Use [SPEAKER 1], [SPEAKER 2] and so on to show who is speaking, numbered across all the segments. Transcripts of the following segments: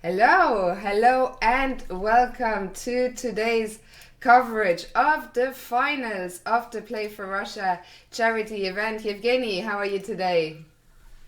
[SPEAKER 1] Hello, and welcome to today's coverage of the finals of the Play for Russia charity event. Evgeny, how are you today?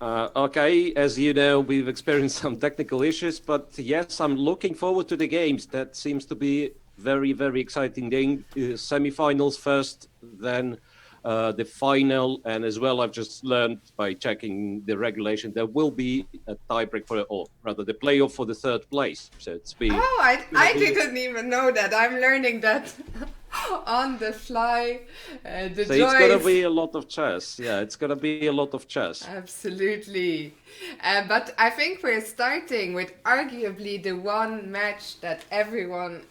[SPEAKER 2] Okay, as you know, we've experienced some technical issues, but yes, I'm looking forward to the games. That seems to be very exciting thing. Semifinals first, then the final, and as well, I've just learned by checking the regulation, there will be a tiebreak or rather the playoff for the third place. So
[SPEAKER 1] Oh,
[SPEAKER 2] gonna
[SPEAKER 1] I
[SPEAKER 2] be
[SPEAKER 1] didn't even know that. I'm learning that on the fly. The
[SPEAKER 2] so it's gonna
[SPEAKER 1] joys.
[SPEAKER 2] be a lot of chess. Yeah, it's gonna be a lot of chess.
[SPEAKER 1] Absolutely. But I think we're starting with arguably the one match that everyone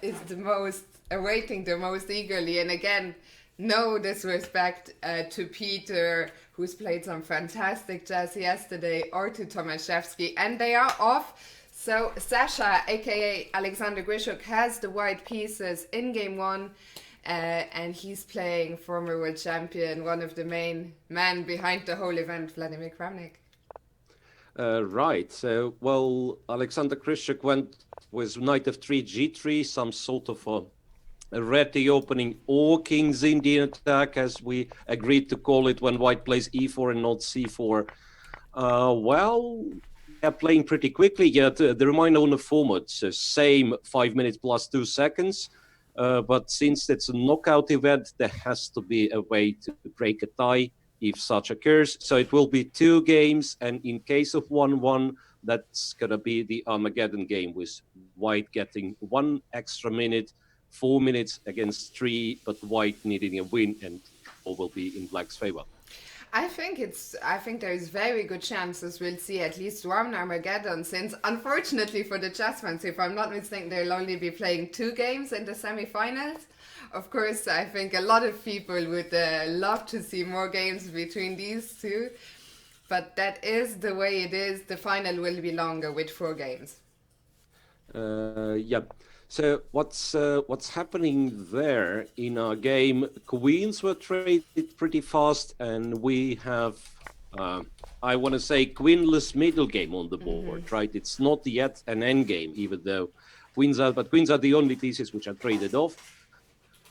[SPEAKER 1] is the most awaiting the most eagerly. And again, no disrespect to Peter, who's played some fantastic chess yesterday, or to Tomaszewski, and they are off. So Sasha, aka Alexander Grischuk, has the white pieces in game one. And he's playing former world champion, one of the main men behind the whole event, Vladimir Kramnik.
[SPEAKER 2] Right. So, well, Alexander Grischuk went with knight f3, g3, some sort of a ready opening or King's Indian attack, as we agreed to call it when white plays e4 and not c4. Well, they're playing pretty quickly, yet the reminder on the format, so same 5 minutes plus 2 seconds. But since it's a knockout event, there has to be a way to break a tie if such occurs. So it will be 2 games, and in case of 1-1, that's going to be the Armageddon game, with white getting 1 extra minute, 4 minutes against 3, but white needing a win, and all will be in black's favor.
[SPEAKER 1] I think there is very good chances we'll see at least one Armageddon, since unfortunately for the chess fans, if I'm not mistaken, they'll only be playing 2 games in the semi-finals. Of course, I think a lot of people would love to see more games between these two, but that is the way it is. The final will be longer with 4 games.
[SPEAKER 2] Yeah. So what's happening there in our game? Queens were traded pretty fast, and we have, I want to say, queenless middle game on the board, right? It's not yet an end game, even though queens are the only pieces which are traded off.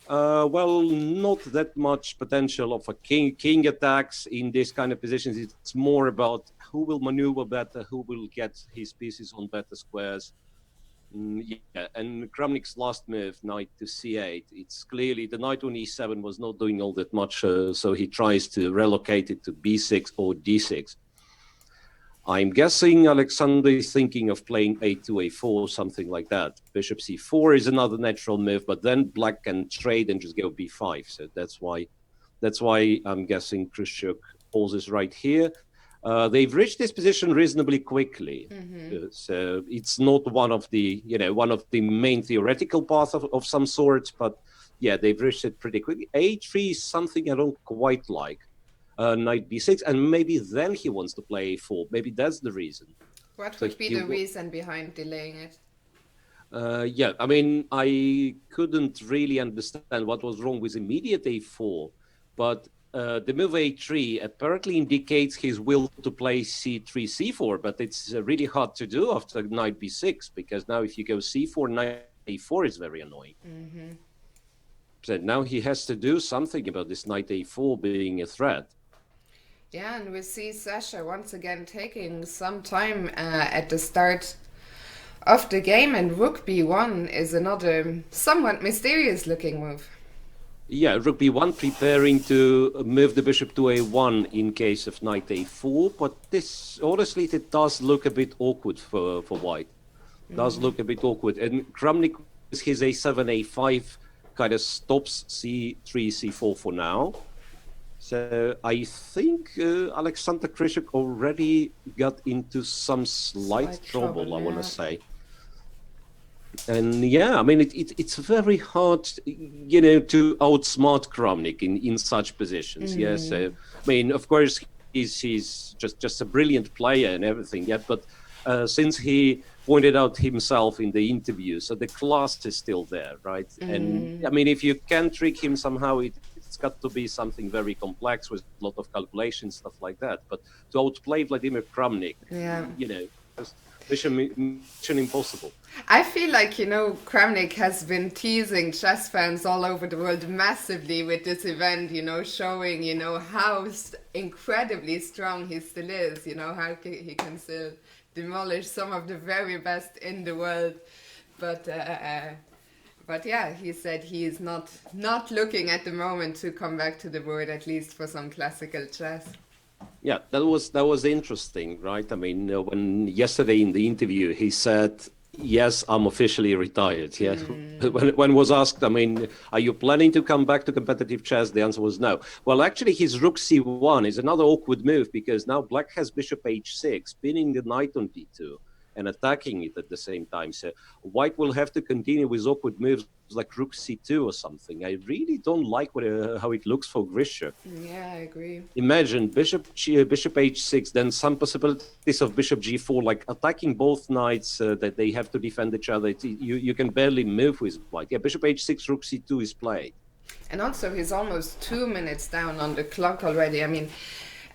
[SPEAKER 2] Well, not that much potential of a king attacks in this kind of positions. It's more about who will maneuver better, who will get his pieces on better squares. Yeah, and Kramnik's last move, knight to c8, it's clearly the knight on e7 was not doing all that much, so he tries to relocate it to b6 or d6. I'm guessing Alexander is thinking of playing a2, a4, something like that. Bishop c4 is another natural move, but then black can trade and just go b5. So that's why I'm guessing Grischuk pauses right here. They've reached this position reasonably quickly, so it's not one of the main theoretical paths of some sort, but yeah, they've reached it pretty quickly. A3 is something I don't quite like. Knight b6, and maybe then he wants to play a4. Maybe that's the reason.
[SPEAKER 1] What would be the reason behind delaying it?
[SPEAKER 2] Yeah, I mean, I couldn't really understand what was wrong with immediate a4, but the move a3 apparently indicates his will to play c3, c4, but it's really hard to do after knight b6, because now if you go c4, knight a4 is very annoying. So now he has to do something about this knight a4 being a threat.
[SPEAKER 1] Yeah, and we see Sasha once again taking some time at the start of the game, and rook b1 is another somewhat mysterious looking move.
[SPEAKER 2] Yeah, rook b1 preparing to move the bishop to a1 in case of knight a4, but this, honestly, it does look a bit awkward for white. Does look a bit awkward. And Kramnik with his a7, a5 kind of stops c3, c4 for now. So I think Alexander Grischuk already got into some slight trouble, I want to say. And yeah, I mean, it's very hard, to outsmart Kramnik in such positions. Yeah, so I mean, of course, he's just a brilliant player and everything. Yeah, but since he pointed out himself in the interview, so the class is still there, right? And I mean, if you can trick him somehow, it's got to be something very complex with a lot of calculations, stuff like that. But to outplay Vladimir Kramnik,
[SPEAKER 1] Yeah.
[SPEAKER 2] just mission impossible.
[SPEAKER 1] I feel like, Kramnik has been teasing chess fans all over the world massively with this event, showing, how incredibly strong he still is, how he can still demolish some of the very best in the world. But yeah, he said he is not looking at the moment to come back to the board, at least for some classical chess.
[SPEAKER 2] Yeah, that was interesting, right? I mean, when yesterday in the interview he said, "Yes, I'm officially retired." Yeah, when was asked, I mean, "Are you planning to come back to competitive chess?" The answer was no. Well, actually, his rook c1 is another awkward move because now Black has bishop h6, pinning the knight on d2 and attacking it at the same time. So White will have to continue with awkward moves like rook c2 or something. I really don't like how it looks for Grischuk.
[SPEAKER 1] Yeah, I agree.
[SPEAKER 2] Imagine bishop h6, then some possibilities of bishop g4, like attacking both knights that they have to defend each other. You can barely move with White. Yeah, bishop h6, rook c2 is played.
[SPEAKER 1] And also he's almost 2 minutes down on the clock already. I mean,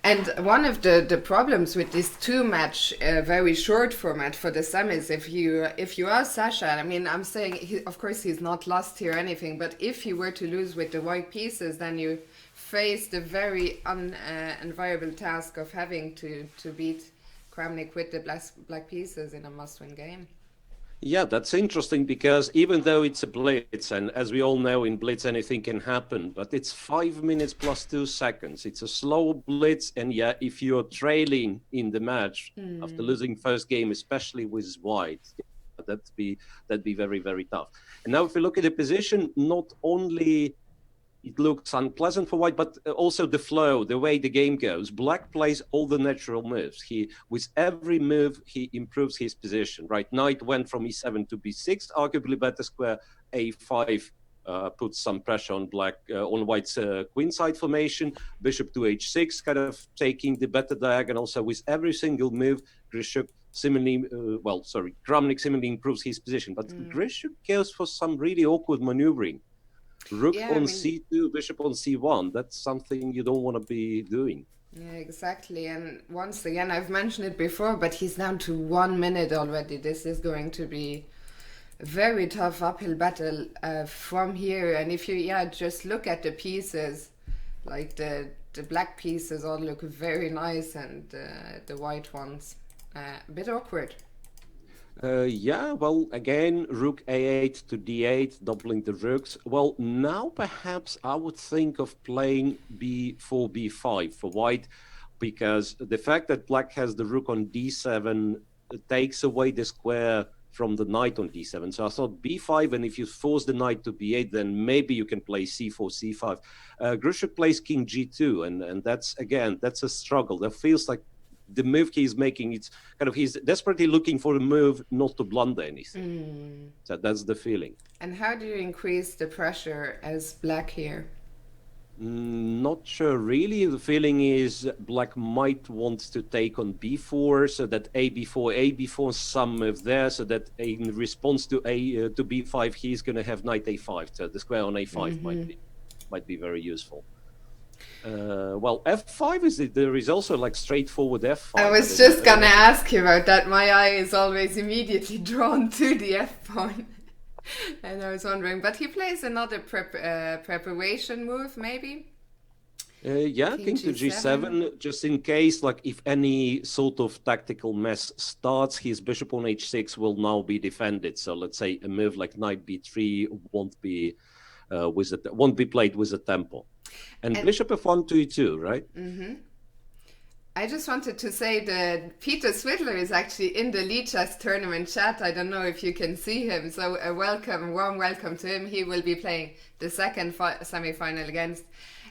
[SPEAKER 1] and one of the problems with this two-match very short format for the semis, if you are Sasha, I mean, I'm saying, of course he's not lost here or anything, but if you were to lose with the white pieces, then you face the very unenviable task of having to beat Kramnik with the black pieces in a must-win game.
[SPEAKER 2] Yeah, that's interesting because even though it's a blitz, and as we all know in blitz anything can happen, but it's 5 minutes plus 2 seconds. It's a slow blitz, and yeah, if you're trailing in the match after losing first game, especially with White, that'd be very, very tough. And now if we look at the position, not only it looks unpleasant for White, but also the flow, the way the game goes. Black plays all the natural moves. With every move, he improves his position, right? Knight went from e7 to b6, arguably better square. a5 puts some pressure on on White's queenside formation. Bishop to h6, kind of taking the better diagonal. So with every single move, Grischuk Kramnik similarly improves his position. But Grischuk goes for some really awkward maneuvering. Rook on c2, bishop on c1. That's something you don't want to be doing.
[SPEAKER 1] Yeah, exactly. And once again, I've mentioned it before, but he's down to 1 minute already. This is going to be a very tough uphill battle from here. And if you just look at the pieces, like the black pieces all look very nice, and the white ones a bit awkward.
[SPEAKER 2] Yeah, well, again, rook a8 to d8, doubling the rooks. Well, now perhaps I would think of playing b4, b5 for White, because the fact that Black has the rook on d7 takes away the square from the knight on d7. So I thought b5, and if you force the knight to b8, then maybe you can play c4, c5. Grischuk plays king g2, and that's a struggle. That feels like the move he's making, it's kind of, he's desperately looking for a move not to blunder anything. So that's the feeling.
[SPEAKER 1] And how do you increase the pressure as Black here?
[SPEAKER 2] Not sure really. The feeling is Black might want to take on b4, so that a b4, some move there, so that in response to b5, he's going to have knight a5. So the square on a5 might be very useful. Well, f5 there is also like straightforward f5.
[SPEAKER 1] I was just gonna ask you about that. My eye is always immediately drawn to the f pawn, and I was wondering. But he plays another preparation move, maybe.
[SPEAKER 2] Yeah, king to g7, just in case, like if any sort of tactical mess starts, his bishop on h6 will now be defended. So let's say a move like knight b3 won't be played with a tempo. And bishop f1 to e2, right?
[SPEAKER 1] I just wanted to say that Peter Svidler is actually in the Lead Chess Tournament chat. I don't know if you can see him. So a warm welcome to him. He will be playing the second semi-final against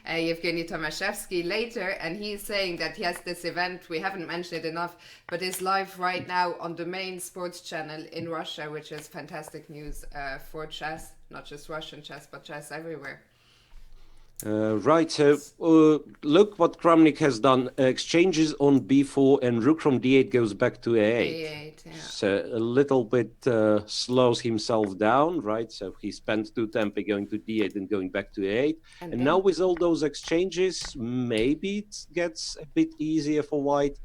[SPEAKER 1] Evgeny Tomaszewski later. And he's saying that yes, this event, we haven't mentioned it enough, but is live right now on the main sports channel in Russia, which is fantastic news for chess. Not just Russian chess, but chess everywhere.
[SPEAKER 2] Right, so look what Kramnik has done. Exchanges on b4, and rook from d8 goes back to a8. So a little bit slows himself down, right? So he spent 2 tempo going to d8 and going back to a8. And now with all those exchanges, maybe it gets a bit easier for White.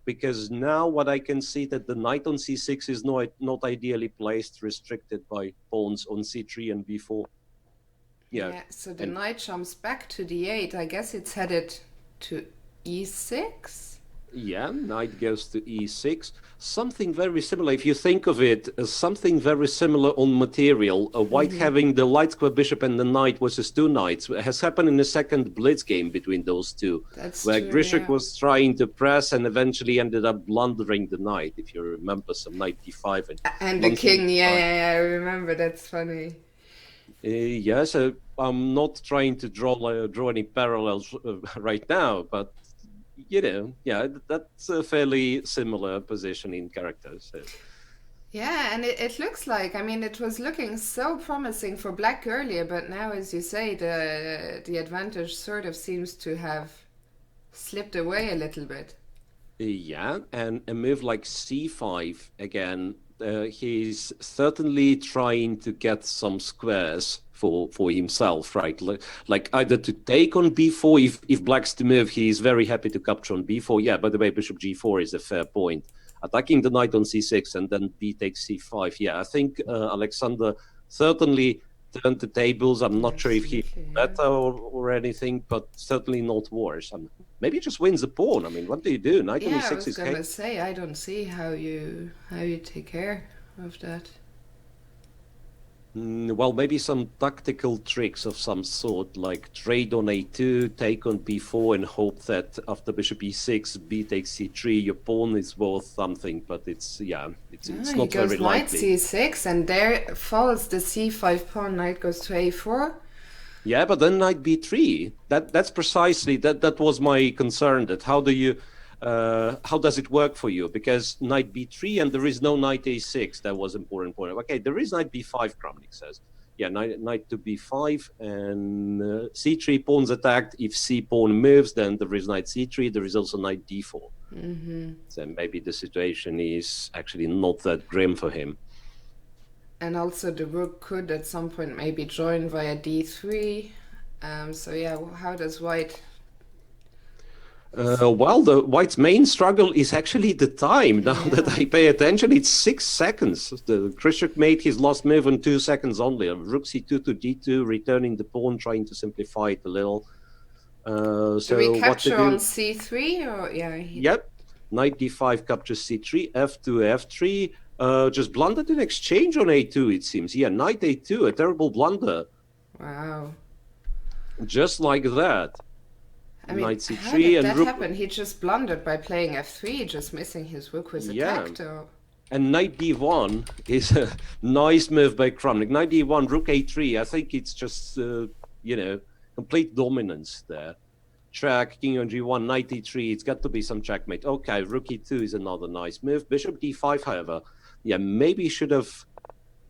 [SPEAKER 2] because now what I can see that the knight on c6 is not ideally placed, restricted by pawns on c3 and b4.
[SPEAKER 1] Yeah, so the knight jumps back to d8. I guess it's headed to e6?
[SPEAKER 2] Yeah, knight goes to e6. Something very similar, if you think of it, something very similar on material. White having the light square bishop and the knight versus two knights has happened in the second blitz game between those two.
[SPEAKER 1] That's
[SPEAKER 2] where
[SPEAKER 1] true,
[SPEAKER 2] Grischuk
[SPEAKER 1] yeah.
[SPEAKER 2] was trying to press and eventually ended up blundering the knight, if you remember, some knight d5.
[SPEAKER 1] And the king, yeah, I remember, that's funny.
[SPEAKER 2] Yeah, so I'm not trying to draw any parallels right now, but you know, yeah, that's a fairly similar position in characters. So.
[SPEAKER 1] Yeah, and it looks like, I mean, it was looking so promising for black earlier, but now, as you say, the advantage sort of seems to have slipped away a little bit.
[SPEAKER 2] Yeah, and a move like c5, again, he's certainly trying to get some squares for himself, right? Like either to take on b4, if black's to move, he's very happy to capture on b4. Yeah, by the way, bishop g4 is a fair point. Attacking the knight on c6 and then b takes c5. Yeah, I think Alexander certainly turned the tables. I'm not sure if he's better or anything, but certainly not worse. Maybe he just wins the pawn. I mean, what do you do? Knight on e6 is...
[SPEAKER 1] Yeah, I was going to say, I don't see how you take care of that.
[SPEAKER 2] Well, maybe some tactical tricks of some sort, like trade on a2, take on b4, and hope that after bishop e6, b takes c3, your pawn is worth something. But it's not very likely.
[SPEAKER 1] Knight c6, and there falls the c5 pawn. Knight goes to a4.
[SPEAKER 2] Yeah, but then knight b3. That's precisely that was my concern. That how does it work for you? Because knight b3 and there is no knight a6. That was important point. Okay, there is knight b5. Kramnik says, yeah, knight to b5 and c3 pawns attacked. If c pawn moves, then there is knight c3. There is also knight d4. So maybe the situation is actually not that grim for him.
[SPEAKER 1] And also the rook could at some point maybe join via d3. So yeah, how does white...
[SPEAKER 2] Well, the white's main struggle is actually the time. Now that I pay attention, it's 6 seconds. The Grischuk made his last move in 2 seconds only. Rook c2 to d2, returning the pawn, trying to simplify it a little.
[SPEAKER 1] Do we capture on c3 or
[SPEAKER 2] Yep. Knight d5 captures c3, f2, f3. Just blundered an exchange on a2, it seems. Yeah, knight a2, a terrible blunder.
[SPEAKER 1] Wow.
[SPEAKER 2] Just like that.
[SPEAKER 1] I mean,
[SPEAKER 2] knight c3
[SPEAKER 1] how did that
[SPEAKER 2] rook...
[SPEAKER 1] happen? He just blundered by playing f3, just missing his rook was attacked. Or...
[SPEAKER 2] And knight d1 is a nice move by Kramnik. Knight d1, rook a3. I think it's just, complete dominance there. Check, king on g1, knight e3. It's got to be some checkmate. Okay, rook e2 is another nice move. Bishop d5, however. Yeah, maybe should have...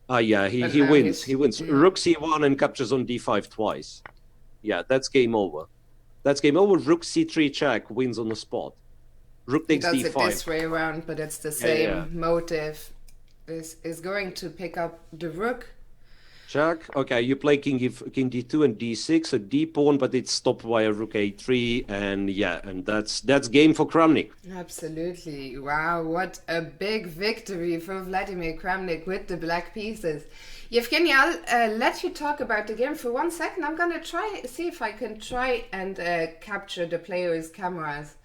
[SPEAKER 2] he wins. He wins. Yeah. Rook c1 and captures on d5 twice. Yeah, that's game over. That's game over. Rook c3 check, wins on the spot. Rook takes d5.
[SPEAKER 1] He does it this way around, but it's the same motive. Is going to pick up the rook.
[SPEAKER 2] Check. Okay, you play king d2 and d6, a d pawn, but it's stopped via rook a3, and that's game for Kramnik.
[SPEAKER 1] Absolutely. Wow, what a big victory for Vladimir Kramnik with the black pieces. Evgeny, I'll let you talk about the game for 1 second. I'm going to see if I can try and capture the players' cameras.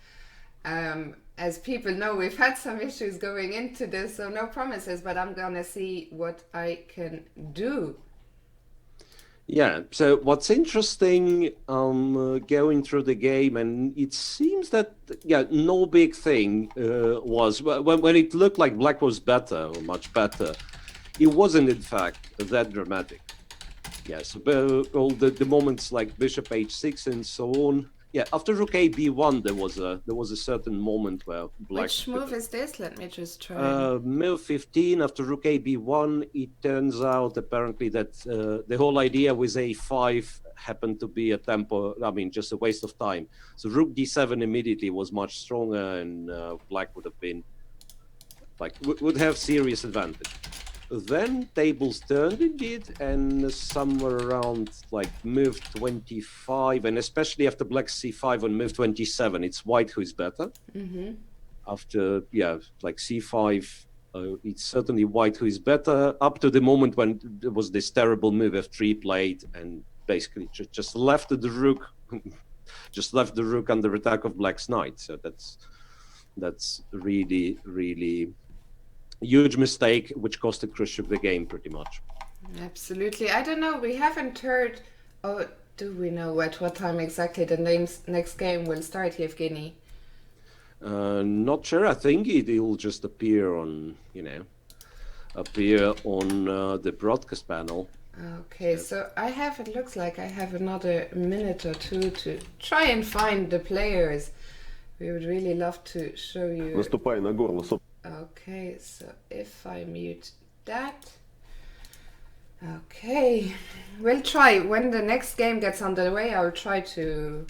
[SPEAKER 1] As people know, we've had some issues going into this, so no promises, but I'm going to see what I can do.
[SPEAKER 2] Yeah, so what's interesting going through the game, and it seems that, no big thing was, when it looked like black was better, or much better, it wasn't, in fact, that dramatic. Yes, all the moments like bishop h6 and so on. Yeah, after rook a b1, there was a certain moment where black...
[SPEAKER 1] Which move is this? Let me just try.
[SPEAKER 2] Move 15, after rook a b1, it turns out apparently that the whole idea with a5 happened to be just a waste of time. So rook d7 immediately was much stronger, and black would have been, would have serious advantage. Then tables turned indeed, and somewhere around move 25, and especially after black c5 on move 27, it's white who is better. after, like c5, it's certainly white who is better, up to the moment when there was this terrible move f3 played, and basically just left the rook, just left the rook under attack of black's knight. So that's really, really huge mistake, which costed Grischuk the game pretty much.
[SPEAKER 1] Absolutely. I don't know. We haven't heard. Oh, do we know at what time exactly the next game will start, Evgeny?
[SPEAKER 2] Not sure. I think it'll just appear on, the broadcast panel.
[SPEAKER 1] Okay, so it looks like I have another minute or two to try and find the players. We would really love to show you.
[SPEAKER 3] Наступай на горло.
[SPEAKER 1] Okay, so if I mute that. Okay, we'll try. When the next game gets underway, I'll try to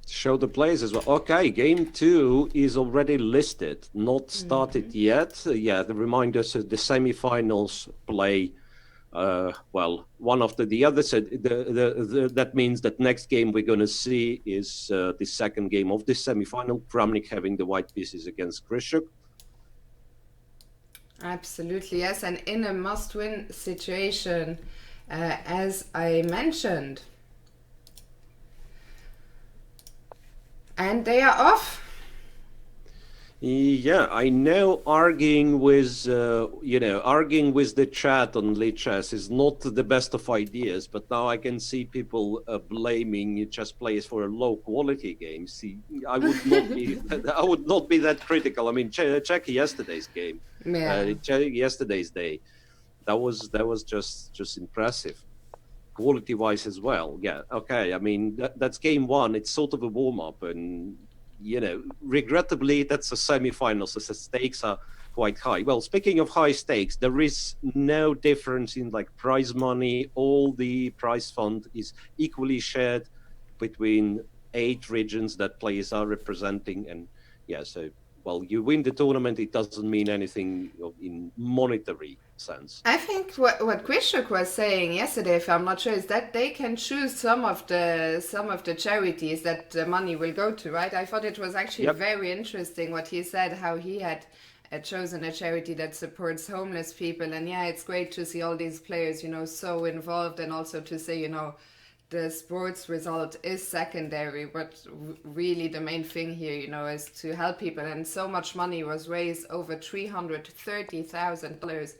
[SPEAKER 2] show the players as well. Okay, game 2 is already listed, not started yet. The reminders, the semi-finals play one after the other. So that means that next game we're going to see is the second game of this semi-final, Kramnik having the white pieces against Grischuk.
[SPEAKER 1] Absolutely, yes, and in a must-win situation, as I mentioned. And they are off.
[SPEAKER 2] Yeah, I know arguing with the chat on Lichess is not the best of ideas, but now I can see people blaming chess players for a low quality game. See, I would not be that critical. I mean, check yesterday's game, yesterday's day. That was just impressive, quality wise as well. Yeah, okay. I mean, that's game 1. It's sort of a warm up, and regrettably, that's a semi-final, so the stakes are quite high. Well, speaking of high stakes, there is no difference in like prize money. All the prize fund is equally shared between 8 regions that players are representing. And so, well, you win the tournament, it doesn't mean anything in monetary sense.
[SPEAKER 1] I think what Grischuk was saying yesterday, if I'm not sure, is that they can choose some of the charities that the money will go to, right? I thought it was actually very interesting what he said, how he had chosen a charity that supports homeless people. And it's great to see all these players, so involved, and also to say, the sports result is secondary, but really the main thing here, is to help people. And so much money was raised, over $330,000.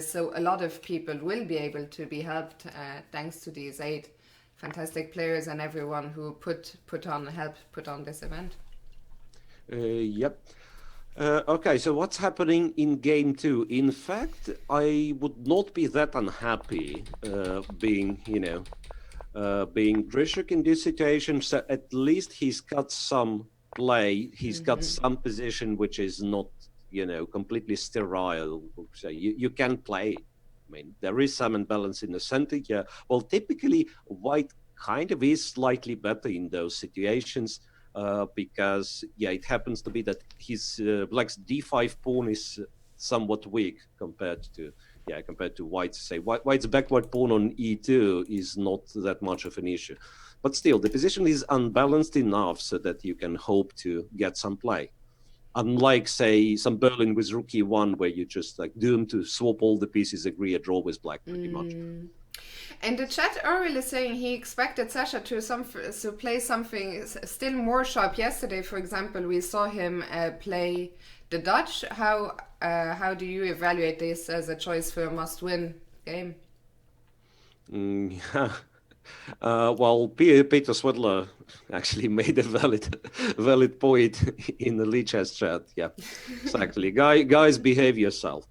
[SPEAKER 1] So a lot of people will be able to be helped thanks to these 8 fantastic players and everyone who helped put on this event.
[SPEAKER 2] Okay, so what's happening in game 2? In fact, I would not be that unhappy being Grischuk in this situation. So at least he's got some play, he's got some position which is not completely sterile. So you can play. I mean, there is some imbalance in the center. Yeah. Well, typically white kind of is slightly better in those situations because it happens to be that his black's d5 pawn is somewhat weak compared to white's. Say white's backward pawn on e2 is not that much of an issue, but still the position is unbalanced enough so that you can hope to get some play. Unlike, say, some Berlin with rook e1, where you just like doomed to swap all the pieces, agree a draw with black pretty much.
[SPEAKER 1] And the chat Oriel is saying he expected Sasha to play something still more sharp. Yesterday, for example, we saw him play the Dutch. How do you evaluate this as a choice for a must-win game?
[SPEAKER 2] Well, Peter Svidler actually made a valid point in the Lichess chat. Yeah, exactly. Guys, behave yourself.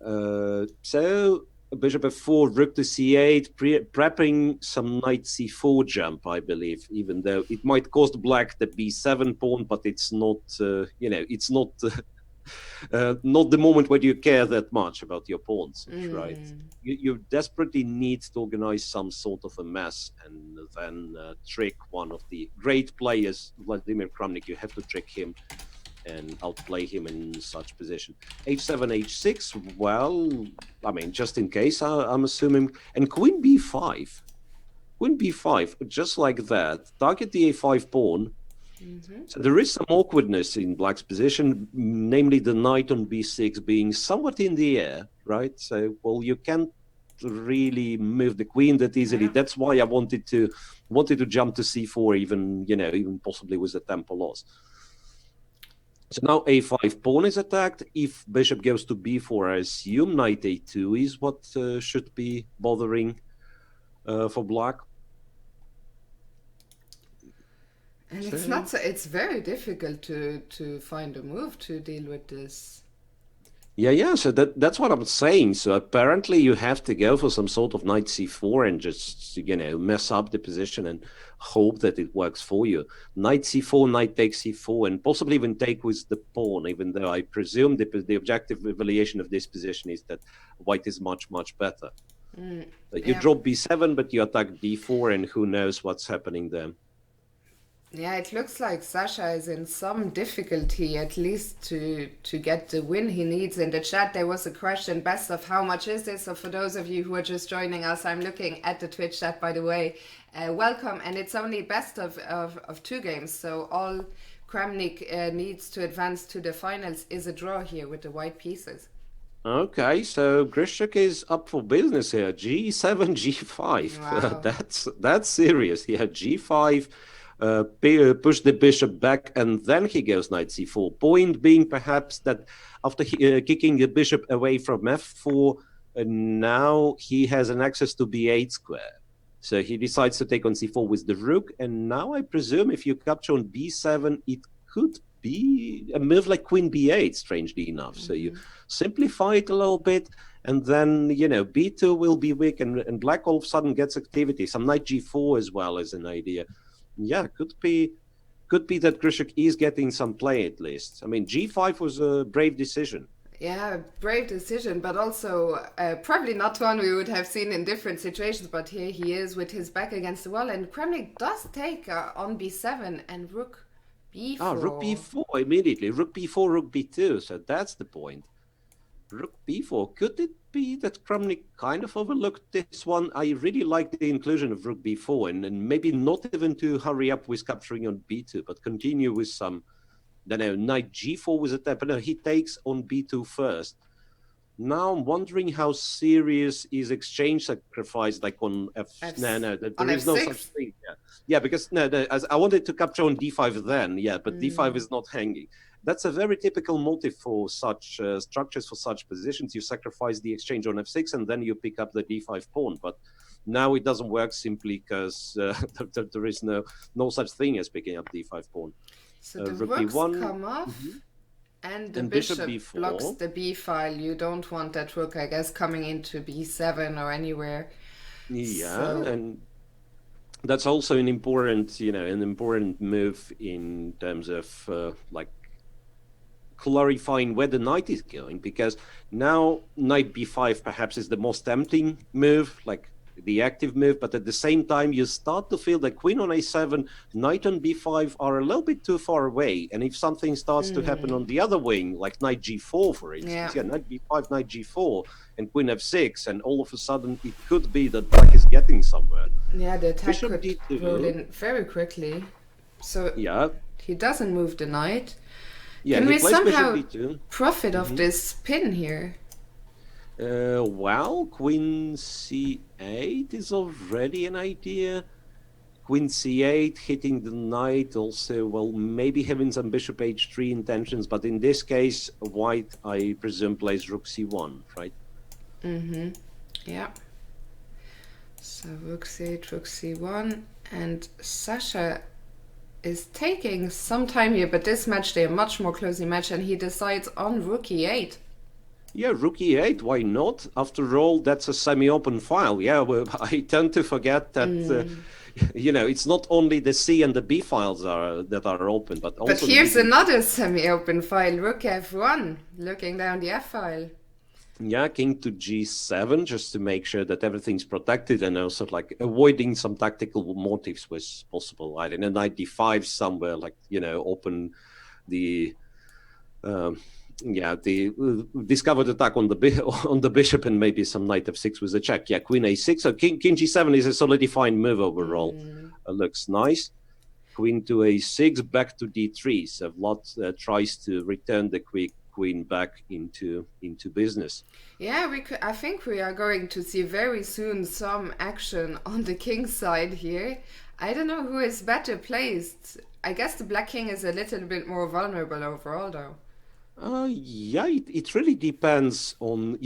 [SPEAKER 2] So bishop f4, rook to c8, prepping some knight c4 jump, I believe. Even though it might cost black the b7 pawn, but it's not. It's not. Not the moment where you care that much about your pawns, right? You desperately need to organize some sort of a mess and then trick one of the great players, Vladimir Kramnik. You have to trick him and outplay him in such position. h7, h6, well, I mean, just in case, I'm assuming. And queen b5. Queen b5, just like that. Target the a5 pawn. So there is some awkwardness in black's position, namely the knight on b6 being somewhat in the air, right? So, well, you can't really move the queen that easily. That's why I wanted to jump to c4, even possibly with a tempo loss. So now a5 pawn is attacked. If bishop goes to b4, I assume knight a2 is what should be bothering for black.
[SPEAKER 1] And it's not so, it's very difficult to find a move to deal with this.
[SPEAKER 2] Yeah. So that's what I'm saying. So apparently you have to go for some sort of knight c4 and just, mess up the position and hope that it works for you. Knight c4, knight takes c4, and possibly even take with the pawn, even though I presume the objective evaluation of this position is that white is much, much better. You drop b7, but you attack b4, and who knows what's happening there.
[SPEAKER 1] Yeah, it looks like Sasha is in some difficulty, at least to get the win he needs. In the chat, there was a question, best of how much is this? So for those of you who are just joining us, I'm looking at the Twitch chat, by the way. Welcome, and it's only best of 2 games. So all Kramnik needs to advance to the finals is a draw here with the white pieces.
[SPEAKER 2] Okay, so Grischuk is up for business here. G7, G5.
[SPEAKER 1] Wow.
[SPEAKER 2] That's serious. He had G5. Push the bishop back, and then he goes knight c4. Point being perhaps that after kicking the bishop away from f4, now he has an access to b8 square. So he decides to take on c4 with the rook, and now I presume if you capture on b7, it could be a move like queen b8, strangely enough. So you simplify it a little bit, and then, b2 will be weak, and black all of a sudden gets activity. Some knight g4 as well as an idea. Yeah, could be that Grischuk is getting some play at least. I mean, g5 was a brave decision.
[SPEAKER 1] Yeah, brave decision, but also probably not one we would have seen in different situations. But here he is with his back against the wall, and Kramnik does take on b7 and rook b4.
[SPEAKER 2] Ah, rook b4 immediately. Rook b4, rook b2. So that's the point. Rook b4. Could it be that Kramnik kind of overlooked this one? I really like the inclusion of rook b4, and maybe not even to hurry up with capturing on b2, but continue with some, knight g4 with a tap. No, he takes on b2 first. Now I'm wondering how serious is exchange sacrifice, like on there is no such thing. Yeah, because I wanted to capture on d5 then, but d5 is not hanging. That's a very typical motive for such structures, for such positions. You sacrifice the exchange on f6 and then you pick up the d5 pawn. But now it doesn't work simply because there is no such thing as picking up d5 pawn.
[SPEAKER 1] So the rooks come off, and the bishop
[SPEAKER 2] b4
[SPEAKER 1] blocks the b file. You don't want that rook, I guess, coming into b7 or anywhere.
[SPEAKER 2] Yeah, and that's also an important, move in terms of clarifying where the knight is going, because now knight b5 perhaps is the most tempting move, like the active move, but at the same time you start to feel that queen on a7, knight on b5 are a little bit too far away, and if something starts to happen on the other wing, like knight g4 for instance, knight b5, knight g4 and queen f6, and all of a sudden it could be that black is getting somewhere.
[SPEAKER 1] Yeah, the attack could roll in very quickly. So he doesn't move the knight.
[SPEAKER 2] Yeah,
[SPEAKER 1] can we somehow profit of this pin here?
[SPEAKER 2] Well, queen c8 is already an idea. Queen c8 hitting the knight also, well, maybe having some bishop h3 intentions, but in this case, white, I presume, plays rook c1, right?
[SPEAKER 1] Yeah. So rook c8, rook c1, and Sasha is taking some time here, but this match they are much more closely matched, and he decides on rook e8.
[SPEAKER 2] Yeah, rook e8, why not? After all, that's a semi-open file. Yeah, well, I tend to forget that, it's not only the C and the B files that are open, but also...
[SPEAKER 1] But here's another semi-open file, rook f1, looking down the f file.
[SPEAKER 2] Yeah, king to g7, just to make sure that everything's protected, and also like avoiding some tactical motives was possible. I don't know, knight d5 somewhere, like, open the discovered attack on the bishop, and maybe some knight f6 with a check. Yeah, queen a6. So king g7 is a solidifying move overall. Looks nice. queen to a6, back to d3. So Vlad tries to return the queen back into business.
[SPEAKER 1] Yeah, I think we are going to see very soon some action on the king side here. I don't know who is better placed. I guess the black king is a little bit more vulnerable overall, though.
[SPEAKER 2] Yeah, it really depends on,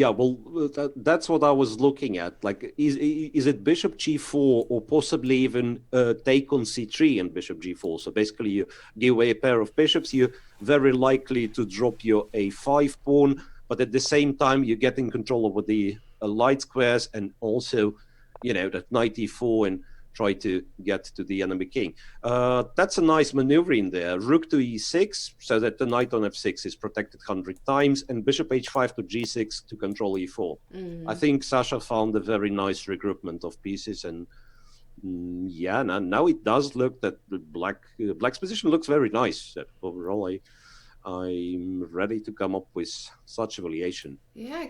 [SPEAKER 2] that's what I was looking at. Like, is it bishop g4 or possibly even take on c3 and bishop g4? So basically you give away a pair of bishops, you're very likely to drop your a5 pawn, but at the same time you're getting control over the light squares and also, that knight e4 and try to get to the enemy king. That's a nice maneuver in there. Rook to e6, so that the knight on f6 is protected 100 times, and bishop h5 to g6 to control e4. I think Sasha found a very nice regroupment of pieces, and now it does look that the black's position looks very nice. Overall, I'm ready to come up with such a variation.
[SPEAKER 1] Yeah,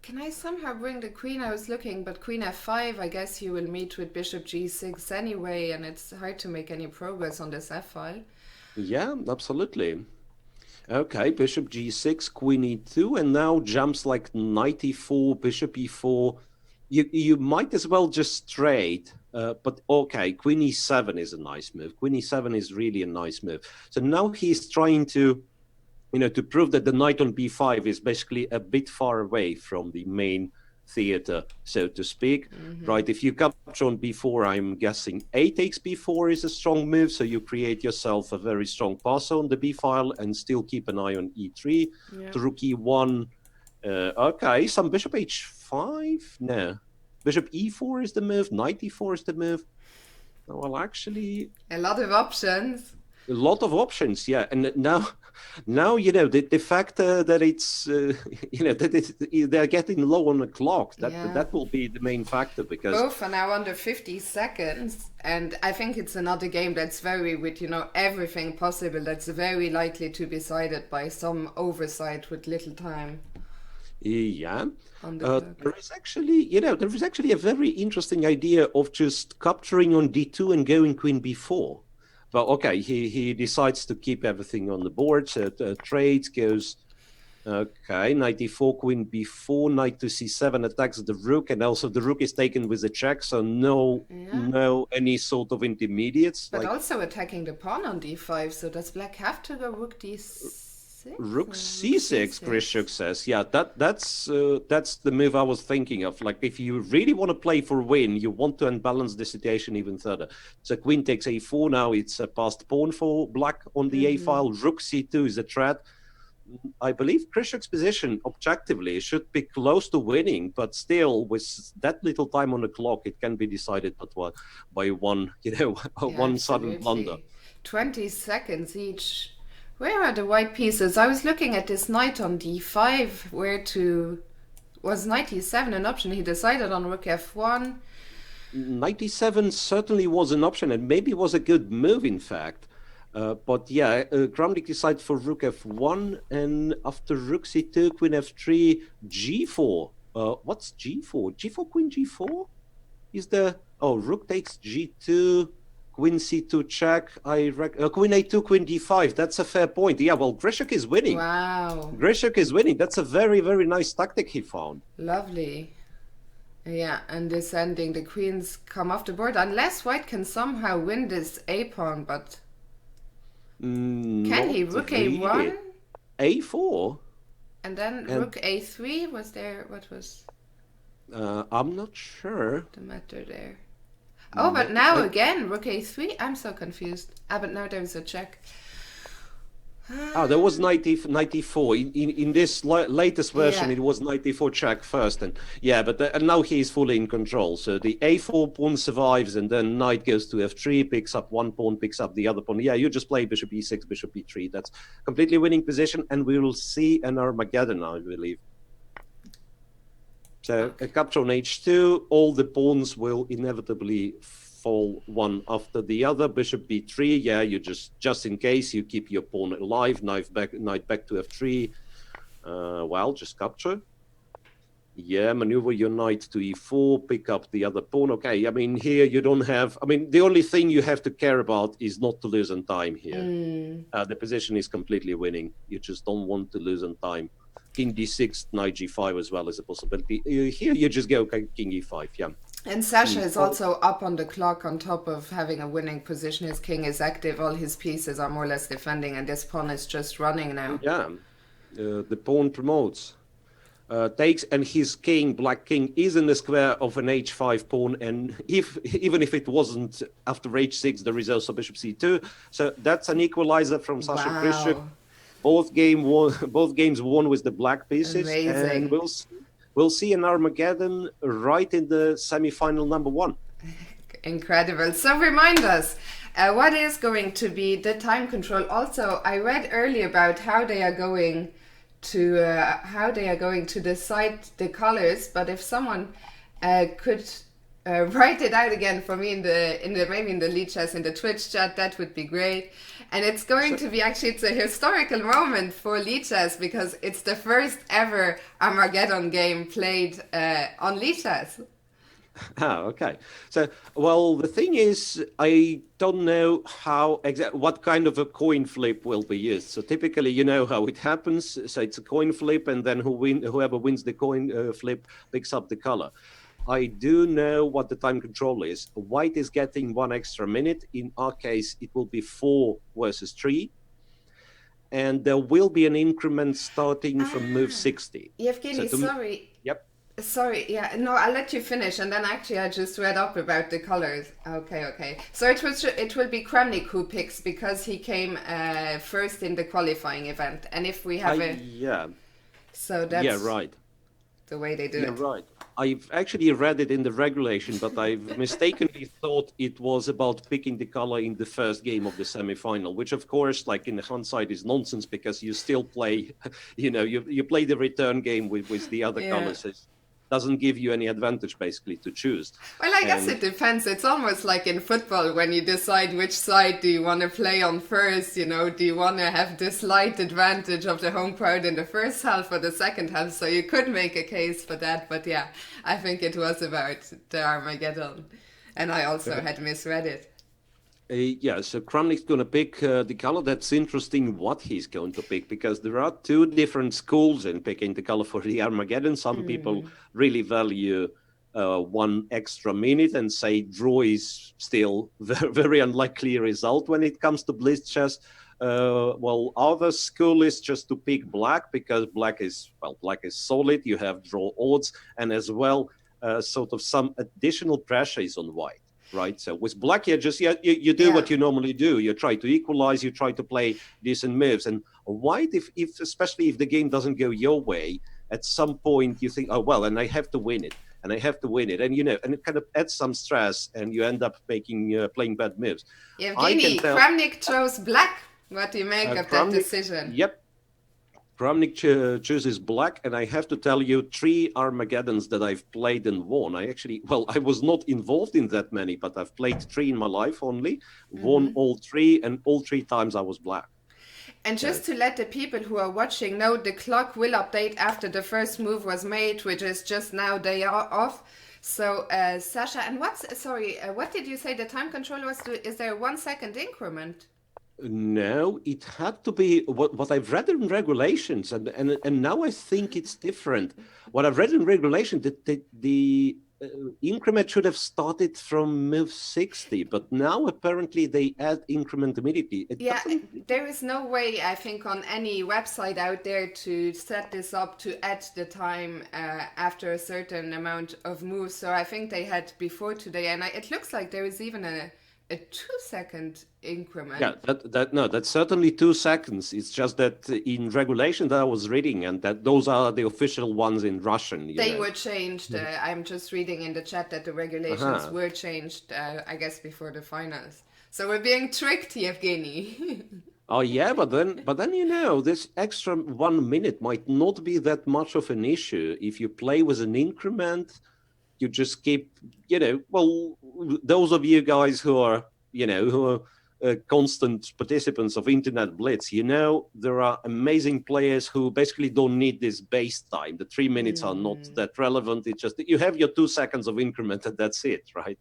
[SPEAKER 1] Can I somehow bring the queen? I was looking, but queen f5, I guess you will meet with bishop g6 anyway, and it's hard to make any progress on this f-file.
[SPEAKER 2] Yeah, absolutely. Okay, bishop g6, queen e2, and now jumps like knight e4, bishop e4. You might as well just trade, but okay, queen e7 is a nice move. Queen e7 is really a nice move. So now he's trying to to prove that the knight on b5 is basically a bit far away from the main theater, so to speak, right? If you capture on b4, I'm guessing a takes b4 is a strong move, so you create yourself a very strong pass on the b file and still keep an eye on e3. To rook e1, okay, some bishop h5, no. Bishop e4 is the move, knight e4 is the move. Well, actually...
[SPEAKER 1] A lot of options.
[SPEAKER 2] A lot of options, yeah. And now the fact that it's they're getting low on the clock, that will be the main factor, because
[SPEAKER 1] both are now under 50 seconds, and I think it's another game that's very with everything possible, that's very likely to be decided by some oversight with little time.
[SPEAKER 2] Yeah, there is actually a very interesting idea of just capturing on d2 and going queen b4. But okay, he decides to keep everything on the board. So trade goes, okay, knight e4, queen b4, knight to c7 attacks the rook, and also the rook is taken with a check, so no any sort of intermediates.
[SPEAKER 1] But also attacking the pawn on d5, so does black have to go rook d6?
[SPEAKER 2] Rook c6, Grischuk says. Yeah, that's the move I was thinking of. Like, if you really want to play for a win, you want to unbalance the situation even further. So queen takes a4, now it's a passed pawn for black on the a file. Rook c2 is a threat. I believe Grischuk's position objectively should be close to winning, but still, with that little time on the clock, it can be decided by one, one sudden blunder.
[SPEAKER 1] 20 seconds each. Where are the white pieces? I was looking at this knight on d5. Was knight e7 an option? He decided on rook f1.
[SPEAKER 2] Knight e7 certainly was an option, and maybe was a good move, in fact. But yeah, Kramnik decided for rook f1, and after rook c2, queen f3, g4. What's g4? G4, queen g4? Rook takes g2. Queen c2 check, queen a2, queen d5. That's a fair point. Yeah, well, Grischuk is winning.
[SPEAKER 1] Wow.
[SPEAKER 2] Grischuk is winning. That's a very, very nice tactic he found.
[SPEAKER 1] Lovely. Yeah, and this ending, the queens come off the board, unless white can somehow win this a-pawn, but... can he? Rook a1?
[SPEAKER 2] a4?
[SPEAKER 1] And then rook a3? What was...
[SPEAKER 2] I'm not sure.
[SPEAKER 1] The matter there. Oh, but now again, rook a3? I'm so confused. But now there's a check.
[SPEAKER 2] There was knight e4. In this latest version, it was knight e4 check first. And now he's fully in control. So the a4 pawn survives, and then knight goes to f3, picks up one pawn, picks up the other pawn. Yeah, you just play bishop e6, bishop e3. That's completely winning position, and we will see an Armageddon, I believe. So a capture on h2, all the pawns will inevitably fall one after the other. Bishop b3, yeah, you just in case, you keep your pawn alive. Knight back to f3. Just capture. Yeah, maneuver your knight to e4, pick up the other pawn. Okay, I mean, here you don't have... I mean, the only thing you have to care about is not to lose on time here. The position is completely winning. You just don't want to lose on time. King d6, knight g5 as well as a possibility. Here you just go king e5, yeah.
[SPEAKER 1] And Sasha is also up on the clock on top of having a winning position. His king is active, all his pieces are more or less defending, and this pawn is just running now.
[SPEAKER 2] Yeah, the pawn promotes. Takes, and his king, black king, is in the square of an h5 pawn, and even if it wasn't after h6, there is also bishop c2. So that's an equalizer from Sasha Grischuk. Both games won with the black pieces.
[SPEAKER 1] Amazing.
[SPEAKER 2] And we'll see an Armageddon right in the semi-final number 1.
[SPEAKER 1] Incredible. So remind us, what is going to be the time control? Also, I read earlier about how they are going to decide the colors, but if someone could write it out again for me maybe in the lead chess in the Twitch chat, that would be great. And it's going to be it's a historical moment for lead chess because it's the first ever Armageddon game played on lead chess.
[SPEAKER 2] Okay. So, well, the thing is, I don't know what kind of a coin flip will be used. So typically, you know how it happens. So it's a coin flip, and then whoever wins the coin flip picks up the color. I do know what the time control is. White is getting 1 extra minute. In our case, it will be 4 versus 3. And there will be an increment starting from move 60.
[SPEAKER 1] Evgeny, sorry.
[SPEAKER 2] Yep.
[SPEAKER 1] Sorry, yeah, no, I'll let you finish, and then actually I just read up about the colors. Okay. So it will be Kramnik who picks because he came first in the qualifying event, and if we have so that's
[SPEAKER 2] right.
[SPEAKER 1] The way they do it.
[SPEAKER 2] Right. I've actually read it in the regulation, but I've mistakenly thought it was about picking the color in the first game of the semi-final, which of course, like in the hindsight, is nonsense because you still play, you play the return game with the other colors. It doesn't give you any advantage basically to choose.
[SPEAKER 1] Well, I guess it depends. It's almost like in football when you decide which side do you want to play on first, do you want to have the slight advantage of the home crowd in the first half or the second half? So you could make a case for that, but yeah, I think it was about the Armageddon, and I also had misread it.
[SPEAKER 2] So Kramnik's going to pick the color. That's interesting what he's going to pick because there are 2 different schools in picking the color for the Armageddon. Some people really value 1 extra minute and say draw is still very, very unlikely result when it comes to blitz chess. Well, other school is just to pick black because black is solid. You have draw odds, and as well, sort of some additional pressure is on white. Right, so with black, you do what you normally do. You try to equalize, you try to play decent moves. And white, if especially if the game doesn't go your way, at some point you think, oh well, and I have to win it, and I have to win it, and and it kind of adds some stress, and you end up playing bad moves.
[SPEAKER 1] Evgeny, Kramnik chose black. What do you make of that decision?
[SPEAKER 2] Yep. Kramnik chooses black, and I have to tell you, 3 Armageddons that I've played and won. I was not involved in that many, but I've played 3 in my life only, won all 3, and all 3 times I was black.
[SPEAKER 1] And just to let the people who are watching know, the clock will update after the first move was made, which is just now they are off. So, Sasha, and what did you say the time control was? Is there a 1 second increment?
[SPEAKER 2] No, it had to be what I've read in regulations, and now I think it's different. What I've read in regulation, that the increment should have started from move 60, but now apparently they add increment immediately.
[SPEAKER 1] There is no way, I think, on any website out there to set this up to add the time after a certain amount of moves. So I think they had before today, and it looks like there is even a 2-second increment. Yeah,
[SPEAKER 2] that's certainly 2 seconds. It's just that in regulation that I was reading, and that those are the official ones in Russian.
[SPEAKER 1] They were changed. I'm just reading in the chat that the regulations were changed, I guess, before the finals. So we're being tricked, Evgeny.
[SPEAKER 2] Oh yeah, but then this extra 1 minute might not be that much of an issue if you play with an increment. You just keep, those of you guys who are constant participants of Internet Blitz, you know, there are amazing players who basically don't need this base time. The 3 minutes are not that relevant. It's just you have your 2 seconds of increment and that's it, right?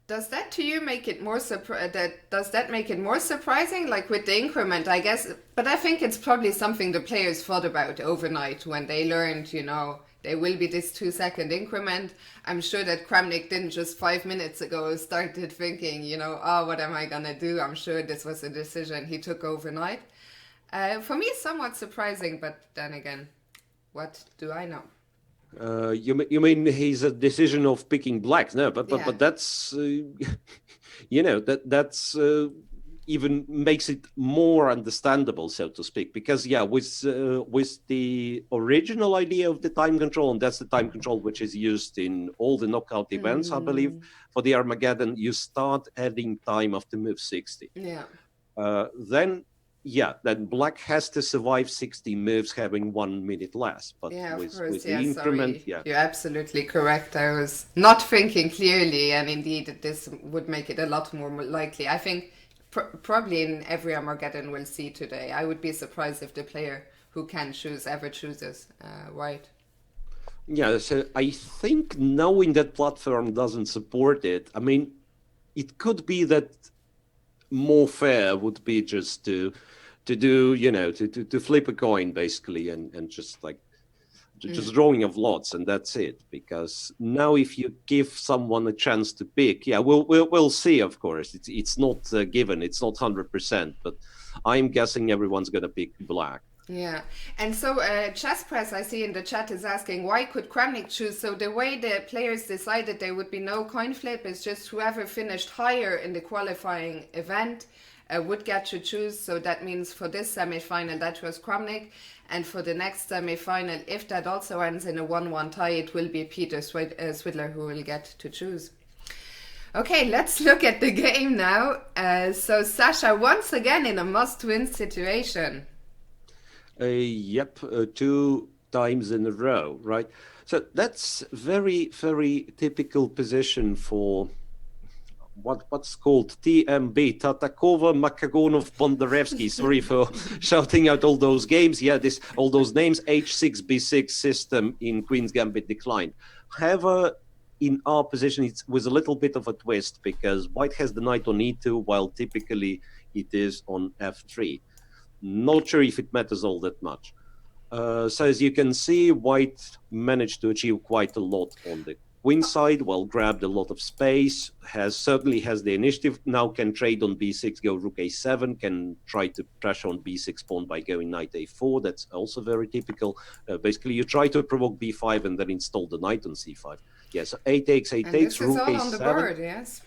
[SPEAKER 1] Does that to you make it more does that make it more surprising, like with the increment, I guess? But I think it's probably something the players thought about overnight when they learned, you know, there will be this 2-second increment. I'm sure that Kramnik didn't just 5 minutes ago started thinking, you know, oh, what am I gonna do? I'm sure this was a decision he took overnight. For me, it's somewhat surprising, but then again, what do I know?
[SPEAKER 2] You mean he's a decision of picking blacks? No, but that's you know, that's even makes it more understandable, so to speak, because with the original idea of the time control, and that's the time control which is used in all the knockout events, I believe, for the Armageddon, you start adding time after move 60. Then black has to survive 60 moves having 1 minute less. But with the increment,
[SPEAKER 1] you're absolutely correct. I was not thinking clearly, and indeed this would make it a lot more likely. I think probably in every Armageddon we'll see today, I would be surprised if the player who can choose ever chooses white.
[SPEAKER 2] Yeah, so I think knowing that platform doesn't support it, I mean, it could be that more fair would be just to do, you know, to flip a coin basically and just like just drawing of lots, and that's it. Because now if you give someone a chance to pick, we'll see. Of course, it's not given, it's not 100%, but I'm guessing everyone's gonna pick black.
[SPEAKER 1] Yeah, and so Chess Press, I see in the chat, is asking why could Kramnik choose? So the way the players decided there would be no coin flip is just whoever finished higher in the qualifying event would get to choose. So that means for this semi-final that was Kramnik, and for the next semi-final, if that also ends in a 1-1 tie, it will be Peter Svidler who will get to choose. Okay, let's look at the game now. So Sasha, once again in a must-win situation.
[SPEAKER 2] 2 times in a row, right? So that's very, very typical position for what's called TMB, Tatakova, Makagonov, Bondarevsky. Sorry for shouting out all those games. All those names. H6, B6 system in Queen's Gambit declined. However, in our position, it was a little bit of a twist because white has the knight on E2, while typically it is on F3. Not sure if it matters all that much. So as you can see, white managed to achieve quite a lot on the queen side, well, grabbed a lot of space, certainly has the initiative, now can trade on b6, go rook a7, can try to pressure on b6 pawn by going knight a4. That's also very typical. Basically, you try to provoke b5 and then install the knight on c5. Yeah, so a takes, rook
[SPEAKER 1] this is all
[SPEAKER 2] a7.
[SPEAKER 1] on the board, yes.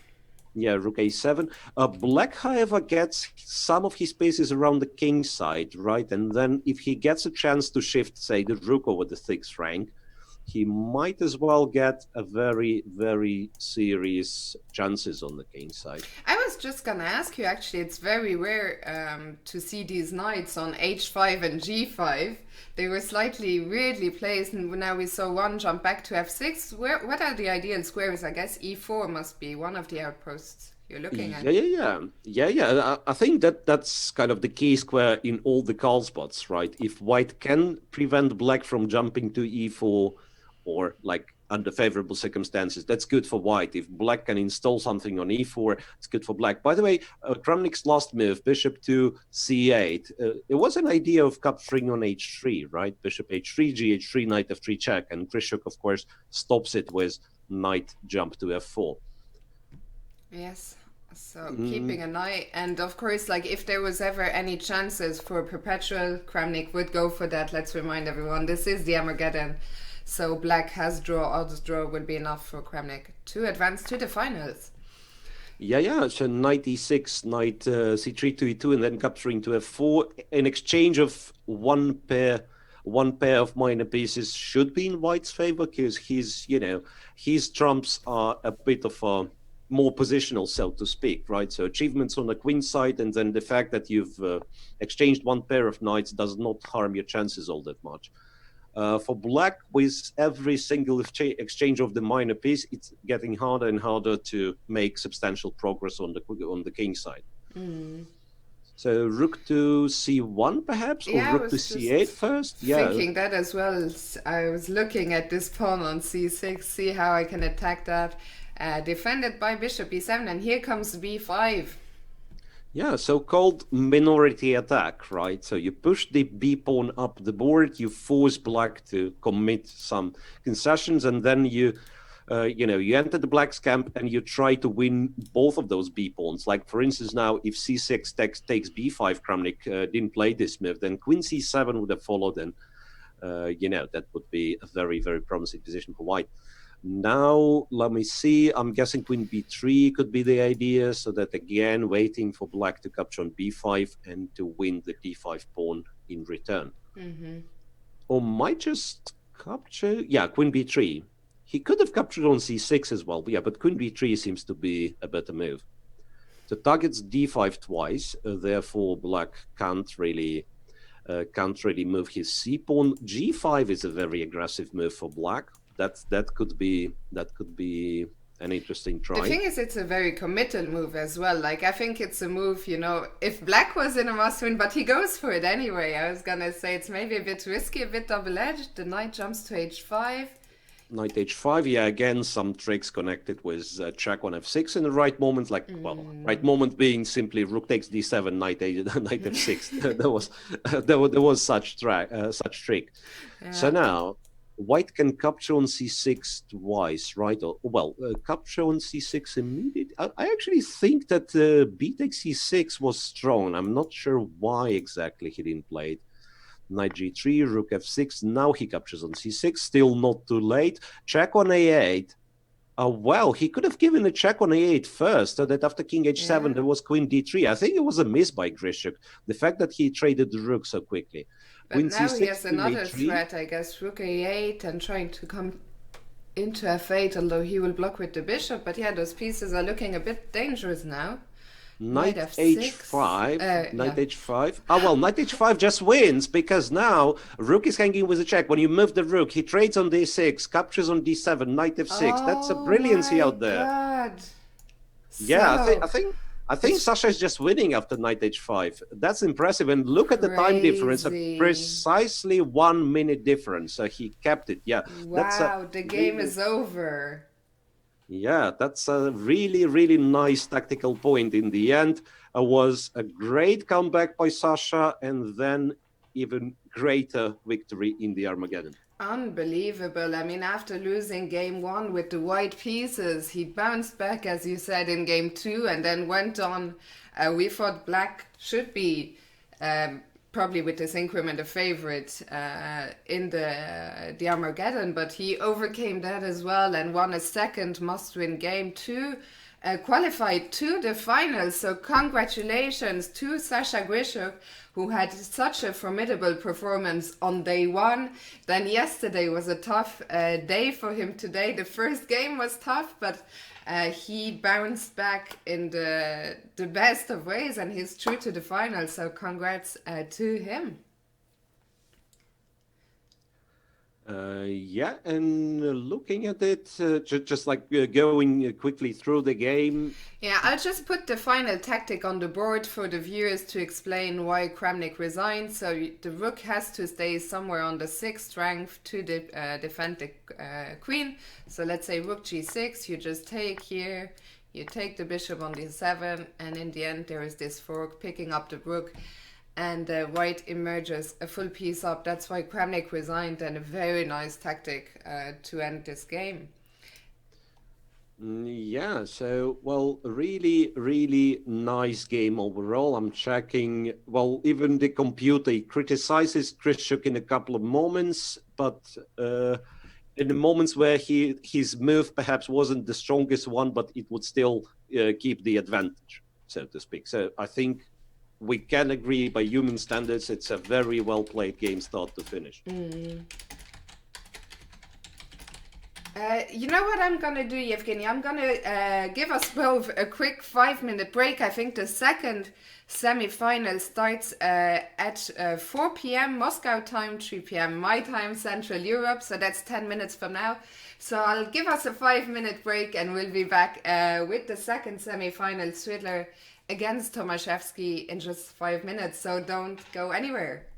[SPEAKER 2] Yeah, rook a7. Black, however, gets some of his pieces around the king side, right? And then if he gets a chance to shift, say, the rook over the 6th rank, he might as well get a very, very serious chances on the king side.
[SPEAKER 1] I was just going to ask you, actually, it's very rare to see these knights on h5 and g5. They were slightly weirdly placed, and now we saw one jump back to f6. What are the ideal squares? I guess e4 must be one of the outposts you're looking at.
[SPEAKER 2] Yeah. I think that's kind of the key square in all the call spots, right? If white can prevent black from jumping to e4, or like under favorable circumstances, that's good for white. If black can install something on e4, it's good for black. By the way, Kramnik's last move, bishop to c8, it was an idea of capturing on h3, right? Bishop h3, gh3, knight f3 check, and Grischuk, of course, stops it with knight jump to f4.
[SPEAKER 1] Yes. So keeping an eye, and of course, like if there was ever any chances for perpetual, Kramnik would go for that. Let's remind everyone, this is the Armageddon. So black has draw, odds draw will be enough for Kramnik to advance to the finals.
[SPEAKER 2] Yeah. So knight e6, knight c3 to e2, and then capturing to f4. In exchange of one pair of minor pieces should be in white's favor, because his trumps are a bit of a more positional, so to speak, right? So achievements on the queen side, and then the fact that you've exchanged one pair of knights does not harm your chances all that much. For black, with every single exchange of the minor piece, it's getting harder and harder to make substantial progress on the king side. So rook to c1 perhaps, or
[SPEAKER 1] Yeah, I
[SPEAKER 2] rook to
[SPEAKER 1] was
[SPEAKER 2] c8
[SPEAKER 1] just
[SPEAKER 2] first? Yeah,
[SPEAKER 1] thinking that as well. I was looking at this pawn on c6, see how I can attack that. Defended by bishop e7, and here comes b5.
[SPEAKER 2] yeah, so-called minority attack, right? So you push the b pawn up the board, you force black to commit some concessions, and then you enter the black's camp and you try to win both of those b pawns. Like, for instance, now if c6 takes b5, Kramnik didn't play this move, then queen c7 would have followed, and that would be a very, very promising position for white. Now, let me see. I'm guessing queen b3 could be the idea, so that again, waiting for black to capture on b5 and to win the d5 pawn in return. Or might just capture, queen b3. He could have captured on c6 as well, but queen b3 seems to be a better move. So targets d5 twice, therefore black can't really move his c pawn. g5 is a very aggressive move for black. That could be an interesting try.
[SPEAKER 1] The thing is, it's a very committal move as well. Like, I think it's a move, if black was in a must-win, but he goes for it anyway. I was gonna say it's maybe a bit risky, a bit double-edged. The knight jumps to h5.
[SPEAKER 2] Knight h5, again, some tricks connected with check on f6 in the right moment, right moment being simply rook takes d7, knight f6. there was such trick. Yeah. So now, white can capture on c6 twice, right? Capture on c6 immediately. I actually think that b takes c6 was strong. I'm not sure why exactly he didn't play it. Knight g3, rook f6. Now he captures on c6. Still not too late. Check on a8. He could have given a check on a8 first, so that after king h7 there was queen d3. I think it was a miss by Grischuk, the fact that he traded the rook so quickly.
[SPEAKER 1] But queen now c6, he has another threat, I guess, rook a8 and trying to come into f8, although he will block with the bishop. But yeah, those pieces are looking a bit dangerous now.
[SPEAKER 2] Knight h5, knight h5. Knight h5 just wins, because now rook is hanging with a check. When you move the rook, he trades on d6, captures on d7, knight f6. That's a brilliancy out there.
[SPEAKER 1] God.
[SPEAKER 2] Yeah, I think Sasha is just winning after knight h5. That's impressive. And look at the time difference, precisely 1 minute difference. So he kept it. Yeah.
[SPEAKER 1] Wow, the game is over.
[SPEAKER 2] Yeah, that's a really, really nice tactical point in the end. It was a great comeback by Sasha, and then even greater victory in the Armageddon.
[SPEAKER 1] Unbelievable. I mean, after losing game 1 with the white pieces, he bounced back, as you said, in game 2, and then went on. We thought black should be probably with this increment a favorite in the Armageddon, but he overcame that as well and won a second must-win game to qualified to the finals. So congratulations to Sasha Grischuk, who had such a formidable performance on day 1. Then yesterday was a tough day for him today. The first game was tough, but he bounced back in the best of ways, and he's true to the final. So congrats to him.
[SPEAKER 2] And looking at it, just like going quickly through the game.
[SPEAKER 1] Yeah, I'll just put the final tactic on the board for the viewers to explain why Kramnik resigned. So the rook has to stay somewhere on the 6th rank to defend the queen. So let's say rook g6, you just take here, you take the bishop on d7, and in the end there is this fork picking up the rook. And white emerges a full piece up. That's why Kramnik resigned, and a very nice tactic to end this game.
[SPEAKER 2] Yeah, so, really, really nice game overall. I'm checking, even the computer criticizes Grischuk in a couple of moments, but in the moments where his move perhaps wasn't the strongest one, but it would still keep the advantage, so to speak. So I think we can agree by human standards, it's a very well-played game start to finish.
[SPEAKER 1] You know what I'm going to do, Evgeny? I'm going to give us both a quick 5-minute break. I think the second semi-final starts at 4 p.m. Moscow time, 3 p.m. my time, Central Europe. So that's 10 minutes from now. So I'll give us a 5-minute break, and we'll be back with the second semi-final, Svidler against Tomaszewski in just 5 minutes, so don't go anywhere.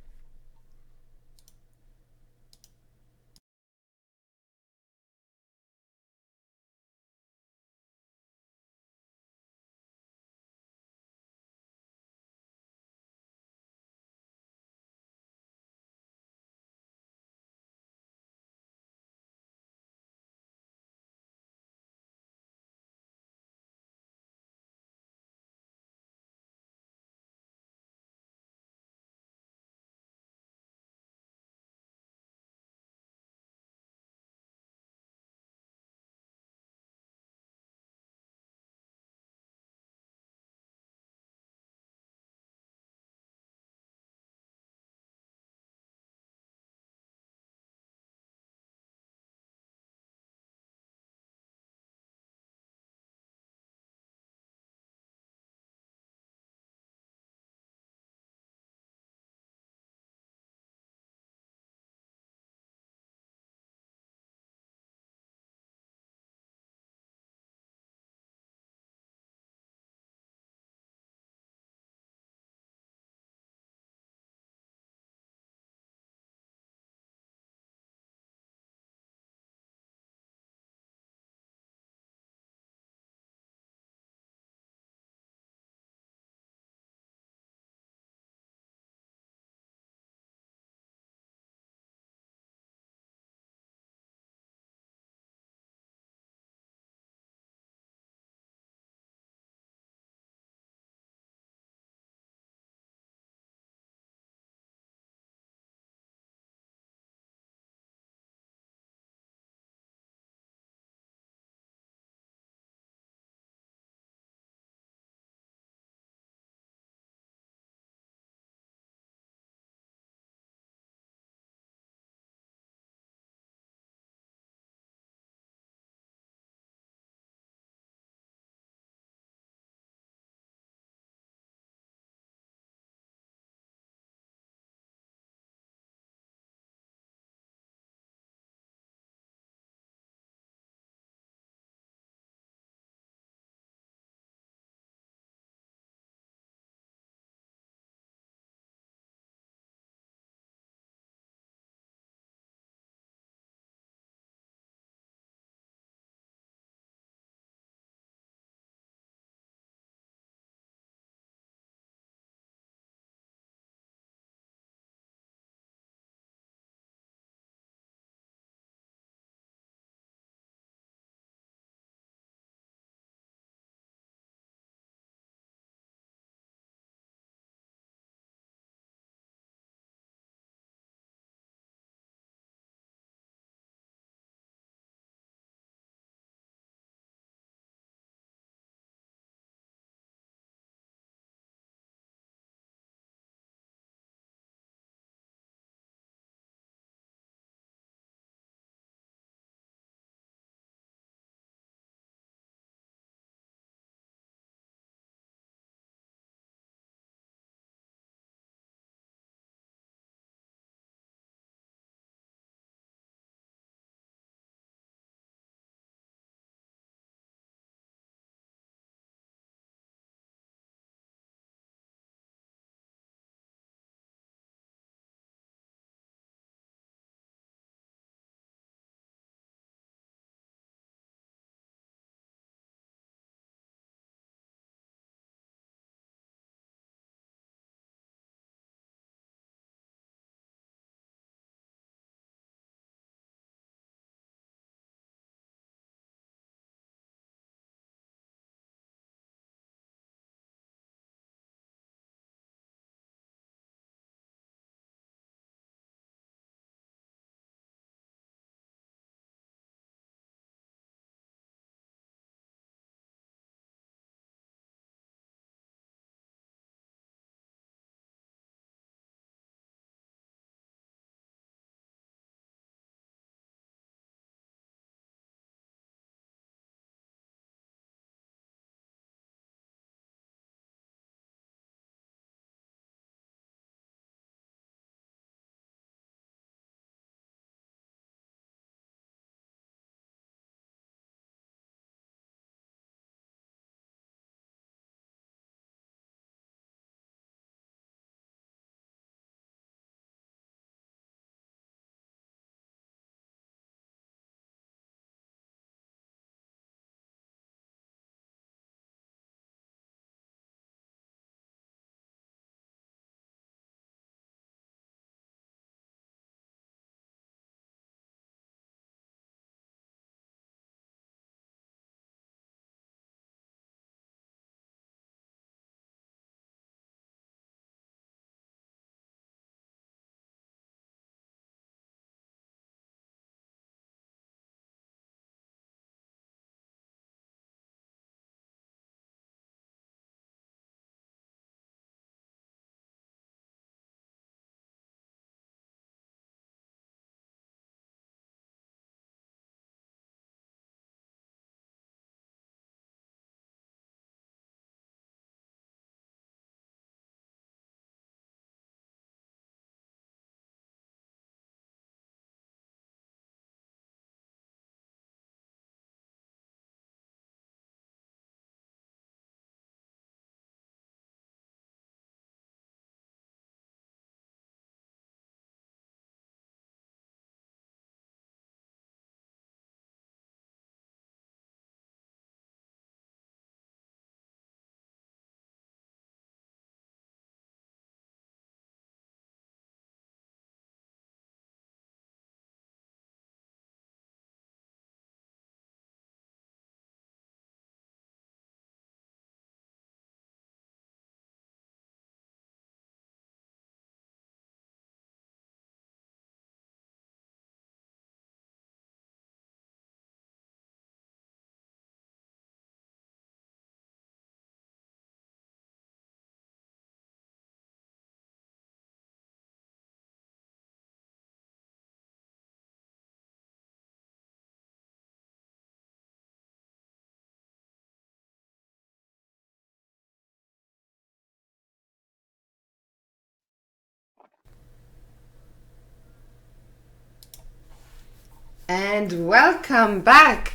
[SPEAKER 1] And welcome back.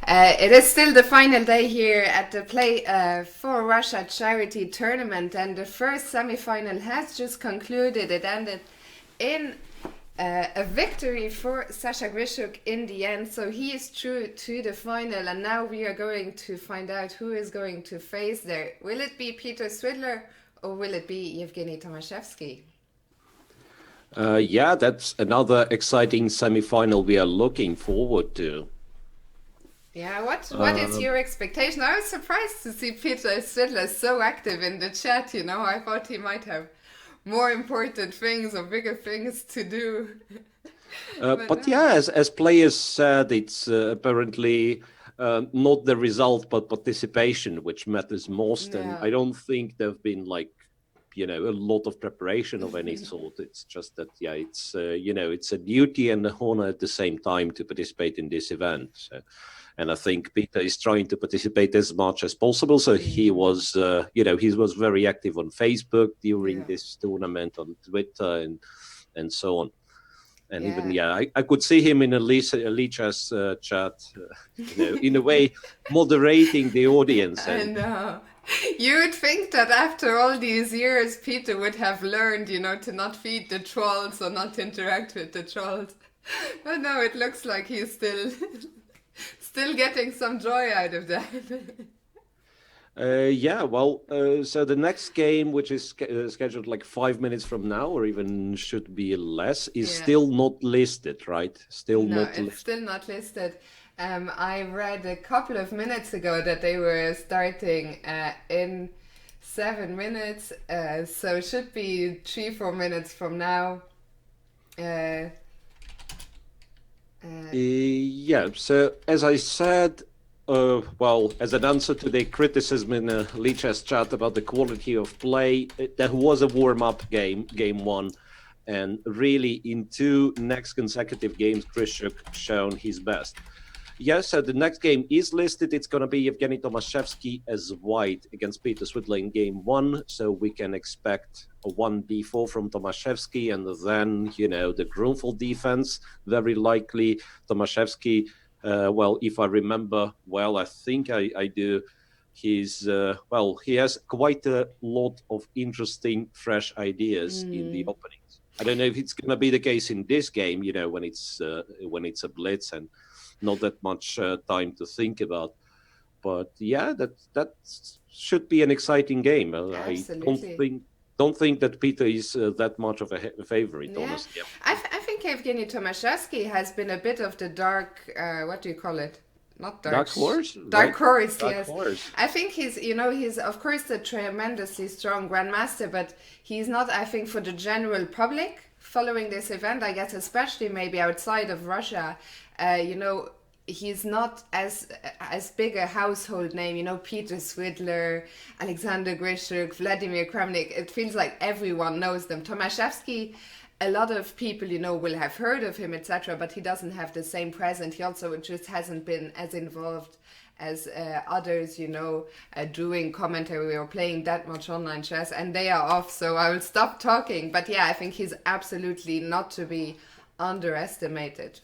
[SPEAKER 1] It is still the final day here at the Play for Russia charity tournament, and the first semi-final has just concluded. It ended in a victory for Sasha Grischuk in the end, so he is through to the final, and now we are going to find out who is going to face there. Will it be Peter Svidler or will it be Evgeny Tomaszewski?
[SPEAKER 2] Yeah, that's another exciting semi-final we are looking forward to.
[SPEAKER 1] Yeah, what is your expectation? I was surprised to see Peter Svidler so active in the chat, you know. I thought he might have more important things or bigger things to do.
[SPEAKER 2] But yeah, as players said, it's apparently not the result, but participation, which matters most.
[SPEAKER 1] Yeah.
[SPEAKER 2] And I don't think there've been a lot of preparation of any sort. It's just that, yeah, it's, it's a duty and an honor at the same time to participate in this event. So, and I think Peter is trying to participate as much as possible. So he was, he was very active on Facebook during this tournament, on Twitter and so on. And even, I could see him in Alicha's chat, in a way, moderating the audience. And,
[SPEAKER 1] I know. You would think that after all these years, Peter would have learned, to not feed the trolls or not interact with the trolls. But no, it looks like he's still getting some joy out of that.
[SPEAKER 2] So the next game, which is scheduled like 5 minutes from now, or even should be less, is still not listed, right? Still not
[SPEAKER 1] listed. I read a couple of minutes ago that they were starting in 7 minutes, so it should be 3-4 minutes from now.
[SPEAKER 2] So as I said, as an answer to the criticism in Licha's chat about the quality of play, there was a warm-up game one, and really in 2 next consecutive games, Grischuk shown his best. Yes, so the next game is listed. It's going to be Evgeny Tomaszewski as white against Peter Svidler in game 1. So we can expect a 1d4 from Tomaszewski, and then, the Grunfeld defense, very likely. Tomaszewski, if I remember well, I think I do. He has quite a lot of interesting, fresh ideas in the openings. I don't know if it's going to be the case in this game, when it's a blitz and not that much time to think about, but yeah, that should be an exciting game.
[SPEAKER 1] Absolutely.
[SPEAKER 2] I don't think that Peter is that much of a favorite, honestly.
[SPEAKER 1] I think Evgeny Tomaszewski has been a bit of the dark, what do you call it? Not dark
[SPEAKER 2] horse.
[SPEAKER 1] Dark horse, yes.
[SPEAKER 2] Horse.
[SPEAKER 1] I think he's of course a tremendously strong grandmaster, but he's not, I think, for the general public following this event, I guess, especially maybe outside of Russia, he's not as big a household name. Peter Svidler, Alexander Grischuk, Vladimir Kramnik. It feels like everyone knows them. Tomaszewski, a lot of people, will have heard of him, etc., but he doesn't have the same presence. He also just hasn't been as involved as others, doing commentary or playing that much online chess, and they are off, so I will stop talking. But yeah, I think he's absolutely not to be underestimated.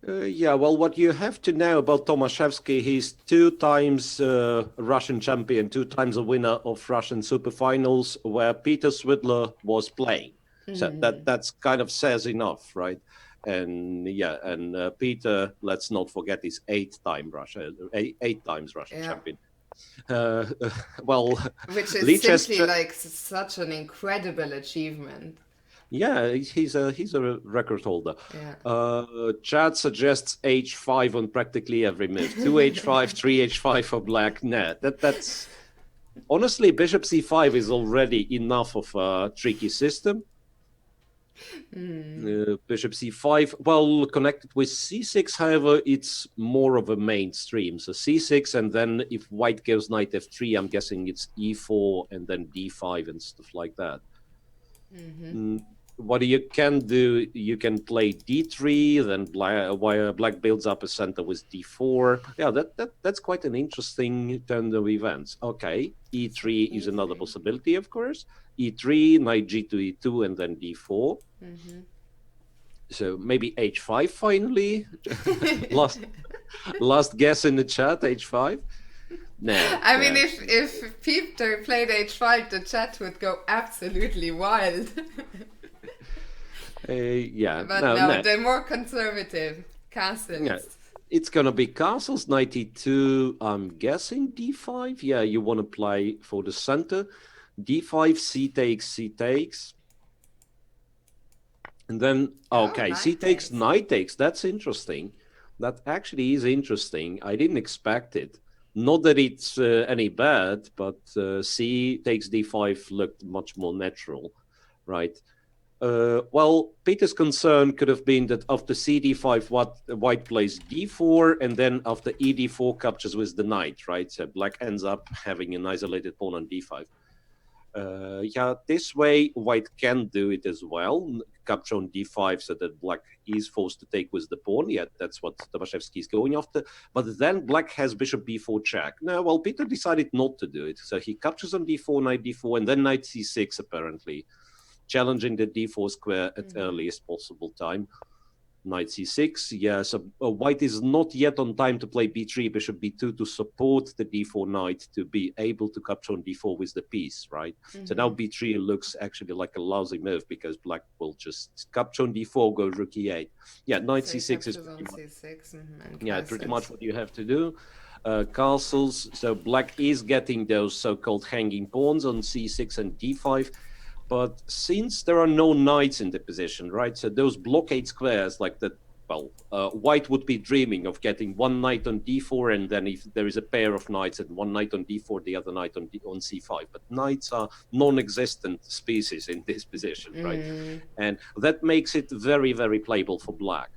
[SPEAKER 2] What you have to know about Tomaszewski, he's 2 times Russian champion, 2 times a winner of Russian superfinals, where Peter Svidler was playing. So that's kind of says enough, right? And Peter, let's not forget, is 8 times Russian champion.
[SPEAKER 1] Which is simply like such an incredible achievement.
[SPEAKER 2] Yeah, he's a record holder.
[SPEAKER 1] Yeah.
[SPEAKER 2] Chad suggests h5 on practically every move. 2h5, 3h5 for black. Nah, that's honestly, bishop c5 is already enough of a tricky system. Bishop c5, connected with c6, however, it's more of a mainstream. So c6, and then if white goes knight f3, I'm guessing it's e4 and then d5 and stuff like that. What you can do, you can play d3, then black builds up a center with d4. Yeah, that's quite an interesting turn of events. Okay, e3 is another possibility, of course. e3, knight g to e2, and then d4. So maybe h5 finally. last guess in the chat, h5. No.
[SPEAKER 1] I mean, if Peter played h5, the chat would go absolutely wild.
[SPEAKER 2] Yeah.
[SPEAKER 1] But
[SPEAKER 2] no,
[SPEAKER 1] they're more conservative. Castles.
[SPEAKER 2] Yeah. It's gonna be castles. 92. I'm guessing d5. Yeah, you want to play for the center. d5, c takes. And then, okay, c takes, knight takes. That's interesting. That actually is interesting. I didn't expect it. Not that it's any bad, but c takes d5 looked much more natural, right? Well, Peter's concern could have been that after cd5, white plays d4, and then after ed4 captures with the knight, right? So black ends up having an isolated pawn on d5. Yeah, this way white can do it as well, capture on d5 so that black is forced to take with the pawn. Yeah, that's what Tomaszewski is going after. But then black has bishop b4 check. No, well, Peter decided not to do it. So he captures on d4, knight d4, and then knight c6 apparently, challenging the d4 square at earliest possible time. Knight c6, yeah, so white is not yet on time to play b3, bishop b2 to support the d4 knight to be able to capture on d4 with the piece, right? So now b3 looks actually like a lousy move because black will just capture on d4, go rook e8. Yeah, knight c6 is pretty much what you have to do. Castles, so black is getting those so-called hanging pawns on c6 and d5. But since there are no knights in the position, right? So those blockade squares like that, well, white would be dreaming of getting one knight on d4, and then if there is a pair of knights and one knight on d4, the other knight on c5. But knights are non-existent species in this position, right? And that makes it very, very playable for black.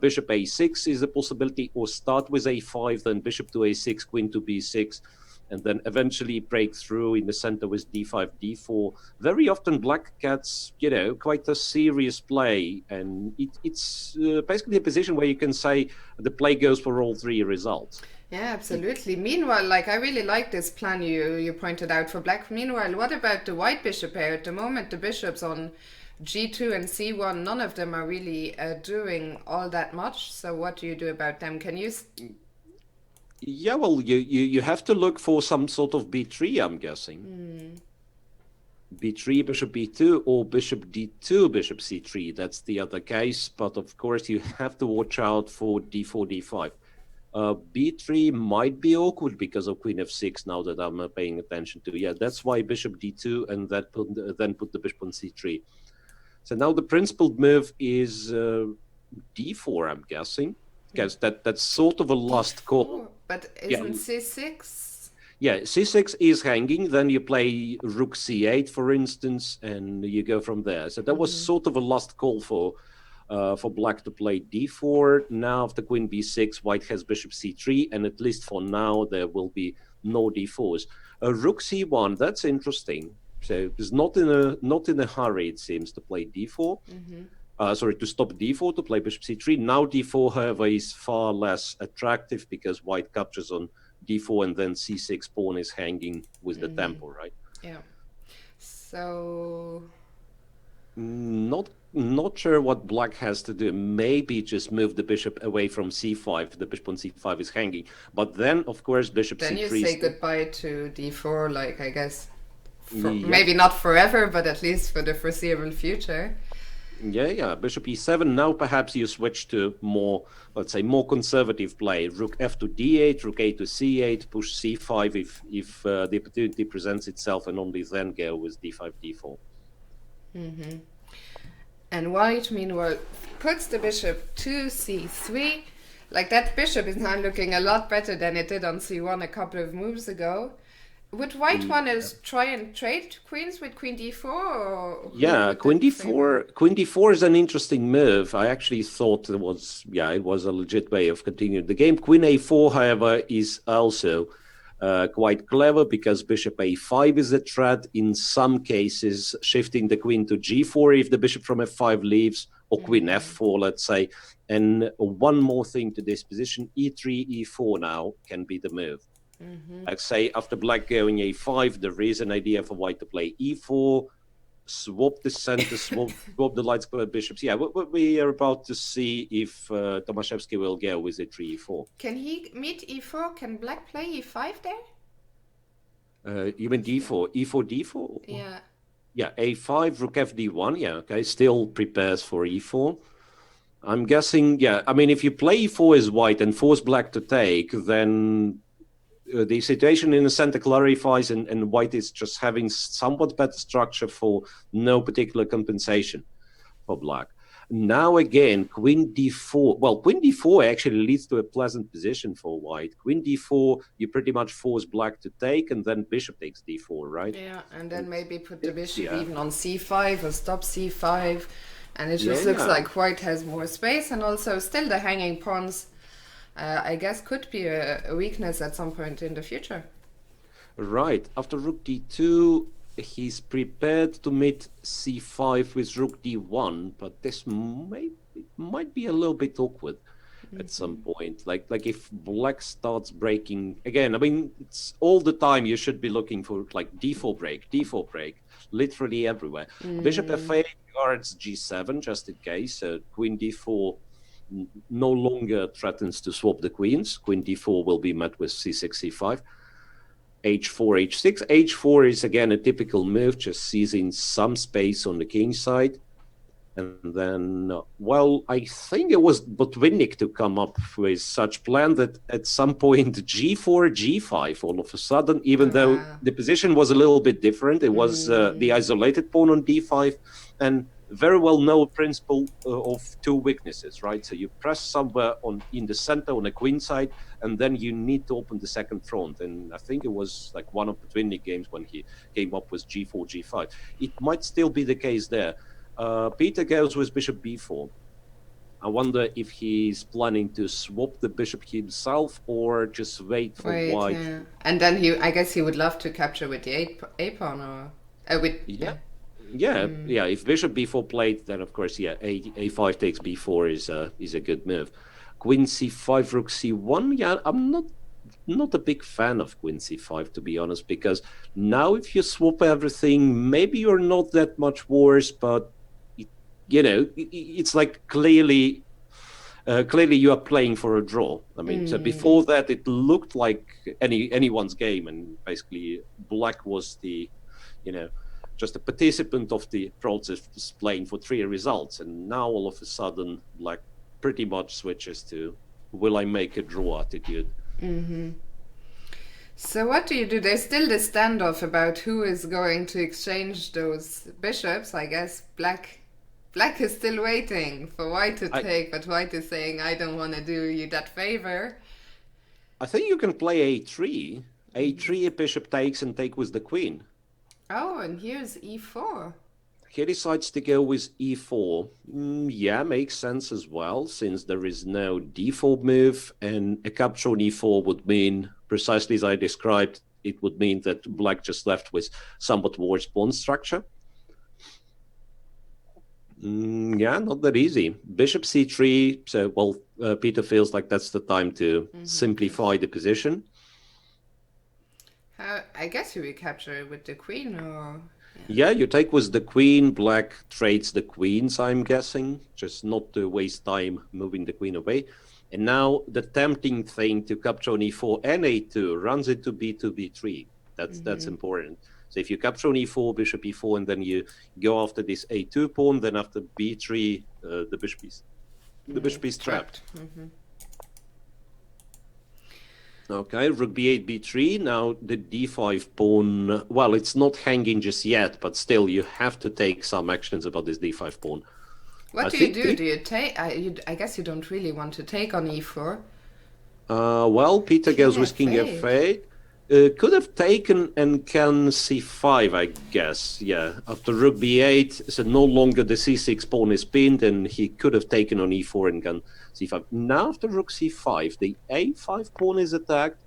[SPEAKER 2] Bishop a6 is a possibility, or start with a5, then bishop to a6, queen to b6. And then eventually break through in the center with d5, d4. Very often black gets, quite a serious play. And it's basically a position where you can say the play goes for all three results.
[SPEAKER 1] Yeah, absolutely. Meanwhile, I really like this plan you pointed out for black. Meanwhile, what about the white bishop pair? At the moment, the bishops on g2 and c1, none of them are really doing all that much. So what do you do about them? Can you...
[SPEAKER 2] Yeah, well, you have to look for some sort of b3, I'm guessing. b3, bishop b2, or bishop d2, bishop c3. That's the other case. But of course, you have to watch out for d4, d5. b3 might be awkward because of queen f6 now that I'm paying attention to. Yeah, that's why bishop d2 and then put the bishop on c3. So now the principled move is d4, I'm guessing. Because that's sort of a lost call.
[SPEAKER 1] But isn't c6?
[SPEAKER 2] Yeah, c6 is hanging. Then you play rook c8, for instance, and you go from there. So that was sort of a lost call for black to play d4. Now after queen b6, white has bishop c3, and at least for now there will be no d4s. Rook c1, that's interesting. So it's not in a hurry, it seems, to play d4. To stop d4 to play bishop c3. Now d4, however, is far less attractive because white captures on d4 and then c6 pawn is hanging with the tempo, right?
[SPEAKER 1] Yeah. So...
[SPEAKER 2] Not sure what black has to do. Maybe just move the bishop away from c5. The bishop on c5 is hanging. But then, of course, bishop
[SPEAKER 1] then
[SPEAKER 2] c3...
[SPEAKER 1] Then you say goodbye to d4, I guess. Maybe not forever, but at least for the foreseeable future.
[SPEAKER 2] Yeah. Bishop e7. Now perhaps you switch to more, let's say, more conservative play. Rook f to d8, rook a to c8, push c5 if the opportunity presents itself, and only then go with d5, d4.
[SPEAKER 1] And white, meanwhile, puts the bishop to c3. That bishop is now looking a lot better than it did on c1 a couple of moves ago. Would white want to try and trade queens with queen d4? Or
[SPEAKER 2] yeah, queen d4 is an interesting move. I actually thought it was a legit way of continuing the game. Queen a4, however, is also quite clever because bishop a5 is a threat. In some cases, shifting the queen to g4 if the bishop from f5 leaves, or queen f4, let's say. And one more thing to this position, e3, e4 now can be the move. Like say after black going a5, there is an idea for white to play e4, swap the center, swap the light square bishops. Yeah, what we are about to see if Tomaszewski will go with a 3e4.
[SPEAKER 1] Can he meet e4? Can black play e5 there?
[SPEAKER 2] You mean d4? e4, d4?
[SPEAKER 1] Yeah.
[SPEAKER 2] Yeah, a5, rook fd1. Yeah, okay, still prepares for e4. I'm guessing, yeah, I mean, if you play e4 as white and force black to take, then the situation in the center clarifies, and white is just having somewhat better structure for no particular compensation for black. Now again, queen d4. Well, queen d4 actually leads to a pleasant position for white. Queen d4, you pretty much force black to take, and then bishop takes d4, right?
[SPEAKER 1] Yeah, and then maybe put the bishop even on c5 or stop c5. And it just looks like white has more space, and also still the hanging pawns, I guess, could be a weakness at some point in the future.
[SPEAKER 2] Right. After rook d2, he's prepared to meet c5 with rook d1, but this might be a little bit awkward at some point. Like if black starts breaking again. I mean, it's all the time you should be looking for like d4 break, literally everywhere. Bishop f8 guards g7 just in case. Queen d4 no longer threatens to swap the queens. Queen d4 will be met with c6, c5. h4, h6. h4 is again a typical move, just seizing some space on the king side. And then, well, I think it was Botvinnik to come up with such plan that at some point g4, g5 all of a sudden, even though the position was a little bit different, it was the isolated pawn on d5, and very well known principle of two weaknesses, right? So you press somewhere in the center on the queen side, and then you need to open the second front. And I think it was like one of the Botvinnik games when he came up with g4, g5. It might still be the case there. Peter goes with bishop b4. I wonder if he's planning to swap the bishop himself or just wait for white.
[SPEAKER 1] Yeah. And then I guess he would love to capture with the a pawn or with
[SPEAKER 2] yeah. If bishop b4 played, then of course a5 takes b4 is a good move. Queen c5, rook c1. Yeah, I'm not a big fan of queen c5, to be honest, because now if you swap everything, maybe you're not that much worse, but it's like clearly you are playing for a draw. I mean, so before that, it looked like anyone's game, and basically black was just a participant of the process, playing for 3 results. And now all of a sudden, black pretty much switches to will I make a draw attitude.
[SPEAKER 1] So what do you do? There's still the standoff about who is going to exchange those bishops. I guess Black is still waiting for white to take, but white is saying, I don't want to do you that favor.
[SPEAKER 2] I think you can play a3. a3, a bishop takes and take with the queen.
[SPEAKER 1] Oh, and here's e4.
[SPEAKER 2] He decides to go with e4. Yeah, makes sense as well, since there is no d4 move, and a capture on e4 would mean, precisely as I described, it would mean that black just left with somewhat worse pawn structure. Yeah, not that easy. Bishop c3, so, well, Peter feels like that's the time to simplify the position.
[SPEAKER 1] I guess you will capture it with the queen, or...
[SPEAKER 2] Yeah, you take with the queen, black trades the queens, I'm guessing, just not to waste time moving the queen away. And now the tempting thing to capture on e4 and a2 runs into b2, b3. That's important. So if you capture on e4, bishop e4, and then you go after this a2 pawn, then after b3, the bishop is trapped. Okay, rook b8, b3. Now the d5 pawn, well, it's not hanging just yet, but still you have to take some actions about this d5 pawn.
[SPEAKER 1] What do you do? Do you take? I guess you don't really want to take on e4.
[SPEAKER 2] Well, Peter goes with king f8. Could have taken and can c5, I guess. Yeah, after rook b8, so no longer the c6 pawn is pinned, and he could have taken on e4 and can c5. Now after rook c5, the a5 pawn is attacked.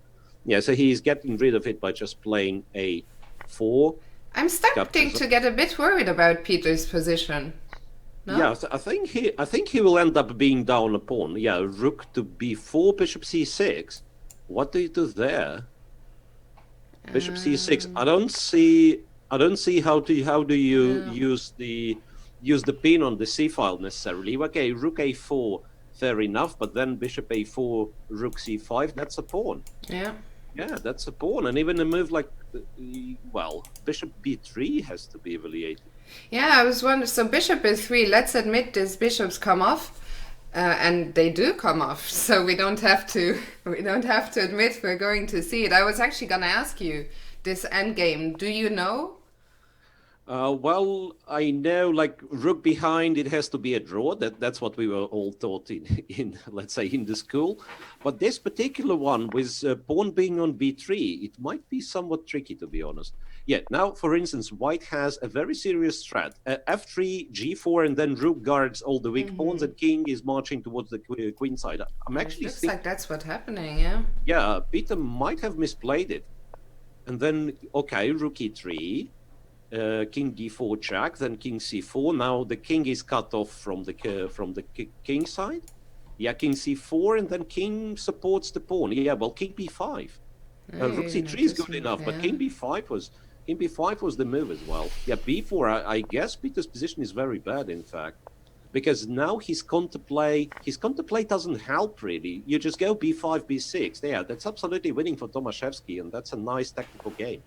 [SPEAKER 2] Yeah, so he's getting rid of it by just playing a4.
[SPEAKER 1] I'm starting to get a bit worried about Peter's position. No?
[SPEAKER 2] Yeah, so I think he will end up being down a pawn. Yeah, rook to b4, bishop c6. What do you do there? Bishop c6. I don't see I don't see how do you use the pin on the c file necessarily. Okay, rook a4, fair enough, but then bishop a4, rook c5, that's a pawn. Yeah, that's a pawn, and even a move like bishop b3 has to be evaluated.
[SPEAKER 1] Yeah, I was wondering. So bishop b3. Let's admit these bishops come off. And they do come off, so we don't have to admit we're going to see it. I was actually going to ask you this endgame. Do you know?
[SPEAKER 2] Well, I know, like, rook behind, it has to be a draw. That's what we were all taught in let's say, in the school. But this particular one, with pawn being on b3, it might be somewhat tricky, to be honest. Yeah, now, for instance, white has a very serious strat. f3, g4, and then rook guards all the weak pawns, and king is marching towards the queen side. I'm actually
[SPEAKER 1] looks like that's what's happening, yeah?
[SPEAKER 2] Yeah, Peter might have misplayed it. And then, okay, rook e3. King d4 check, then king c4. Now the king is cut off from the king side. Yeah, king c4, and then king supports the pawn. Yeah, well, king b5. Rook c3 is good enough, but king b5 was the move as well. Yeah, b4. I guess Peter's position is very bad, in fact, because now his counterplay doesn't help really. You just go b5, b6. Yeah, that's absolutely winning for Tomaszewski, and that's a nice tactical game.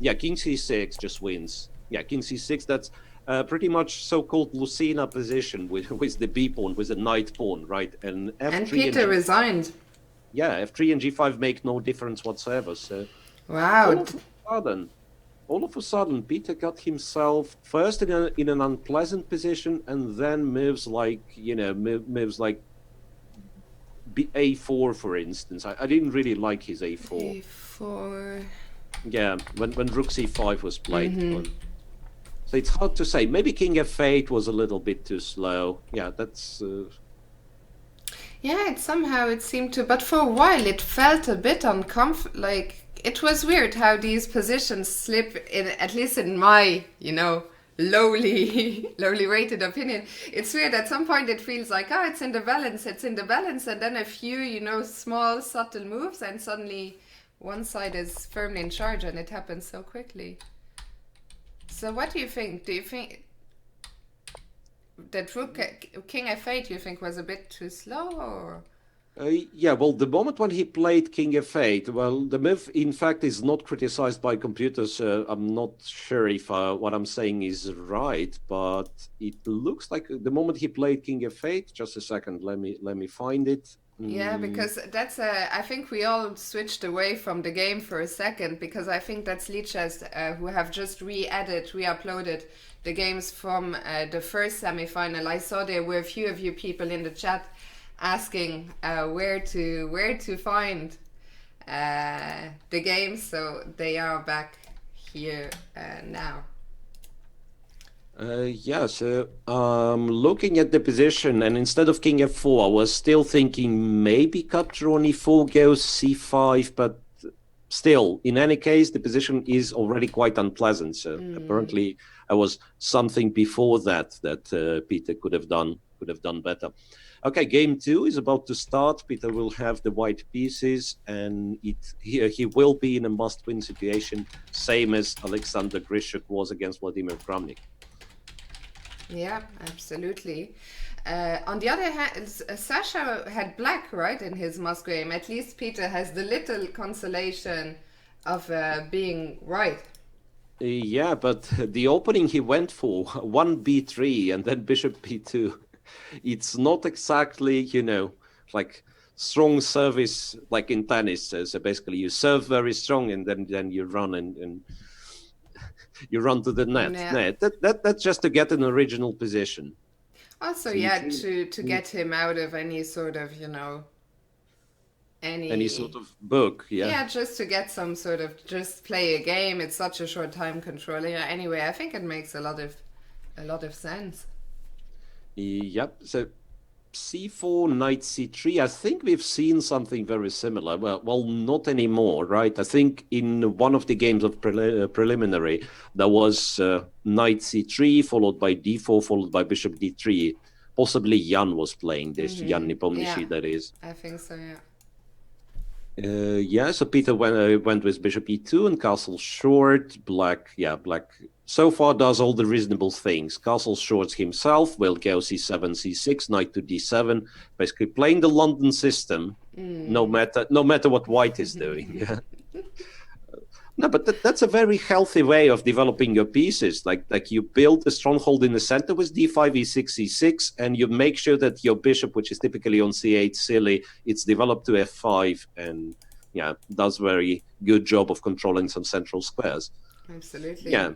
[SPEAKER 2] Yeah, king c6 just wins. Yeah, king c6, that's pretty much so-called Lucena position with the b pawn, with the knight pawn, right? And f3
[SPEAKER 1] and Peter resigned.
[SPEAKER 2] Yeah, f3 and g5 make no difference whatsoever. So
[SPEAKER 1] wow.
[SPEAKER 2] All of a sudden, Peter got himself first in an unpleasant position, and then moves like, moves like a4, for instance. I didn't really like his a4.
[SPEAKER 1] a4.
[SPEAKER 2] Yeah, when rook c5 was played. So it's hard to say. Maybe king f8 was a little bit too slow. Yeah, that's...
[SPEAKER 1] Yeah, it seemed to... But for a while, it felt a bit uncomfortable. Like, it was weird how these positions slip, at least in my, lowly rated opinion. It's weird. At some point, it feels like, it's in the balance. And then a few, small, subtle moves, and suddenly... one side is firmly in charge, and it happens so quickly. So what do you think? Do you think that king f8, you think, was a bit too slow, or?
[SPEAKER 2] Yeah, well, the moment when he played king f8, well, the move, in fact, is not criticized by computers. I'm not sure if what I'm saying is right, but it looks like the moment he played king f8, just a second, let me find it.
[SPEAKER 1] Yeah, because that's I think we all switched away from the game for a second, because I think that's Lichess who have just re-uploaded the games from the first semi-final. I saw there were a few of you people in the chat asking where to find the games, so they are back here now.
[SPEAKER 2] Yeah, so looking at the position, and instead of king f4, I was still thinking maybe cut draw on e4 goes c5, but still, in any case, the position is already quite unpleasant. So apparently, there was something before that Peter could have done better. Okay, game 2 is about to start. Peter will have the white pieces, and he will be in a must-win situation, same as Alexander Grischuk was against Vladimir Kramnik.
[SPEAKER 1] Yeah, absolutely. On the other hand, Sasha had black, right, in his must game. At least Peter has the little consolation of being right.
[SPEAKER 2] Yeah, but the opening he went for, 1 b3 and then bishop b2, it's not exactly, like strong service like in tennis. So basically you serve very strong, and then you run and you run to the net.
[SPEAKER 1] Yeah.
[SPEAKER 2] That's just to get an original position.
[SPEAKER 1] Also, so to get him out of any sort of, any
[SPEAKER 2] sort of book, yeah.
[SPEAKER 1] Yeah, just to get some sort of, just play a game. It's such a short time control. Yeah, anyway, I think it makes a lot of sense.
[SPEAKER 2] Yep. So c4, knight c3. I think we've seen something very similar. Well, not anymore, right? I think in one of the games of preliminary, there was knight c3 followed by d4 followed by bishop d3. Possibly Jan was playing this. Jan Nepomniachtchi, that is.
[SPEAKER 1] I think so, yeah.
[SPEAKER 2] Yeah, so Peter went with bishop e2 and castle short. Black, yeah, black so far does all the reasonable things. Castle shorts himself, will go c7, c6, knight to d7, basically playing the London system, no matter what white is doing. No, but that's a very healthy way of developing your pieces. Like you build a stronghold in the center with d5, e6, c6, and you make sure that your bishop, which is typically on c8, silly, it's developed to f5, and yeah, does very good job of controlling some central squares.
[SPEAKER 1] Absolutely.
[SPEAKER 2] Yeah.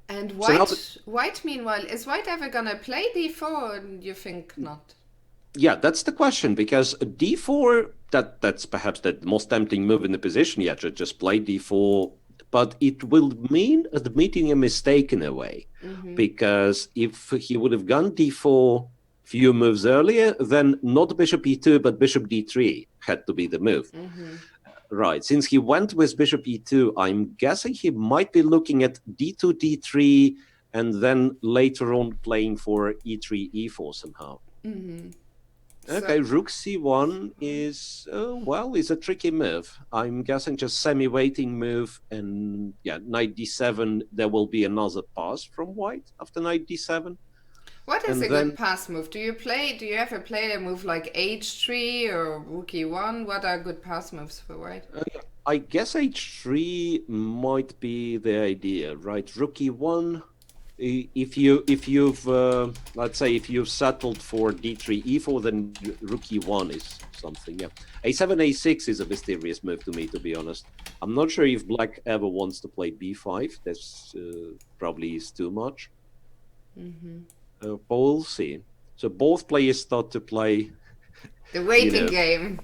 [SPEAKER 1] And white, meanwhile, is white ever gonna play d4, or you think not?
[SPEAKER 2] Yeah, that's the question, because d4, that's perhaps the most tempting move in the position. Yeah, just play d4, but it will mean admitting a mistake in a way, because if he would have gone d4 few moves earlier, then not bishop e2, but bishop d3 had to be the move. Right, since he went with bishop e2, I'm guessing he might be looking at d2, d3, and then later on playing for e3, e4 somehow. Okay, rook c1 is, well, is a tricky move. I'm guessing just semi-waiting move, and yeah, knight d7, there will be another pass from white after knight d7.
[SPEAKER 1] What is a good pass move? Do you ever play a move like h3 or rook e1? What are good pass moves for white?
[SPEAKER 2] I guess h3 might be the idea, right? Rook e1. If you've let's say if you've settled for d3 e4, then rook e1 is something. Yeah, a7 a6 is a mysterious move to me, to be honest. I'm not sure if black ever wants to play b5. That's probably is too much. But we'll see. So both players start to play
[SPEAKER 1] the waiting game.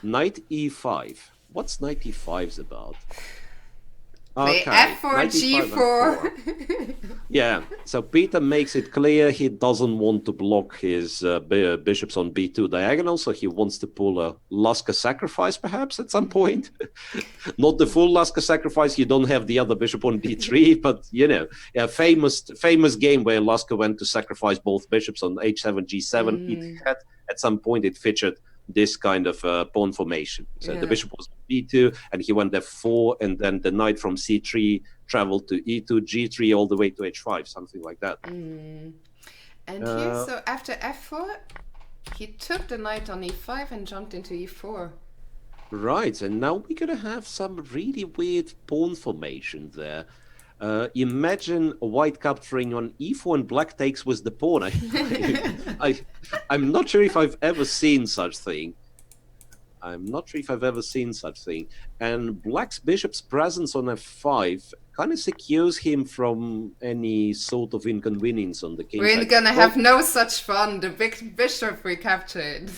[SPEAKER 2] Knight e5. What's knight e5's about?
[SPEAKER 1] Play f4, g4.
[SPEAKER 2] Yeah, so Peter makes it clear he doesn't want to block his bishops on b2 diagonal, so he wants to pull a Lasker sacrifice perhaps at some point. Not the full Lasker sacrifice, you don't have the other bishop on d3, but a famous game where Lasker went to sacrifice both bishops on h7, g7. It had, at some point it featured this kind of pawn formation. So the bishop was on b2, and he went f4, and then the knight from c3 traveled to e2, g3, all the way to h5, something like that.
[SPEAKER 1] And here, so after f4, he took the knight on e5 and jumped into e4.
[SPEAKER 2] Right, and now we're going to have some really weird pawn formation there. Imagine white capturing on e4 and black takes with the pawn. I'm not sure if I've ever seen such thing. And black's bishop's presence on f5 kind of secures him from any sort of inconvenience on the king side.
[SPEAKER 1] We're gonna have no such fun. The big bishop recaptured.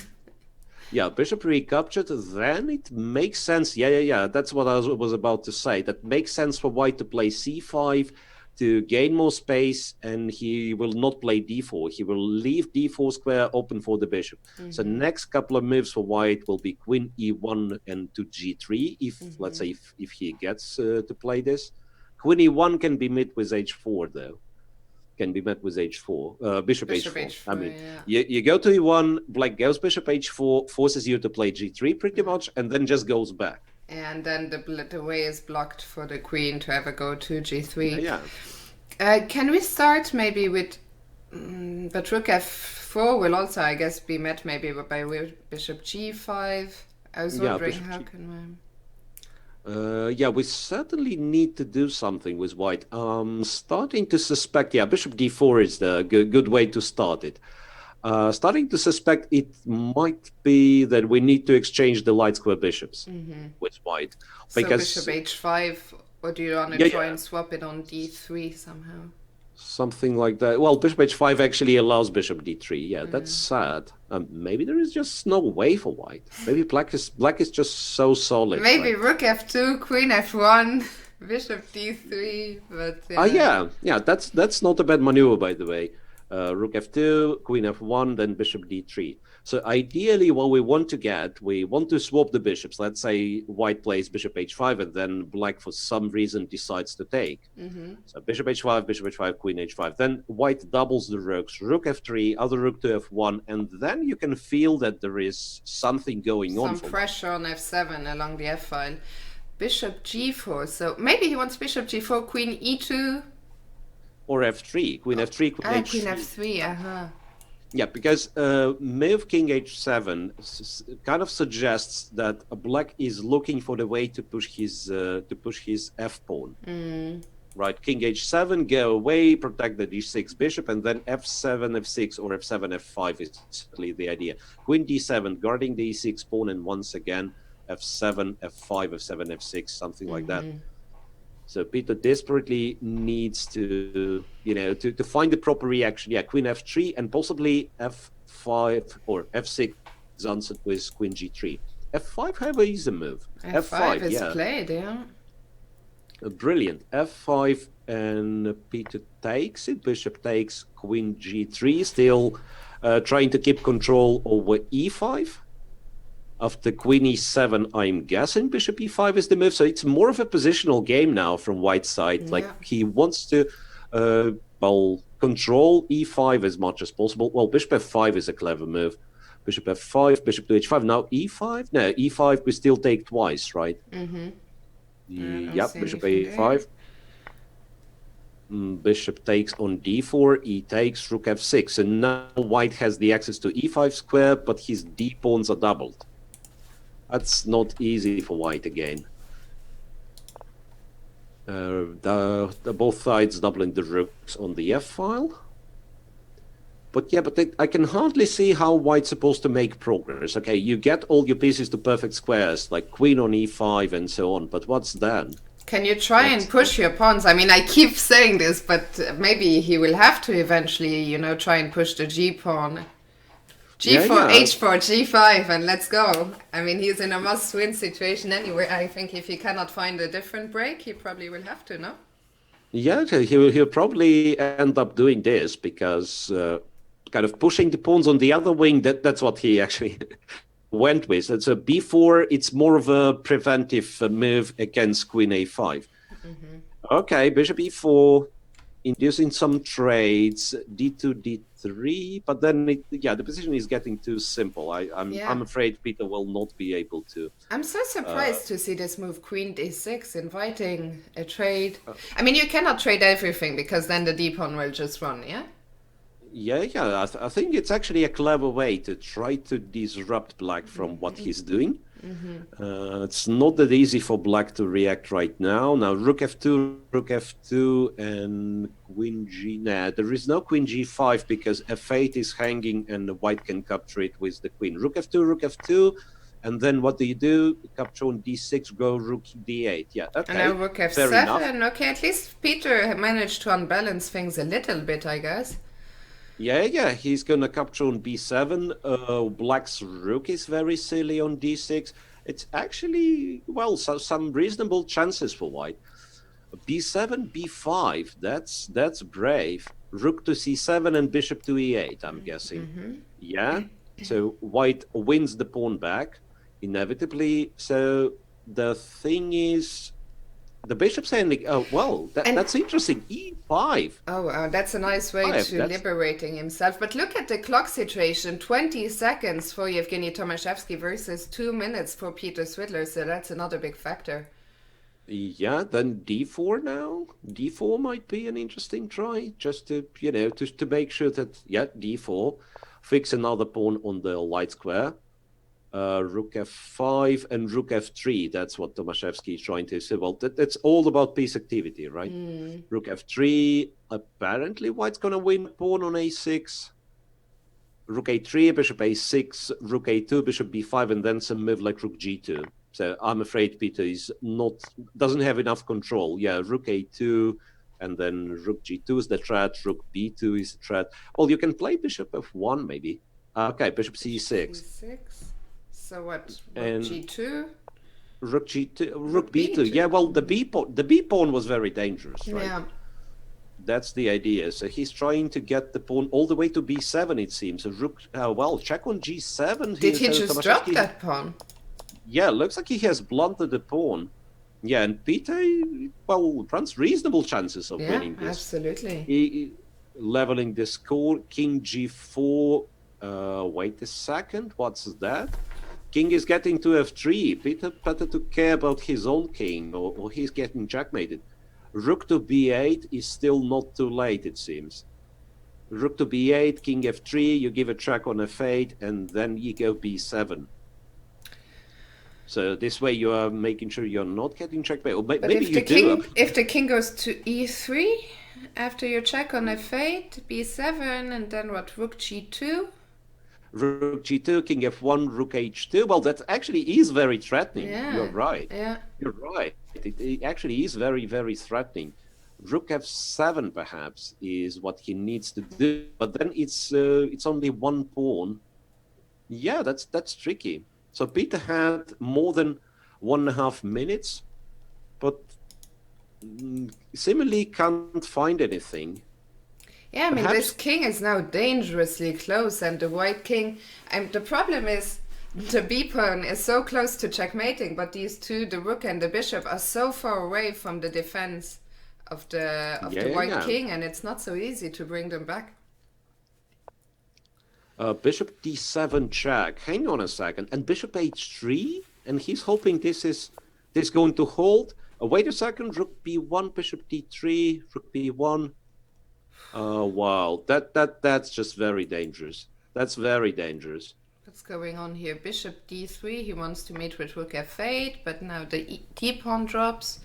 [SPEAKER 2] Yeah, bishop recaptured, then it makes sense. Yeah, that's what I was about to say. That makes sense for white to play c5 to gain more space, and he will not play d4. He will leave d4 square open for the bishop. So next couple of moves for white will be queen e1 and to g3, if let's say if he gets to play this. Queen e1 can be met with h4 though. Can be met with h4, bishop h4. I mean, you go to e1, black goes bishop h4, forces you to play g3 pretty much, and then just goes back.
[SPEAKER 1] And then the way is blocked for the queen to ever go to g3.
[SPEAKER 2] Yeah.
[SPEAKER 1] Can we start maybe with, but rook f4 will also, I guess, be met maybe by bishop g5. I was wondering how can we...
[SPEAKER 2] Yeah, we certainly need to do something with white. Starting to suspect, bishop d4 is the good way to start it. Starting to suspect it might be that we need to exchange the light square bishops with white. Because,
[SPEAKER 1] so bishop h5, or do you want to try and swap it on d3 somehow?
[SPEAKER 2] Something like that. Well, bishop h5 actually allows bishop d3. Yeah, that's sad. Maybe there is just no way for white. Maybe black is just so solid.
[SPEAKER 1] Maybe rook f2, queen f1, bishop d3. But
[SPEAKER 2] yeah, that's not a bad maneuver, by the way. Rook f2, queen f1, then bishop d3. So ideally, what we want to swap the bishops. Let's say white plays bishop h5, and then black, for some reason, decides to take. So bishop h5, queen h5. Then white doubles the rooks, rook f3, other rook to f1, and then you can feel that there is something going on.
[SPEAKER 1] Some pressure on f7 along the f file. Bishop g4. So maybe he wants bishop g4, queen e2.
[SPEAKER 2] Or f3, queen f3, queen h3.
[SPEAKER 1] Queen f3,
[SPEAKER 2] Yeah, because move king h7 kind of suggests that black is looking for the way to push his f pawn. Right, king h7, go away, protect the d6 bishop, and then f7, f6, or f7, f5 is certainly the idea. Queen d7, guarding the e6 pawn, and once again f7, f5, f7, f6, something like that. So Peter desperately needs to, to find the proper reaction. Yeah, queen f3 and possibly f5 or f6 is answered with queen g3. f5, however, is a move.
[SPEAKER 1] f5 is played, yeah.
[SPEAKER 2] Brilliant. f5 and Peter takes it. Bishop takes queen g3, still trying to keep control over e5. After queen e7, I'm guessing bishop e5 is the move. So it's more of a positional game now from white's side. Yeah. Like he wants to, control e5 as much as possible. Well, bishop f5 is a clever move. Bishop f5, bishop to h5. Now e5? No, e5 we still take twice, right? Yep, bishop a5. Bishop takes on d4, e takes, rook f6. And now white has the access to e5 square, but his d pawns are doubled. That's not easy for white again. Both sides doubling the rooks on the f file. But yeah, I can hardly see how white's supposed to make progress. Okay, you get all your pieces to perfect squares, like queen on e5 and so on, but what's then?
[SPEAKER 1] Can you try and push your pawns? I mean, I keep saying this, but maybe he will have to eventually, try and push the g pawn. G4, H4, G5, and let's go. I mean, he's in a must-win situation anyway. I think if he cannot find a different break, he probably will have to, no?
[SPEAKER 2] Yeah, he'll probably end up doing this because kind of pushing the pawns on the other wing, that's what he actually went with. And so b4, it's more of a preventive move against queen a5. Okay, bishop e4. Inducing some trades, d2, d3, but then the position is getting too simple. I'm afraid Peter will not be able to.
[SPEAKER 1] I'm so surprised to see this move, queen d6, inviting a trade. I mean, you cannot trade everything because then the d pawn will just run, yeah?
[SPEAKER 2] Yeah. I think it's actually a clever way to try to disrupt black from what he's doing. It's not that easy for black to react right now. Now rook f2, and queen g. Nah, there is no queen g5 because f8 is hanging and the white can capture it with the queen. Rook f2, and then what do? Capture on d6, go rook d8. Yeah, okay.
[SPEAKER 1] And now rook f7. Okay, at least Peter managed to unbalance things a little bit, I guess.
[SPEAKER 2] Yeah, he's gonna capture on b7. Black's rook is very silly on d6. It's actually, some reasonable chances for white. b7, b5, that's brave. Rook to c7 and bishop to e8, I'm guessing. Yeah, so white wins the pawn back, inevitably. So the thing is, the bishop's ending. That's interesting. E5.
[SPEAKER 1] That's a nice way to liberating himself. But look at the clock situation: 20 seconds for Evgeny Tomaszewski versus 2 minutes for Peter Svidler. So that's another big factor.
[SPEAKER 2] Yeah. Then d4 now. D4 might be an interesting try, just to to make sure that d4, fix another pawn on the light square. Rook f5 and rook f3. That's what Tomaszewski is trying to say. Well, that's all about piece activity, right? Rook f3. Apparently, white's going to win pawn on a6. Rook a3, bishop a6, rook a2, bishop b5, and then some move like rook g2. So I'm afraid Peter doesn't have enough control. Yeah, rook a2, and then rook g2 is the threat. Rook b2 is the threat. Well, you can play bishop f1 maybe. Okay, bishop c6.
[SPEAKER 1] So what? Rook g2?
[SPEAKER 2] Rook g2, rook b2. Yeah, well, the b pawn was very dangerous, right?
[SPEAKER 1] Yeah.
[SPEAKER 2] That's the idea. So he's trying to get the pawn all the way to b7, it seems. So rook, well, check on g7.
[SPEAKER 1] Did he just drop that pawn?
[SPEAKER 2] Yeah, looks like he has blunted the pawn. Yeah, and Peter, well, runs reasonable chances of winning this.
[SPEAKER 1] Absolutely.
[SPEAKER 2] He leveling the score. King g4. Wait a second. What's that? King is getting to f3. Peter better to care about his own king, or he's getting checkmated. Rook to b8 is still not too late, it seems. Rook to b8, king f3, you give a check on f8, and then you go b7. So this way you are making sure you're not getting checkmate. Or maybe you do.
[SPEAKER 1] If the king goes to e3, after your check on f8, b7, and then what, rook g2?
[SPEAKER 2] Rook g2, king f1, rook h2. Well, that actually is very threatening.
[SPEAKER 1] Yeah.
[SPEAKER 2] You're right.
[SPEAKER 1] Yeah.
[SPEAKER 2] You're right. It actually is very, very threatening. Rook f7 perhaps is what he needs to do, but then it's only one pawn. Yeah, that's tricky. So Peter had more than 1.5 minutes, but similarly can't find anything.
[SPEAKER 1] Yeah, I mean, this king is now dangerously close, and the white king... the problem is the b-pawn is so close to checkmating, but these two, the rook and the bishop, are so far away from the defense of the white king, and it's not so easy to bring them back.
[SPEAKER 2] Bishop d7 check. Hang on a second. And bishop h3? And he's hoping this is going to hold. Wait a second. Rook b1, bishop d3, rook b1. Wow. That's just very dangerous. That's very dangerous.
[SPEAKER 1] What's going on here? Bishop d3. He wants to mate with rook f8, but now the d-pawn drops.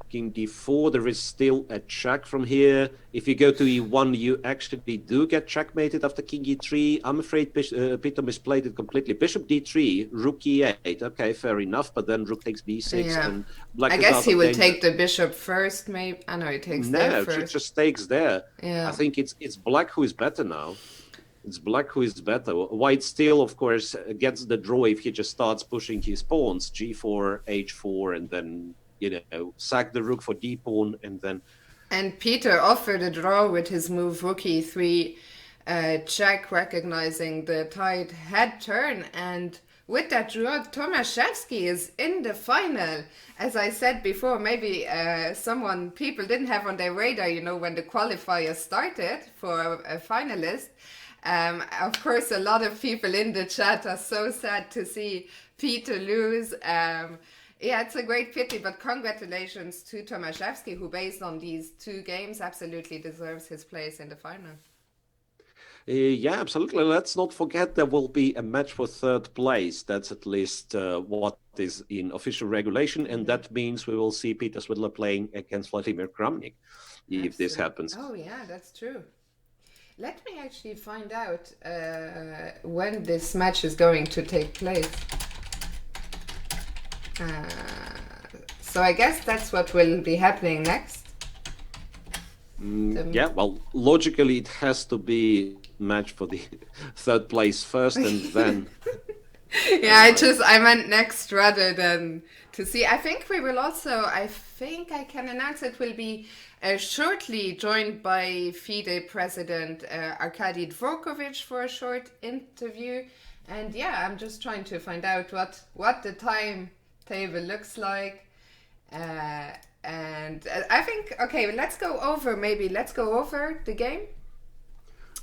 [SPEAKER 2] King d4, there is still a check from here. If you go to e1, you actually do get checkmated after king e3. I'm afraid Peter misplayed it completely. Bishop d3, rook e8. Okay, fair enough, but then rook takes b6.
[SPEAKER 1] Yeah.
[SPEAKER 2] And black
[SPEAKER 1] I guess he will take the bishop first, maybe. I know he takes there first.
[SPEAKER 2] No, just takes there.
[SPEAKER 1] Yeah.
[SPEAKER 2] I think it's black who is better now. It's black who is better. White still, of course, gets the draw if he just starts pushing his pawns. g4, h4, and then... sack the rook for d-pawn, and then...
[SPEAKER 1] And Peter offered a draw with his move rook e3, check, recognizing the tide had turned, and with that draw, Tomaszewski is in the final. As I said before, maybe people didn't have on their radar, when the qualifier started for a finalist. Of course, a lot of people in the chat are so sad to see Peter lose. Yeah, it's a great pity, but congratulations to Tomaszewski, who, based on these two games, absolutely deserves his place in the final.
[SPEAKER 2] Yeah, absolutely. Let's not forget there will be a match for third place. That's at least what is in official regulation, and that means we will see Peter Svidler playing against Vladimir Kramnik, if this happens.
[SPEAKER 1] Oh, yeah, that's true. Let me actually find out when this match is going to take place. So I guess that's what will be happening next.
[SPEAKER 2] Yeah, well, logically it has to be match for the third place first, and then...
[SPEAKER 1] Yeah, I meant next rather than to see. I think we will also, I can announce it will be shortly joined by FIDE President Arkady Dvorkovich for a short interview. And yeah, I'm just trying to find out what the timetable looks like. And I think, okay, let's go over the game.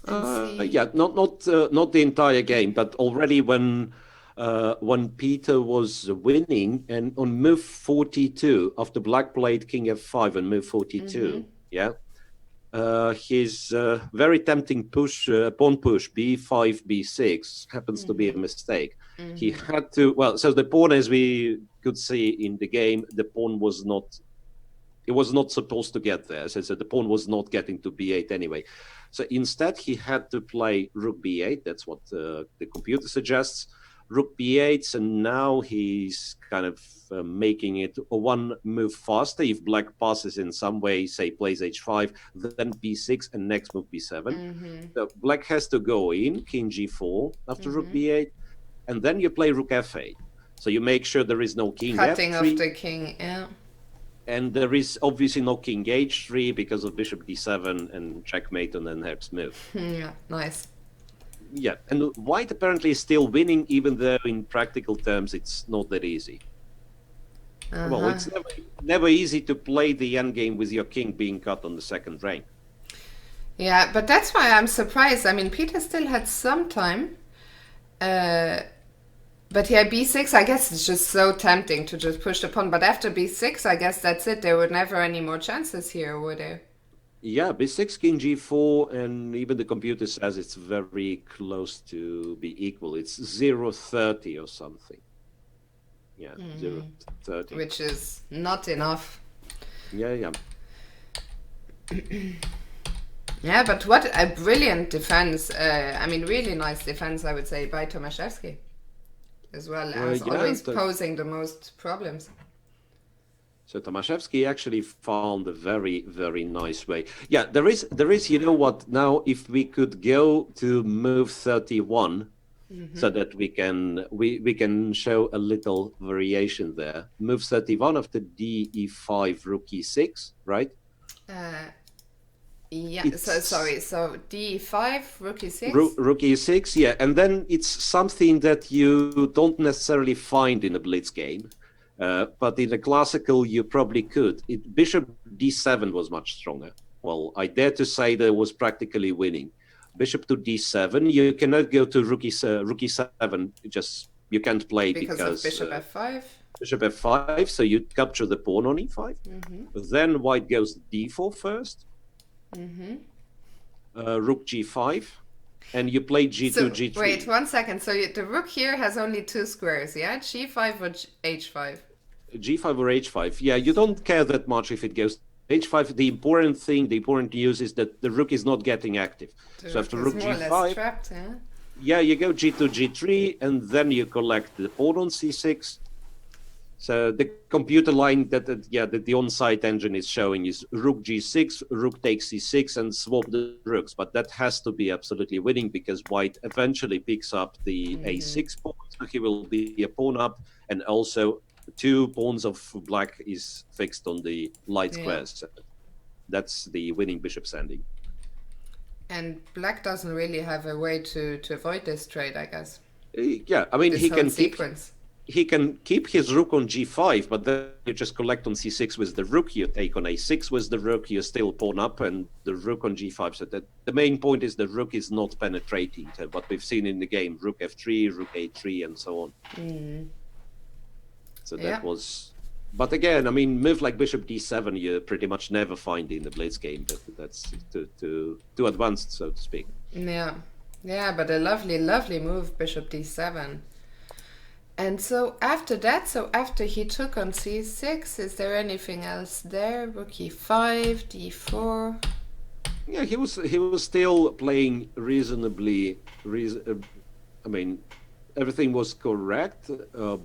[SPEAKER 2] Yeah, not the entire game, but already when Peter was winning, and on move 42, after black played king f5 and move 42, yeah, his very tempting pawn push b5 b6 happens to be a mistake. He had to, well, so the pawn, as we could see in the game, the pawn was not supposed to get there. So the pawn was not getting to b8 anyway. So instead, he had to play rook b8. That's what the computer suggests. Rook b8, so now he's kind of making it one move faster. If black passes in some way, say plays h5, then b6, and next move b7. So black has to go in, king g4 after rook b8, and then you play rook f8. So you make sure there is no king
[SPEAKER 1] cutting
[SPEAKER 2] f3.
[SPEAKER 1] off the king, yeah.
[SPEAKER 2] And there is obviously no king h3 because of bishop d7 and checkmate on the next move.
[SPEAKER 1] Yeah, nice.
[SPEAKER 2] Yeah, and white apparently is still winning, even though in practical terms it's not that easy. Well, it's never easy to play the endgame with your king being cut on the second rank.
[SPEAKER 1] Yeah, but that's why I'm surprised. I mean, Peter still had some time. But yeah, b6, I guess it's just so tempting to just push the pawn. But after b6, I guess that's it. There were never any more chances here, were there?
[SPEAKER 2] Yeah, b6, king g4, and even the computer says it's very close to be equal. It's 0-30 or something. Yeah, 0-30.
[SPEAKER 1] Which is not enough.
[SPEAKER 2] Yeah.
[SPEAKER 1] Yeah, but what a brilliant defense. I mean, really nice defense, I would say, by Tomaszewski. As well as always posing the most problems.
[SPEAKER 2] So Tomaszewski actually found a very, very nice way. Yeah, there is, you know what, now if we could go to move 31, so that we can show a little variation there. Move 31 after d e5, rook e6, right?
[SPEAKER 1] Yeah, so d5, rook e6?
[SPEAKER 2] Rook e6, yeah, and then it's something that you don't necessarily find in a blitz game, but in a classical you probably could. Bishop d7 was much stronger. Well, I dare to say that it was practically winning. Bishop to d7, you cannot go to rook e7, you can't play because
[SPEAKER 1] of bishop f5?
[SPEAKER 2] Bishop f5, so you capture the pawn on e5. Then white goes d4 first. Rook g5, and you play g2, g3.
[SPEAKER 1] Wait 1 second. So the rook here has only 2 squares, yeah? g5 or h5?
[SPEAKER 2] G5 or h5. Yeah, you don't care that much if it goes h5. The important news is that the rook is not getting active. So after rook g5,
[SPEAKER 1] trapped, yeah?
[SPEAKER 2] Yeah, you go g2, g3, and then you collect the pawn on c6. So the computer line that the on-site engine is showing is rook g6, rook takes c6, and swap the rooks. But that has to be absolutely winning because white eventually picks up the a6 pawn, so he will be a pawn up, and also 2 pawns of black is fixed on the light squares. So that's the winning bishop standing. And
[SPEAKER 1] black doesn't really have a way to avoid this trade, I guess.
[SPEAKER 2] Yeah, I mean, he can keep his rook on g5, but then you just collect on c6 with the rook, you take on a6 with the rook, you still pawn up, and the rook on g5. So that the main point is the rook is not penetrating to what we've seen in the game, rook f3, rook a3, and so on. So that was... But again, I mean, move like bishop d7, you pretty much never find in the blitz game, but that's too advanced, so to speak.
[SPEAKER 1] Yeah, but a lovely move, bishop d7. And so after that, after he took on c6, is there anything else there? Rook e5, d4.
[SPEAKER 2] Yeah, he was still playing reasonably. I mean, everything was correct.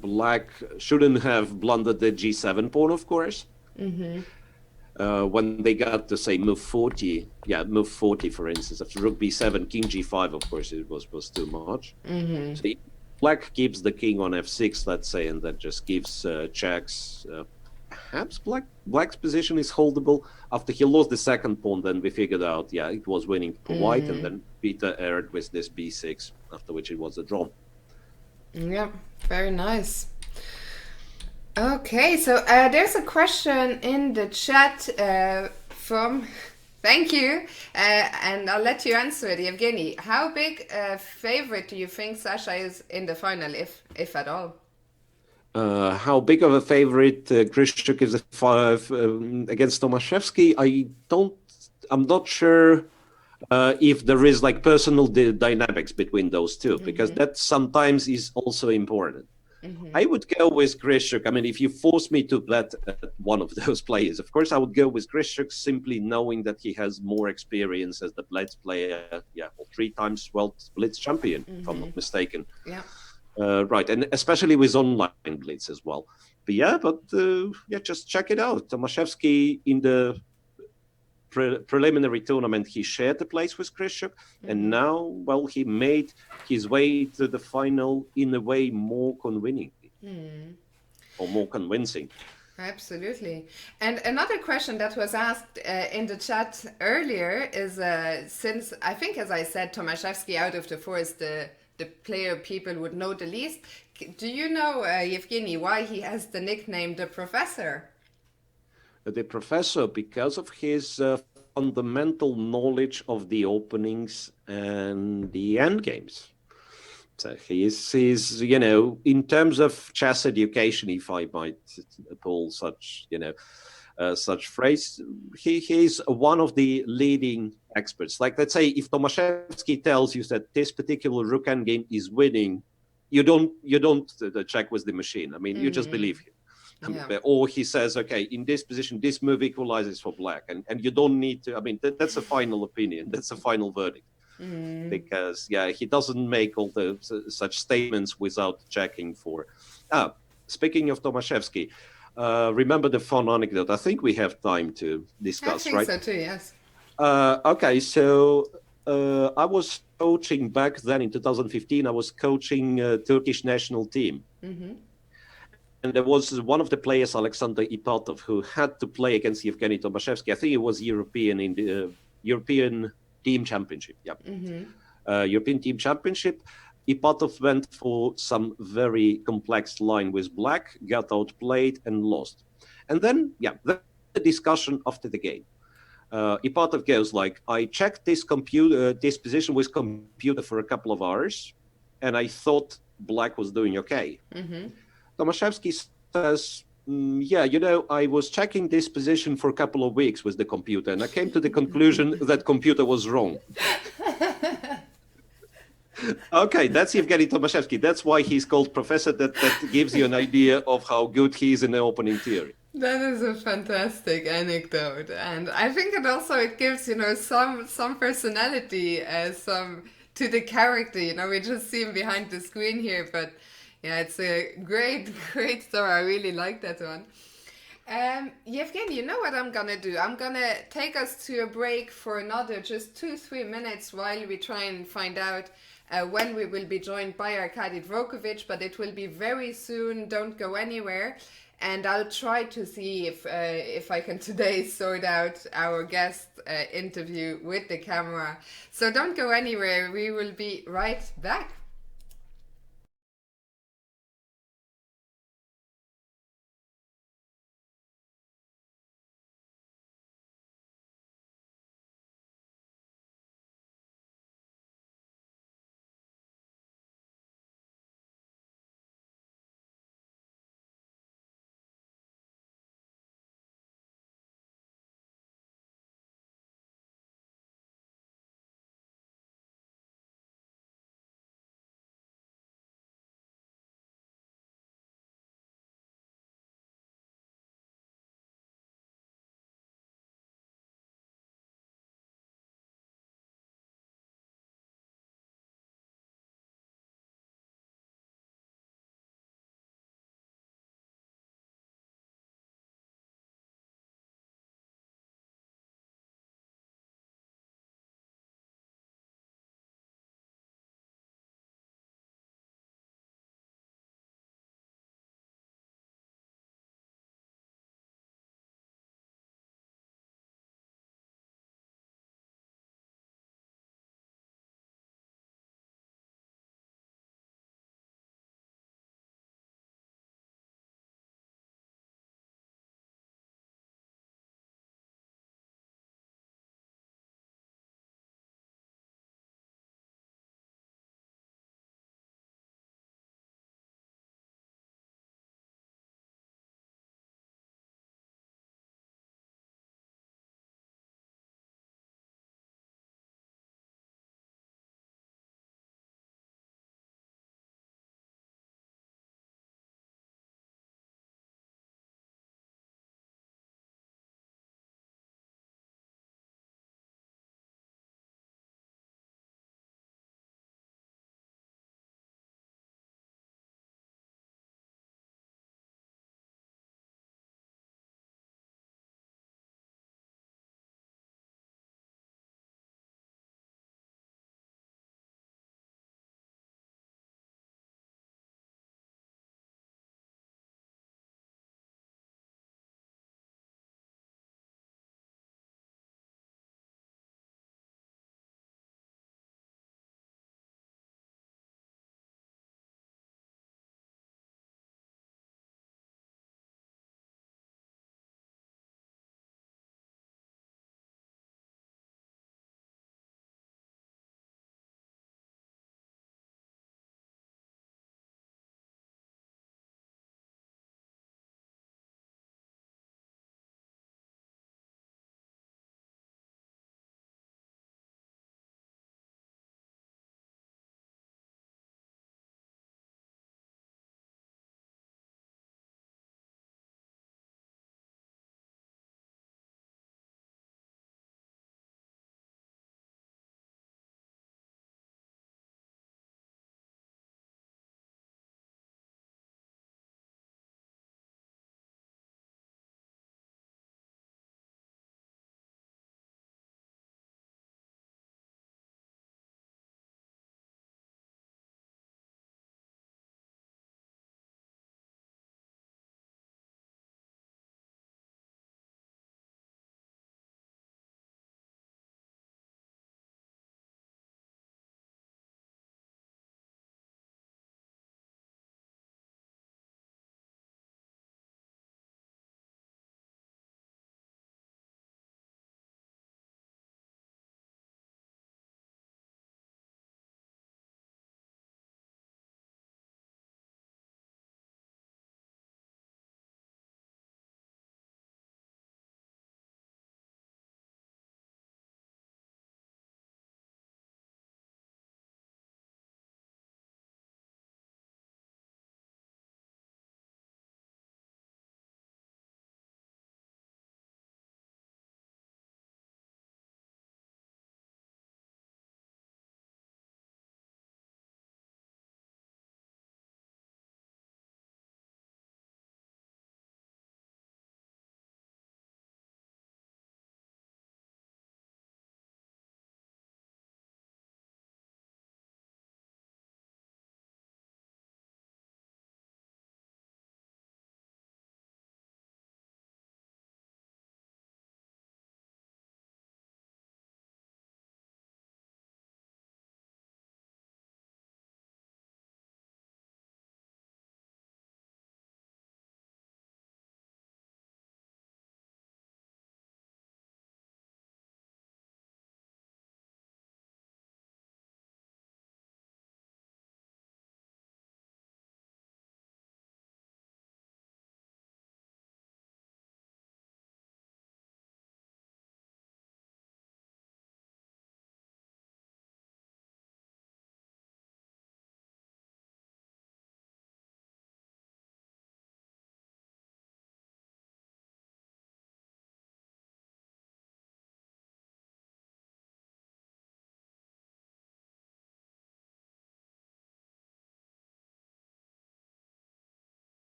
[SPEAKER 2] Black shouldn't have blundered the g7 pawn, of course. When they got to say move 40, move 40, for instance, after rook b7, king g5, of course, it was too much. So black keeps the king on f6, let's say, and that just gives checks. Perhaps black's position is holdable. After he lost the second pawn, then we figured out, it was winning for white, and then Peter erred with this b6, after which it was a draw.
[SPEAKER 1] Yeah, very nice. Okay, so there's a question in the chat from... Thank you, and I'll let you answer it, Evgeny. How big a favorite do you think Sasha is in the final, if at all?
[SPEAKER 2] How big of a favorite Grischuk is against Tomaszewski? I'm not sure if there is like personal dynamics between those two, because that sometimes is also important. I would go with Grischuk. I mean, if you force me to bet one of those players, of course, I would go with Grischuk, simply knowing that he has more experience as the blitz player. 3 times world blitz champion, if I'm not mistaken. Right, and especially with online blitz as well. But just check it out. Tomaszewski in the preliminary tournament, he shared the place with Grischuk, and now, he made his way to the final in a way more convincing, or more convincing.
[SPEAKER 1] Absolutely. And another question that was asked in the chat earlier is since I think, as I said, Tomaszewski out of the four is the player people would know the least. Do you know, Evgeny, why he has the nickname the Professor?
[SPEAKER 2] The professor, because of his fundamental knowledge of the openings and the end games. So he's, you know, in terms of chess education, if I might pull such, you know, such phrase, he's one of the leading experts. Like, let's say, if Tomaszewski tells you that this particular rook endgame is winning, you don't check with the machine. I mean, you just believe him.
[SPEAKER 1] Yeah.
[SPEAKER 2] Or he says, okay, in this position, this move equalizes for black, and you don't need to. I mean, that's a final opinion. That's a final verdict. Because he doesn't make all the such statements without checking for. Speaking of Tomaszewski, remember the fun anecdote? I think we have time to discuss,
[SPEAKER 1] I think
[SPEAKER 2] right?
[SPEAKER 1] so too, yes.
[SPEAKER 2] Okay, so I was coaching back then in 2015. I was coaching Turkish national team. And there was one of the players, Alexander Ipatov, who had to play against Evgeny Tomaszewski. I think it was European in the European Team Championship. Yeah. European Team Championship. Ipatov went for some very complex line with black, got outplayed and lost. And then, the discussion after the game. Ipatov goes like, I checked this position with computer for a couple of hours, and I thought black was doing okay. Tomaszewski says, I was checking this position for a couple of weeks with the computer, and I came to the conclusion that computer was wrong. Okay, that's Evgeny Tomaszewski. That's why he's called professor. That gives you an idea of how good he is in the opening theory.
[SPEAKER 1] That is a fantastic anecdote, and I think it gives some personality, some to the character. We just see him behind the screen here, but yeah, it's a great story. I really like that one. Yevgeny, you know what I'm gonna do? I'm gonna take us to a break for another just 2-3 minutes while we try and find out when we will be joined by Arkady Dvorkovich, but it will be very soon. Don't go anywhere. And I'll try to see if I can today sort out our guest interview with the camera. So don't go anywhere. We will be right back.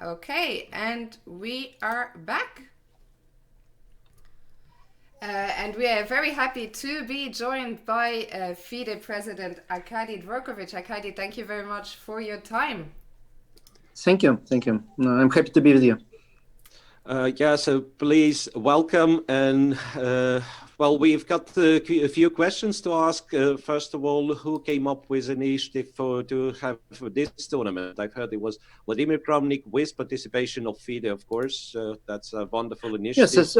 [SPEAKER 1] Okay, and we are back. And we are very happy to be joined by FIDE President Arkady Dvorkovich. Arkady, thank you very much for your time.
[SPEAKER 3] Thank you. Thank you. I'm happy to be with you.
[SPEAKER 2] Yeah, so please welcome. And well, we've got a few questions to ask. First of all, who came up with an initiative to have this tournament? I've heard it was Vladimir Kramnik with participation of FIDE, of course. That's a wonderful initiative.
[SPEAKER 3] Yes,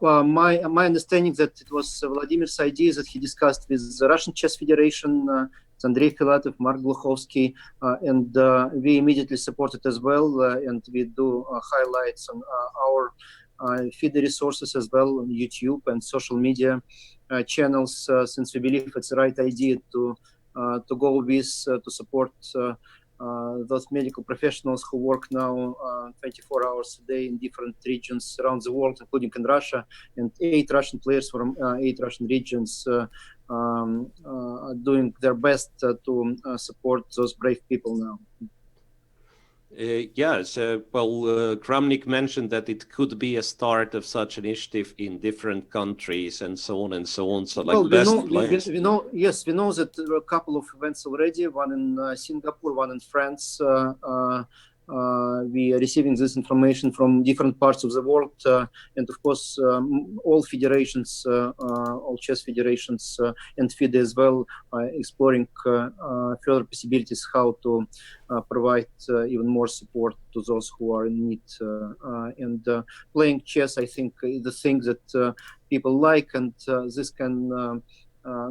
[SPEAKER 3] my understanding that it was Vladimir's idea that he discussed with the Russian Chess Federation, Andrei Filatov, Mark Gluchovsky, and we immediately supported as well. And we do highlights on our FIDE resources as well on YouTube and social media channels, since we believe it's the right idea to go with to support those medical professionals who work now 24 hours a day in different regions around the world, including in Russia, and 8 Russian players from 8 Russian regions are doing their best to support those brave people now.
[SPEAKER 2] Yes, well, Kramnik mentioned that it could be a start of such initiative in different countries and so on and so on. So, like,
[SPEAKER 3] well, we know that there are a couple of events already. One in Singapore, one in France. We are receiving this information from different parts of the world, and of course, all federations, all chess federations, and FIDE as well, exploring further possibilities how to provide even more support to those who are in need. And playing chess, I think, is the thing that people like, and this can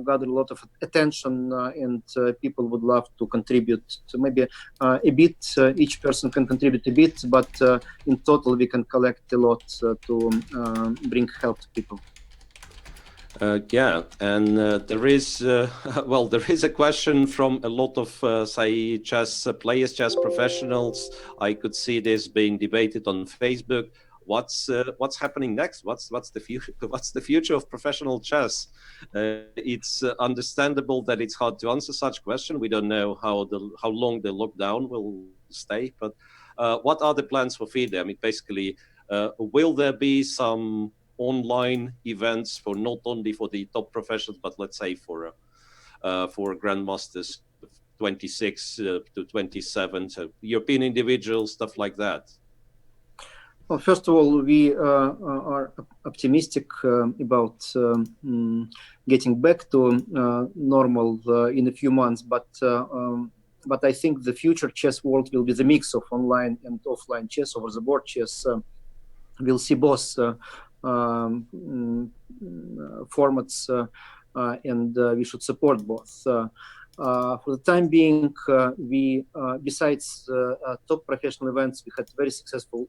[SPEAKER 3] gather a lot of attention, and people would love to contribute. So maybe a bit, each person can contribute a bit, but in total we can collect a lot to bring help to people.
[SPEAKER 2] Yeah, and there is, well, there is a question from a lot of, say, chess players, chess professionals. I could see this being debated on Facebook. What's happening next? What's the future? What's the future of professional chess? It's understandable that it's hard to answer such question. We don't know how long the lockdown will stay. But what are the plans for FIDE? I mean, basically, will there be some online events for not only for the top professionals, but let's say for grandmasters 26 to 27, so European individuals, stuff like that?
[SPEAKER 3] Well, first of all, we are optimistic about getting back to normal in a few months, but I think the future chess world will be the mix of online and offline chess, over-the-board chess. We'll see both formats, and we should support both. For the time being, we, besides top professional events, we had very successful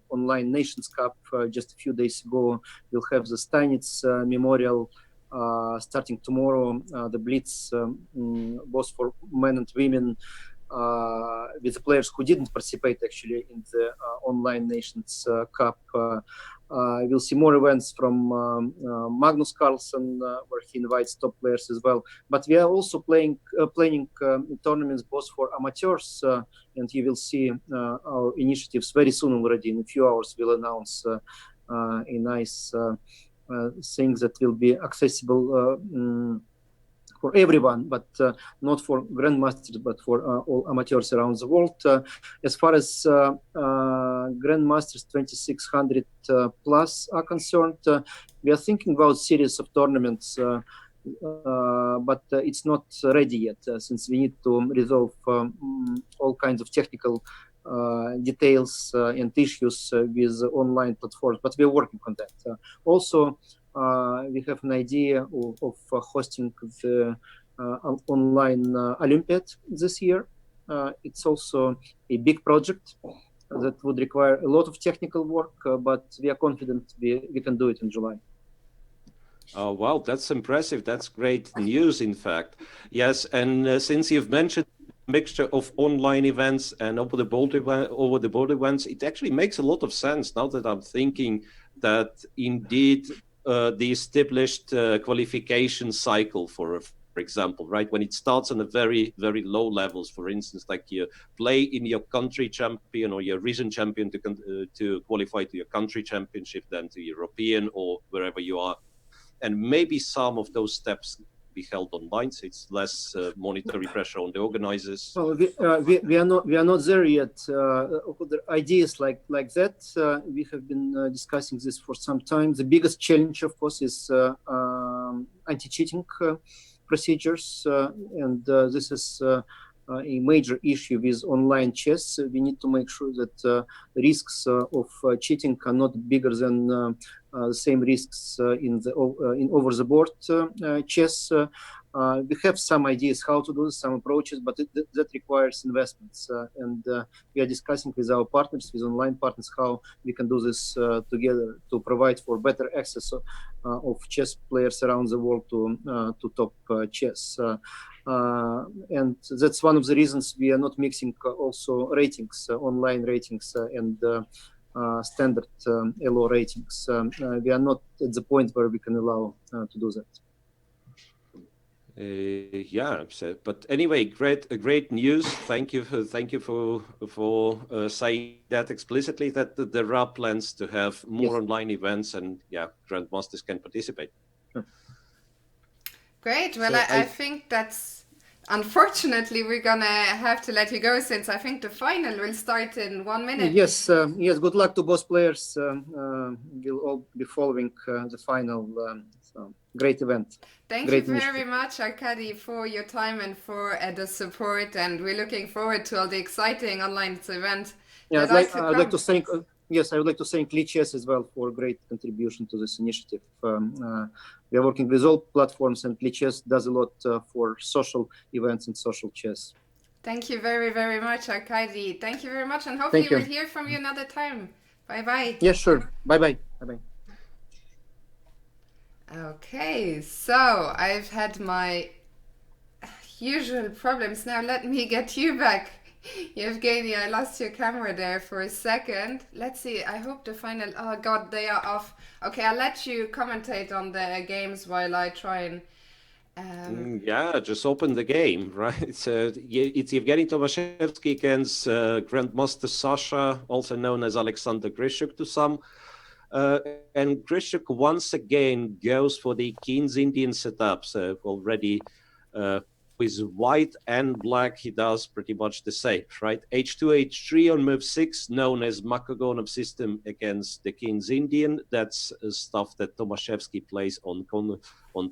[SPEAKER 3] online Nations Cup just a few days ago. We'll have the Steinitz Memorial starting tomorrow, the Blitz, both for men and women, with the players who didn't participate actually in the online Nations Cup. We'll see more events from Magnus Carlsen, where he invites top players as well. But we are also planning tournaments both for amateurs, and you will see our initiatives very soon already. In a few hours, we'll announce a nice thing that will be accessible for everyone, but not for grandmasters, but for all amateurs around the world. As far as grandmasters 2600 plus are concerned, we are thinking about series of tournaments, but it's not ready yet, since we need to resolve all kinds of technical details and issues with online platforms, but we're working on that. Also, we have an idea of hosting the online Olympiad this year. It's also a big project that would require a lot of technical work, but we are confident we can do it in July.
[SPEAKER 2] Oh, wow, that's impressive. That's great news, in fact. Yes, and since you've mentioned mixture of online events and over-the-board events, it actually makes a lot of sense now that I'm thinking that indeed the established qualification cycle for example, right? When it starts on a very, very low levels, for instance, like you play in your country champion or your region champion to qualify to your country championship, then to European or wherever you are. And maybe some of those steps be held online, so it's less monetary pressure on the organizers.
[SPEAKER 3] Well, we are not there yet. The ideas like that, we have been discussing this for some time. The biggest challenge, of course, is anti-cheating procedures, and this is a major issue with online chess. We need to make sure that the risks of cheating are not bigger than the same risks in over-the-board chess. We have some ideas how to do this, some approaches, but that requires investments. And we are discussing with our partners, with online partners, how we can do this together to provide for better access of chess players around the world to top chess. And that's one of the reasons we are not mixing also ratings, online ratings and standard LO ratings. We are not at the point where we can allow to do that.
[SPEAKER 2] Yeah, so, but anyway, great news. Thank you for saying that explicitly, that there are plans to have more online events, and yeah, grandmasters can participate.
[SPEAKER 1] Great. Well,
[SPEAKER 2] So
[SPEAKER 1] I think that's, unfortunately, we're gonna have to let you go, since I think the final will start in 1 minute.
[SPEAKER 3] Yes, yes. Good luck to both players. We'll all be following the final. So great event.
[SPEAKER 1] Thank
[SPEAKER 3] Great
[SPEAKER 1] you very
[SPEAKER 3] initiative.
[SPEAKER 1] much, Arkady, for your time and for the support, and we're looking forward to all the exciting online events.
[SPEAKER 3] Yeah,
[SPEAKER 1] that are to
[SPEAKER 3] I'd like
[SPEAKER 1] come.
[SPEAKER 3] to thank. Yes, I would like to thank Lichess as well for a great contribution to this initiative. We are working with all platforms, and Lichess does a lot for social events and social chess.
[SPEAKER 1] Thank you very, very much, Arkady. Thank you very much, and hopefully
[SPEAKER 3] Thank you.
[SPEAKER 1] we'll hear from you another time. Bye-bye.
[SPEAKER 3] Yes, sure. Bye-bye. Bye-bye.
[SPEAKER 1] Okay, so I've had my usual problems. Now let me get you back. Evgeny, I lost your camera there for a second. Let's see, I hope the final... Oh god, they are off. Okay, I'll let you commentate on the games while I try and...
[SPEAKER 2] Yeah, just open the game, right? It's Evgeny Tomaszewski against Grandmaster Sasha, also known as Alexander Grischuk to some. And Grischuk once again goes for the King's Indian setup. So already with white and black, he does pretty much the same, right? H2, H3 on move 6, known as Makagonov system against the King's Indian. That's stuff that Tomaszewski plays on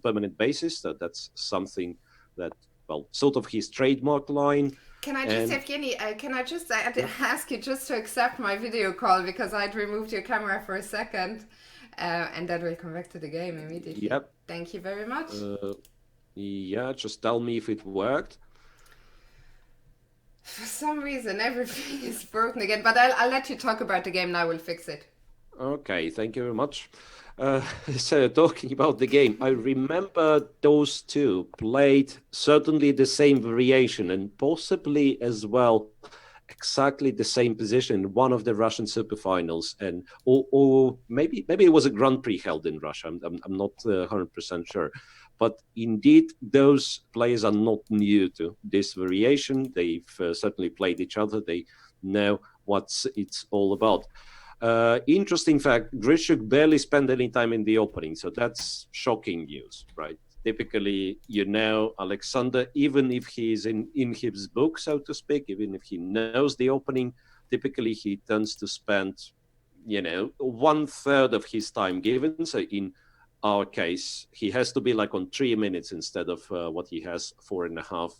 [SPEAKER 2] permanent basis. So that's something that, well, sort of his trademark line.
[SPEAKER 1] Can I just, Evgeny, can I just ask you just to accept my video call, because I'd removed your camera for a second, and then we'll come back to the game immediately.
[SPEAKER 2] Yep.
[SPEAKER 1] Thank you very much.
[SPEAKER 2] Yeah, just tell me if it worked.
[SPEAKER 1] For some reason, everything is broken again, but I'll let you talk about the game now. We'll fix it.
[SPEAKER 2] Okay, thank you very much. So talking about the game, I remember those two played certainly the same variation and possibly as well exactly the same position in one of the Russian superfinals, and or maybe it was a Grand Prix held in Russia. I'm not 100% sure, but indeed those players are not new to this variation. They've certainly played each other. They know what it's all about. Interesting fact, Grischuk barely spent any time in the opening, so that's shocking news, right? Typically, Alexander, even if he's in his book, so to speak, even if he knows the opening, typically he tends to spend, 1/3 of his time given. So in our case, he has to be like on 3 minutes instead of what he has 4.5.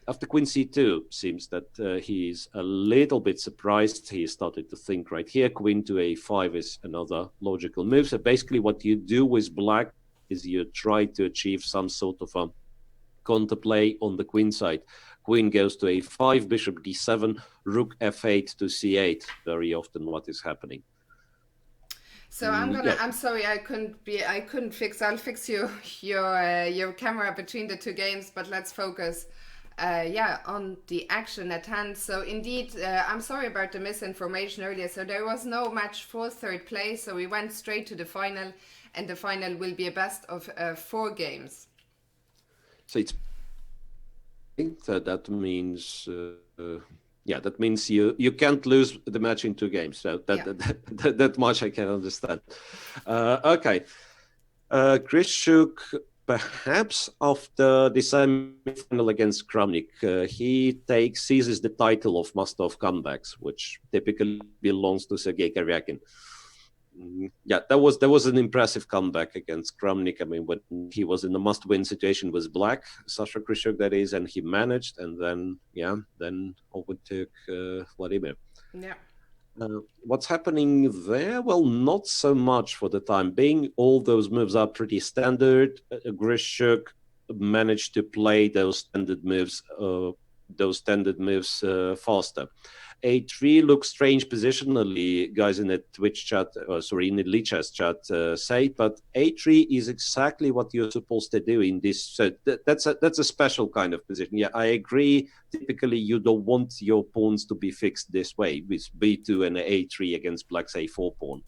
[SPEAKER 2] After Queen C2, seems that he's a little bit surprised. He started to think right here. Queen to A5 is another logical move. So basically what you do with black is you try to achieve some sort of a counterplay on the queen side. Queen goes to A5, bishop D7, rook F8 to C8. Very often what is happening.
[SPEAKER 1] So I'm sorry, I'll fix your camera between the two games, but let's focus. yeah, on the action at hand. So indeed, I'm sorry about the misinformation earlier. So there was no match for third place. So we went straight to the final, and the final will be a best of 4 games.
[SPEAKER 2] So that means yeah, that means you can't lose the match in 2 games. So that much I can understand. Okay, Grischuk, perhaps after the semi-final against Kramnik, he seizes the title of Master of Comebacks, which typically belongs to Sergei Karjakin. Yeah, that was an impressive comeback against Kramnik. I mean, when he was in a must-win situation with Black, Sasha Grischuk, that is, and he managed, and then overtook Vladimir.
[SPEAKER 1] Yeah.
[SPEAKER 2] What's happening there? Well, not so much for the time being. All those moves are pretty standard. Grischuk managed to play those standard moves faster. A3 looks strange positionally, guys in the Twitch chat, in the Lichess chat say, but A3 is exactly what you're supposed to do in this. So that's a special kind of position. Yeah, I agree. Typically, you don't want your pawns to be fixed this way with B2 and A3 against Black's A4 pawn,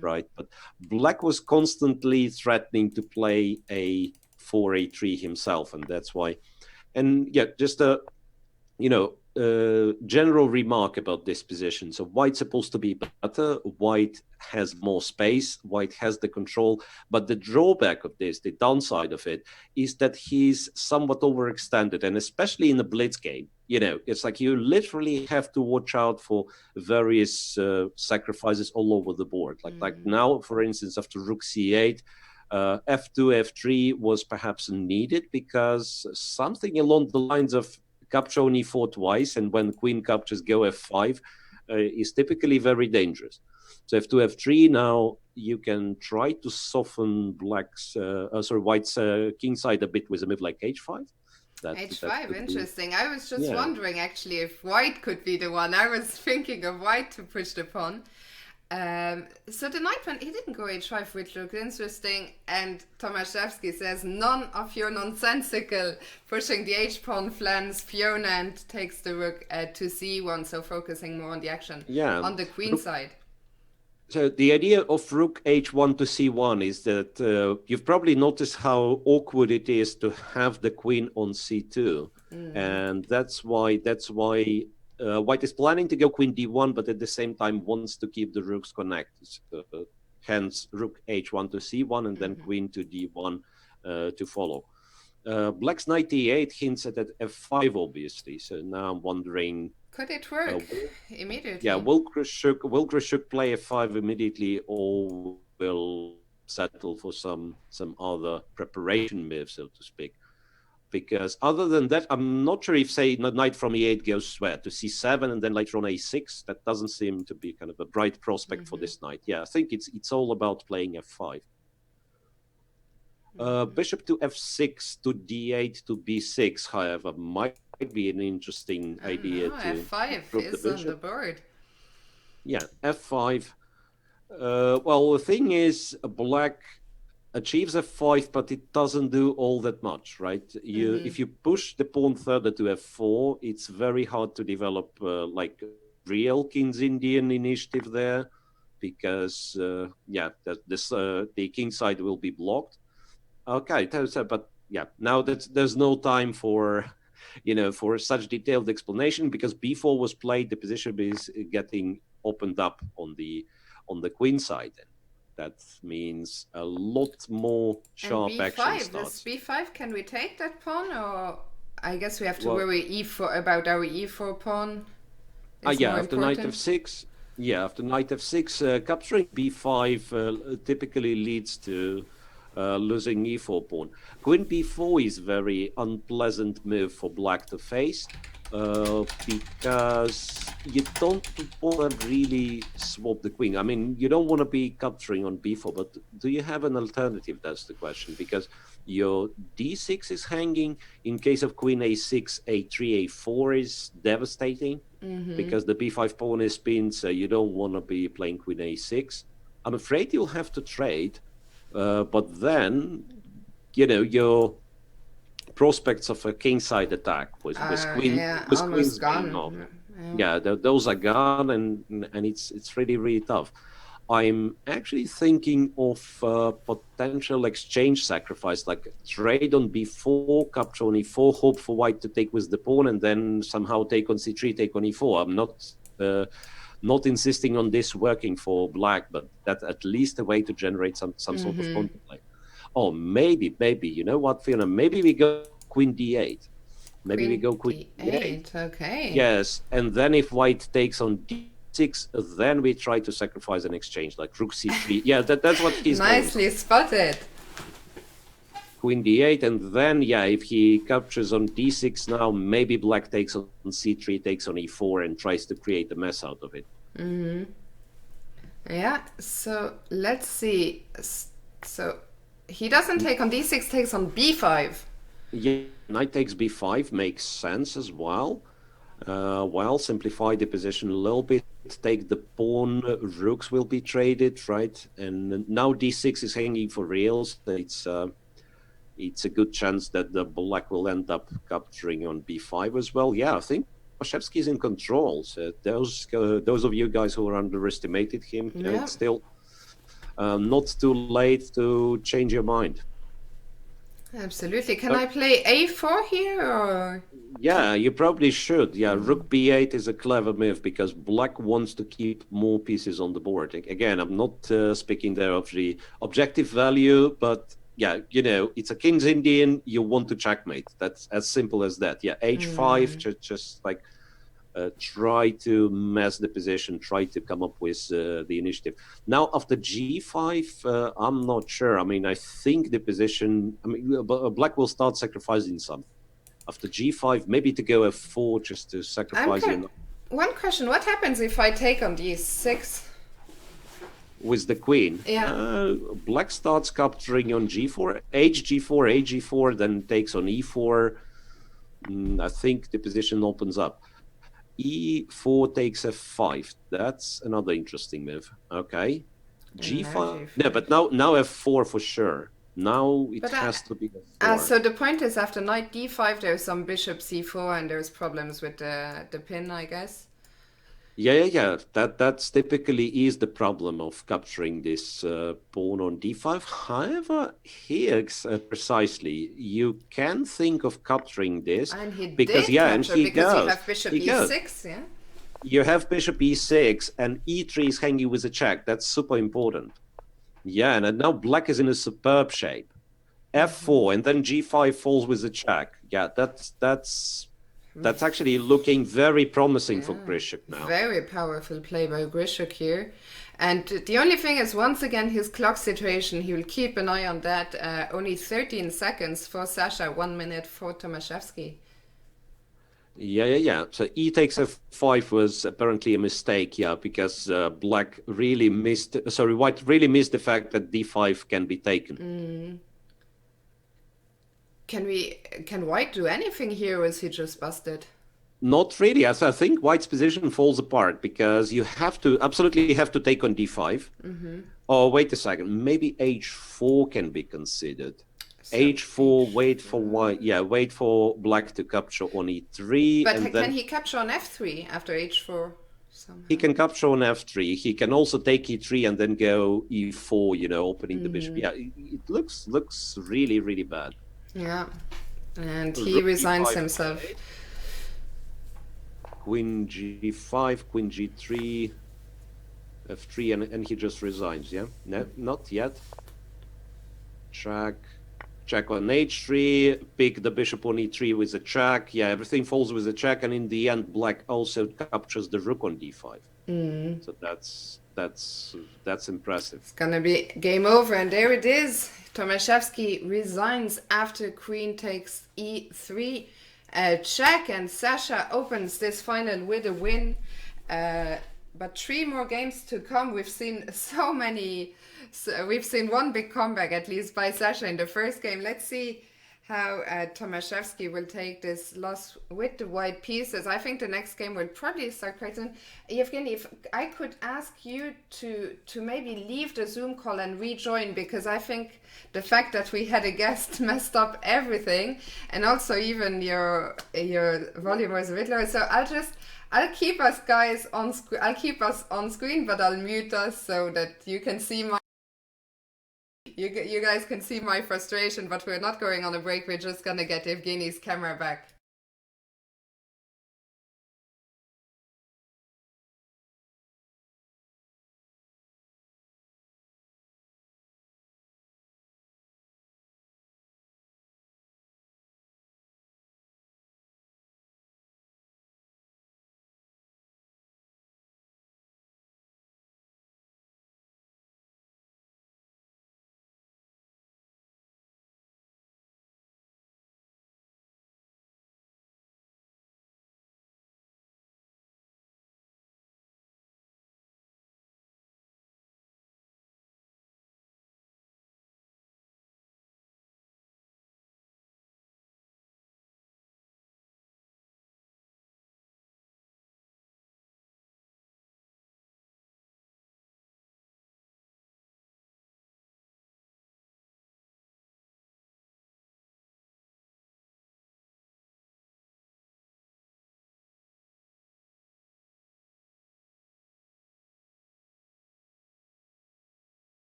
[SPEAKER 2] right? But Black was constantly threatening to play A4, A3 himself, and that's why. And yeah, just a general remark about this position. So White's supposed to be better. White has more space. White has the control. But the drawback of this, the downside of it, is that he's somewhat overextended. And especially in the blitz game, it's like you literally have to watch out for various sacrifices all over the board. Like now, for instance, after Rook C8, F2, F3 was perhaps needed because something along the lines of capture on e4 twice, and when queen captures go f5 is typically very dangerous. So f2, f3, now you can try to soften White's king side a bit with a move like h5.
[SPEAKER 1] H5, interesting. I was just wondering actually if White could be the one. I was thinking of White to push the pawn. So the knight went, he didn't go h5, which looked interesting, and Tomaszewski says none of your nonsensical pushing the h-pawn flans Fiona, and takes the rook to c1, so focusing more on the action on the queen side.
[SPEAKER 2] So the idea of rook h1 to c1 is that you've probably noticed how awkward it is to have the queen on c2, and that's why White is planning to go queen d1, but at the same time wants to keep the rooks connected. Hence, rook h1 to c1, and then queen to d1 to follow. Black's knight e8 hints at f5, obviously. So now I'm wondering,
[SPEAKER 1] could it work immediately?
[SPEAKER 2] Yeah, will Grischuk play f5 immediately, or will settle for some other preparation move, so to speak? Because other than that, I'm not sure if, say, knight from e8 goes to c7 and then later on a6. That doesn't seem to be kind of a bright prospect for this knight. Yeah, I think it's all about playing f5. Bishop to f6 to d8 to b6, however, might be an interesting idea.
[SPEAKER 1] F5 is on the board.
[SPEAKER 2] Yeah, f5. Well, the thing is, Black achieves f5, but it doesn't do all that much, right? If you push the pawn further to f4, it's very hard to develop like real King's Indian initiative there, because the king side will be blocked. Okay, but yeah, now there's no time for for such detailed explanation, because b4 was played, the position is getting opened up on the queen side. That means a lot more sharp action starts.
[SPEAKER 1] This b5, can we take that pawn, or I guess we have to worry about our e4 pawn?
[SPEAKER 2] After knight f6. Yeah, after knight f6, capturing b5 typically leads to losing e4 pawn. Queen b4 is a very unpleasant move for Black to face, because you don't want to really swap the queen. I mean, you don't want to be capturing on b4, but do you have an alternative? That's the question, because your d6 is hanging. In case of queen a6, a3, a4 is devastating, because the b5 pawn is pinned, so you don't want to be playing queen a6. I'm afraid you'll have to trade, but then, your prospects of a kingside attack with queen, with
[SPEAKER 1] almost
[SPEAKER 2] queens
[SPEAKER 1] gone.
[SPEAKER 2] being off. Those are gone, and it's really, really tough. I'm actually thinking of potential exchange sacrifice, like trade on b4, capture on e4, hope for white to take with the pawn, and then somehow take on c3, take on e4. I'm not insisting on this working for black, but that's at least a way to generate some sort of counterplay. Oh, maybe, you know what, Fiona? Maybe we go queen d8. Maybe we go queen d8.
[SPEAKER 1] Okay.
[SPEAKER 2] Yes, and then if white takes on d6, then we try to sacrifice an exchange, like rook c3. Yeah, that's what he's
[SPEAKER 1] nicely spotted.
[SPEAKER 2] Queen d8, and then, if he captures on d6 now, maybe black takes on c3, takes on e4, and tries to create a mess out of it.
[SPEAKER 1] Yeah, so let's see. So he doesn't take on d6, takes on b5.
[SPEAKER 2] Yeah, knight takes b5 makes sense as well. Simplify the position a little bit, take the pawn, rooks will be traded, right? And now d6 is hanging for reals. It's a good chance that the black will end up capturing on b5 as well. Yeah, I think Mashevsky is in control. So those of you guys who underestimated him, it's still not too late to change your mind.
[SPEAKER 1] Absolutely. Can I play a4 here, or?
[SPEAKER 2] Yeah, you probably should. Yeah, rook b8 is a clever move because black wants to keep more pieces on the board. Again, I'm not speaking there of the objective value, but yeah, it's a King's Indian. You want to checkmate. That's as simple as that. Yeah, h5, just like try to mess the position, try to come up with the initiative. Now, after g5, I'm not sure. I mean, I think the position, black will start sacrificing some. After g5, maybe to go f4 just to sacrifice.
[SPEAKER 1] One question, what happens if I take on d6?
[SPEAKER 2] With the queen?
[SPEAKER 1] Yeah.
[SPEAKER 2] Black starts capturing on g4, hg4, then takes on e4. I think the position opens up. e4 takes f5. That's another interesting move. Okay. g5. No, but now f4 for sure. Now it has to be f4.
[SPEAKER 1] So the point is, after knight d5, there's some bishop c4, and there's problems with the pin, I guess.
[SPEAKER 2] Yeah. That's typically is the problem of capturing this pawn on d5. However, here precisely, you can think of capturing this
[SPEAKER 1] and he
[SPEAKER 2] because
[SPEAKER 1] did
[SPEAKER 2] and he
[SPEAKER 1] because
[SPEAKER 2] goes.
[SPEAKER 1] You have bishop e6, yeah.
[SPEAKER 2] You have bishop e6, and e3 is hanging with a check. That's super important. Yeah, and now black is in a superb shape. f4, and then g5 falls with a check. Yeah, that's actually looking very promising for Grischuk now.
[SPEAKER 1] Very powerful play by Grischuk here. And the only thing is, once again, his clock situation, he will keep an eye on that. Only 13 seconds for Sasha, 1 minute for Tomaszewski.
[SPEAKER 2] Yeah. So e takes f5 was apparently a mistake, because white really missed the fact that d5 can be taken.
[SPEAKER 1] Can white do anything here, or is he just busted?
[SPEAKER 2] Not really. I think white's position falls apart because you absolutely have to take on d5. Oh, wait a second. Maybe h4 can be considered. h4, wait for white. Yeah, wait for black to capture on e3.
[SPEAKER 1] But can he capture on f3 after h4? Somehow?
[SPEAKER 2] He can capture on f3. He can also take e3 and then go e4, opening the bishop. Yeah, it looks really, really bad.
[SPEAKER 1] Yeah, and he resigns himself.
[SPEAKER 2] Queen g5, queen g3, f3, and he just resigns, yeah? No, not yet. Check on h3, pick the bishop on e3 with a check. Yeah, everything falls with a check, and in the end, black also captures the rook on d5. So that's impressive.
[SPEAKER 1] It's gonna be game over, and there it is. Tomaszewski resigns after queen takes e3. Check, and Sasha opens this final with a win. But 3 more games to come. We've seen so many. We've seen one big comeback, at least by Sasha in the first game. Let's see how Tomaszewski will take this loss with the white pieces. I think the next game will probably start quite soon. Evgeny, if I could ask you to maybe leave the Zoom call and rejoin, because I think the fact that we had a guest messed up everything, and also even your volume was Svidler. So I'll keep us guys on I'll keep us on screen, but I'll mute us so that you can see my. You guys can see my frustration, but we're not going on a break. We're just gonna get Evgeny's camera back.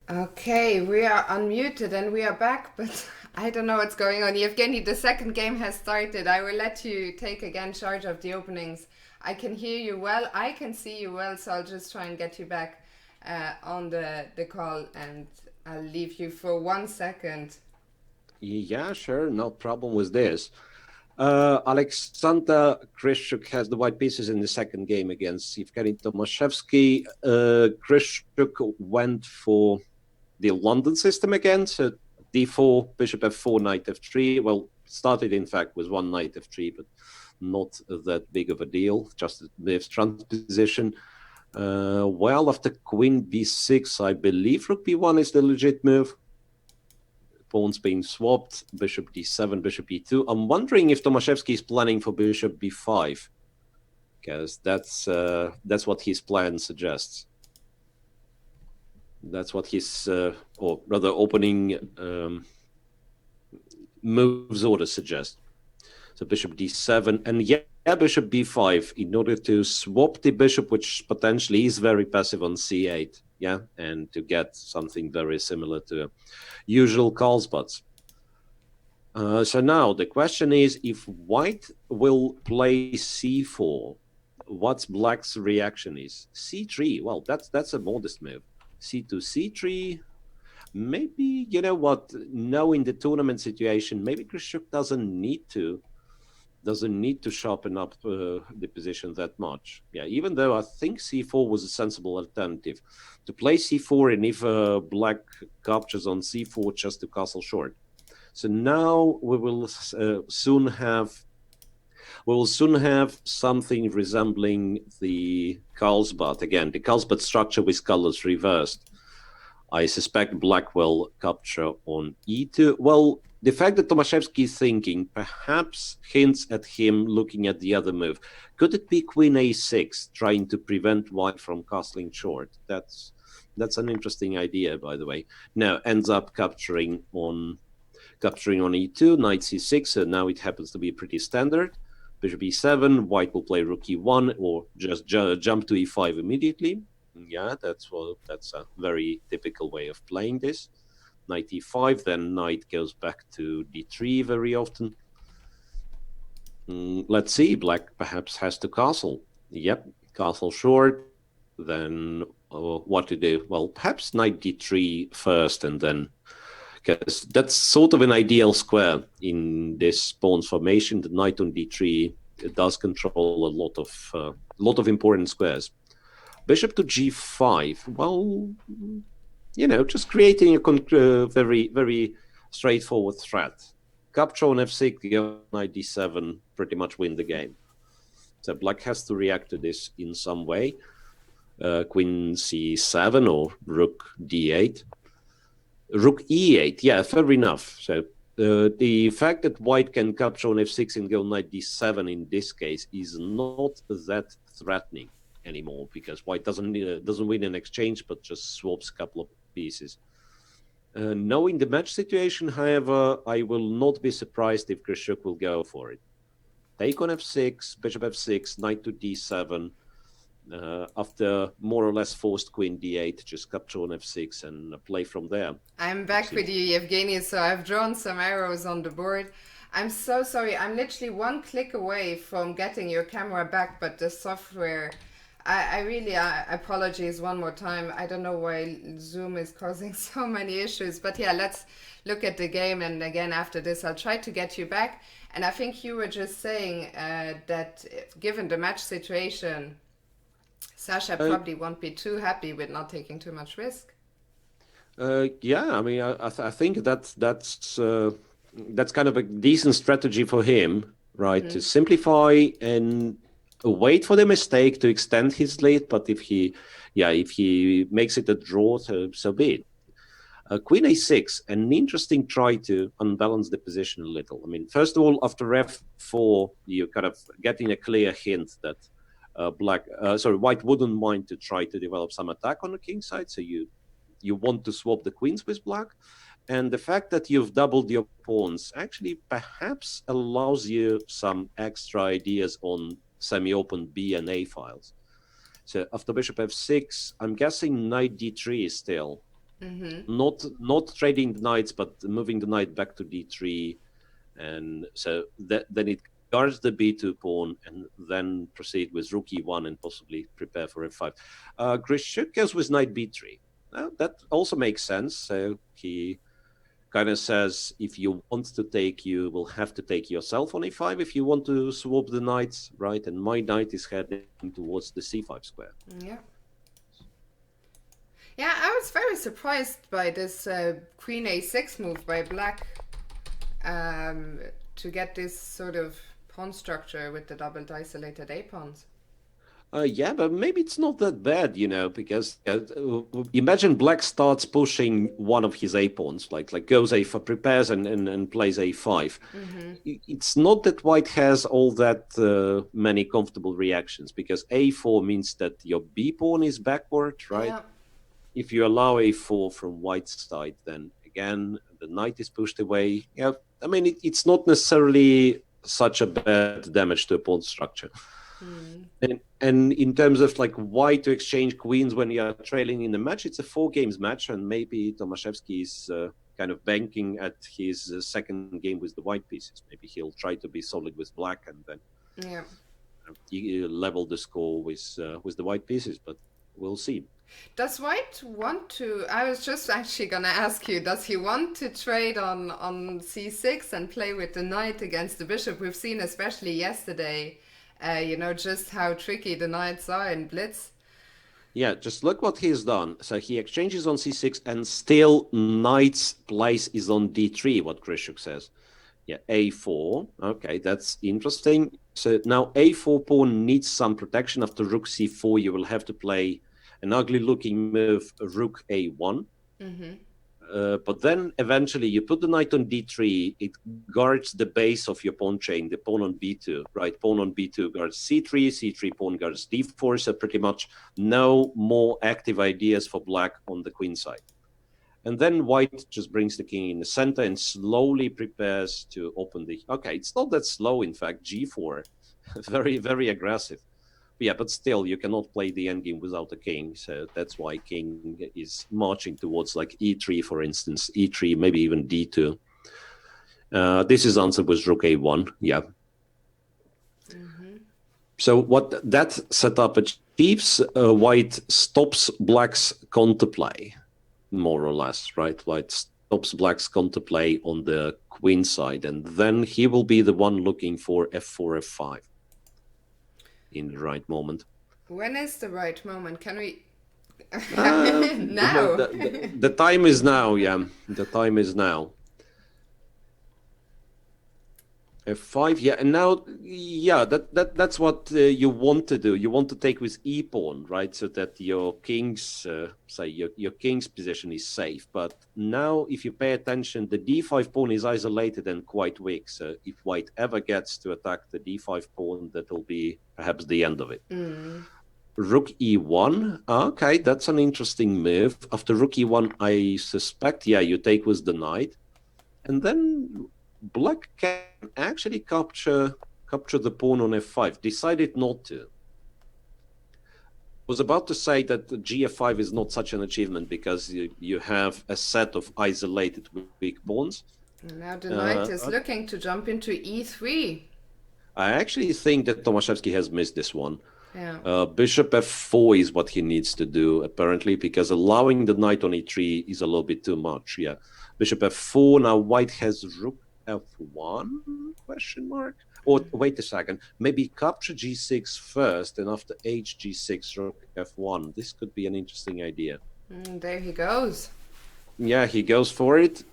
[SPEAKER 1] Okay, we are unmuted and we are back, but I don't know what's going on. Evgeny, the second game has started. I will let you take again charge of the openings. I can hear you well, I can see you well, so I'll just try and get you back on the call, and I'll leave you for 1 second.
[SPEAKER 2] Yeah, sure, no problem with this. Alexander Grischuk has the white pieces in the second game against Evgeny Tomaszewski. Grischuk went for the London system again, so d4, bishop f4, knight f3. Well, started in fact with one knight f3, but not that big of a deal, just the transposition. Well, after queen b6, I believe rook b1 is the legit move. Pawns being swapped, bishop d7, bishop e2. I'm wondering if Tomaszewski is planning for bishop b5, because that's what his plan suggests. That's what his, or rather, opening moves order suggests. So bishop d7, and yeah, bishop b5 in order to swap the bishop, which potentially is very passive on c8, yeah, and to get something very similar to usual Carlsbad. So now the question is, if white will play c4, what's black's reaction is? c3, well, that's a modest move. c2, c3, maybe, you know what, now in the tournament situation, maybe Grischuk doesn't need to sharpen up the position that much. Yeah, even though I think c4 was a sensible alternative. To play c4, and if black captures on c4 just to castle short. So now we will soon have something resembling the Carlsbad again, the Carlsbad structure with colors reversed. I suspect black will capture on e2. Well, the fact that Tomaszewski is thinking perhaps hints at him looking at the other move. Could it be queen a6, trying to prevent white from castling short? That's an interesting idea, by the way. Now ends up capturing on e2, knight c6, so now it happens to be pretty standard. Bishop e7, white will play rook e1, or just jump to e5 immediately. Yeah, that's a very typical way of playing this. Knight e5, then knight goes back to d3 very often. Let's see, black perhaps has to castle. Yep, castle short, then what to do? Well, perhaps knight d3 first, and then, because that's sort of an ideal square in this pawn's formation. The knight on d3 does control a lot of important squares. Bishop to g5, well, you know, just creating a very, very straightforward threat. Capture on f6, go knight d7, pretty much win the game. So black has to react to this in some way. Queen c7 or rook d8. Rook e8, yeah, fair enough. So the fact that white can capture on f6 and go knight d7 in this case is not that threatening anymore, because white doesn't win an exchange, but just swaps a couple of pieces. Knowing the match situation, however, I will not be surprised if Grischuk will go for it. Take on f6, bishop f6, knight to d7. After more or less forced queen d8, just capture on f6 and play from there.
[SPEAKER 1] I'm back with you, Evgeny, so I've drawn some arrows on the board. I'm so sorry, I'm literally one click away from getting your camera back, but the software... I really apologize one more time. I don't know why Zoom is causing so many issues. But yeah, let's look at the game. And again, after this, I'll try to get you back. And I think you were just saying that given the match situation, Sasha probably won't be too happy with not taking too much risk.
[SPEAKER 2] Yeah, I mean, I think that's kind of a decent strategy for him, right? To simplify and wait for the mistake to extend his lead, but if he makes it a draw, so be it. Queen a6, an interesting try to unbalance the position a little. I mean, first of all, after f4, you're kind of getting a clear hint that white wouldn't mind to try to develop some attack on the king side, so you want to swap the queens with black. And the fact that you've doubled your pawns actually perhaps allows you some extra ideas on semi-open B and A files. So after bishop f6, I'm guessing knight d3 is still not trading the knights, but moving the knight back to d3, and so then it guards the b2 pawn, and then proceed with rook e1 and possibly prepare for f5. Grischuk goes with knight b3. Now, that also makes sense. So he kind of says, if you want to take, you will have to take yourself on a5 if you want to swap the knights, right? And my knight is heading towards the c5 square.
[SPEAKER 1] Yeah. Yeah, I was very surprised by this queen a6 move by black to get this sort of pawn structure with the doubled isolated a-pawns.
[SPEAKER 2] Yeah, but maybe it's not that bad, you know, because imagine black starts pushing one of his a-pawns, like goes a5, prepares and plays a5. It's not that white has all that many comfortable reactions, because a4 means that your b-pawn is backward, right? Yeah. If you allow a4 from white's side, then again, the knight is pushed away. Yeah, I mean, it's not necessarily such a bad damage to a pawn structure. And in terms of like why to exchange queens when you are trailing in the match, it's a 4 games match, and maybe Tomaszewski is kind of banking at his second game with the white pieces. Maybe he'll try to be solid with black and then level the score with the white pieces, but we'll see.
[SPEAKER 1] Does white want to, I was just actually going to ask you, does he want to trade on c6 and play with the knight against the bishop? We've seen especially yesterday you know, just how tricky the knights are in blitz.
[SPEAKER 2] Yeah, just look what he's done. So he exchanges on c6 and still knight's place is on d3, what Grischuk says. Yeah, a4. Okay, that's interesting. So now a4 pawn needs some protection. After rook c4, you will have to play an ugly looking move, rook a1. But then eventually you put the knight on d3, it guards the base of your pawn chain, the pawn on b2, right? Pawn on b2 guards c3, c3 pawn guards d4, so pretty much no more active ideas for black on the queen side. And then white just brings the king in the center and slowly prepares to open the... Okay, it's not that slow, in fact, g4, very, very aggressive. Yeah, but still, you cannot play the endgame without a king, so that's why king is marching towards like e3, for instance, e3, maybe even d2. This is answered with rook a1, yeah. So what that setup achieves, white stops black's counterplay, more or less, right? White stops black's counterplay on the queen side, and then he will be the one looking for f4, f5 in the right moment.
[SPEAKER 1] When is the right moment? Can we...
[SPEAKER 2] Now? The time is now, yeah. The time is now. F5, yeah, and now, yeah, that's what you want to do. You want to take with e pawn, right, so that your king's, say, your king's position is safe. But now, if you pay attention, the d5 pawn is isolated and quite weak. So if white ever gets to attack the d5 pawn, that'll be perhaps the end of it. Rook e1, okay, that's an interesting move. After rook e1, I suspect, yeah, you take with the knight, and then black can actually capture the pawn on f5. Decided not to. Was about to say that gf5 is not such an achievement because you have a set of isolated weak pawns.
[SPEAKER 1] Now the knight is looking to jump into e3.
[SPEAKER 2] I actually think that Tomaszewski has missed this one.
[SPEAKER 1] Yeah.
[SPEAKER 2] Bishop f4 is what he needs to do, apparently, because allowing the knight on e3 is a little bit too much. Yeah, bishop f4. Now white has rook f1 question mark, or wait a second, maybe capture g6 first, and after h g6 rook f1. This could be an interesting idea.
[SPEAKER 1] There he goes.
[SPEAKER 2] Yeah, he goes for it.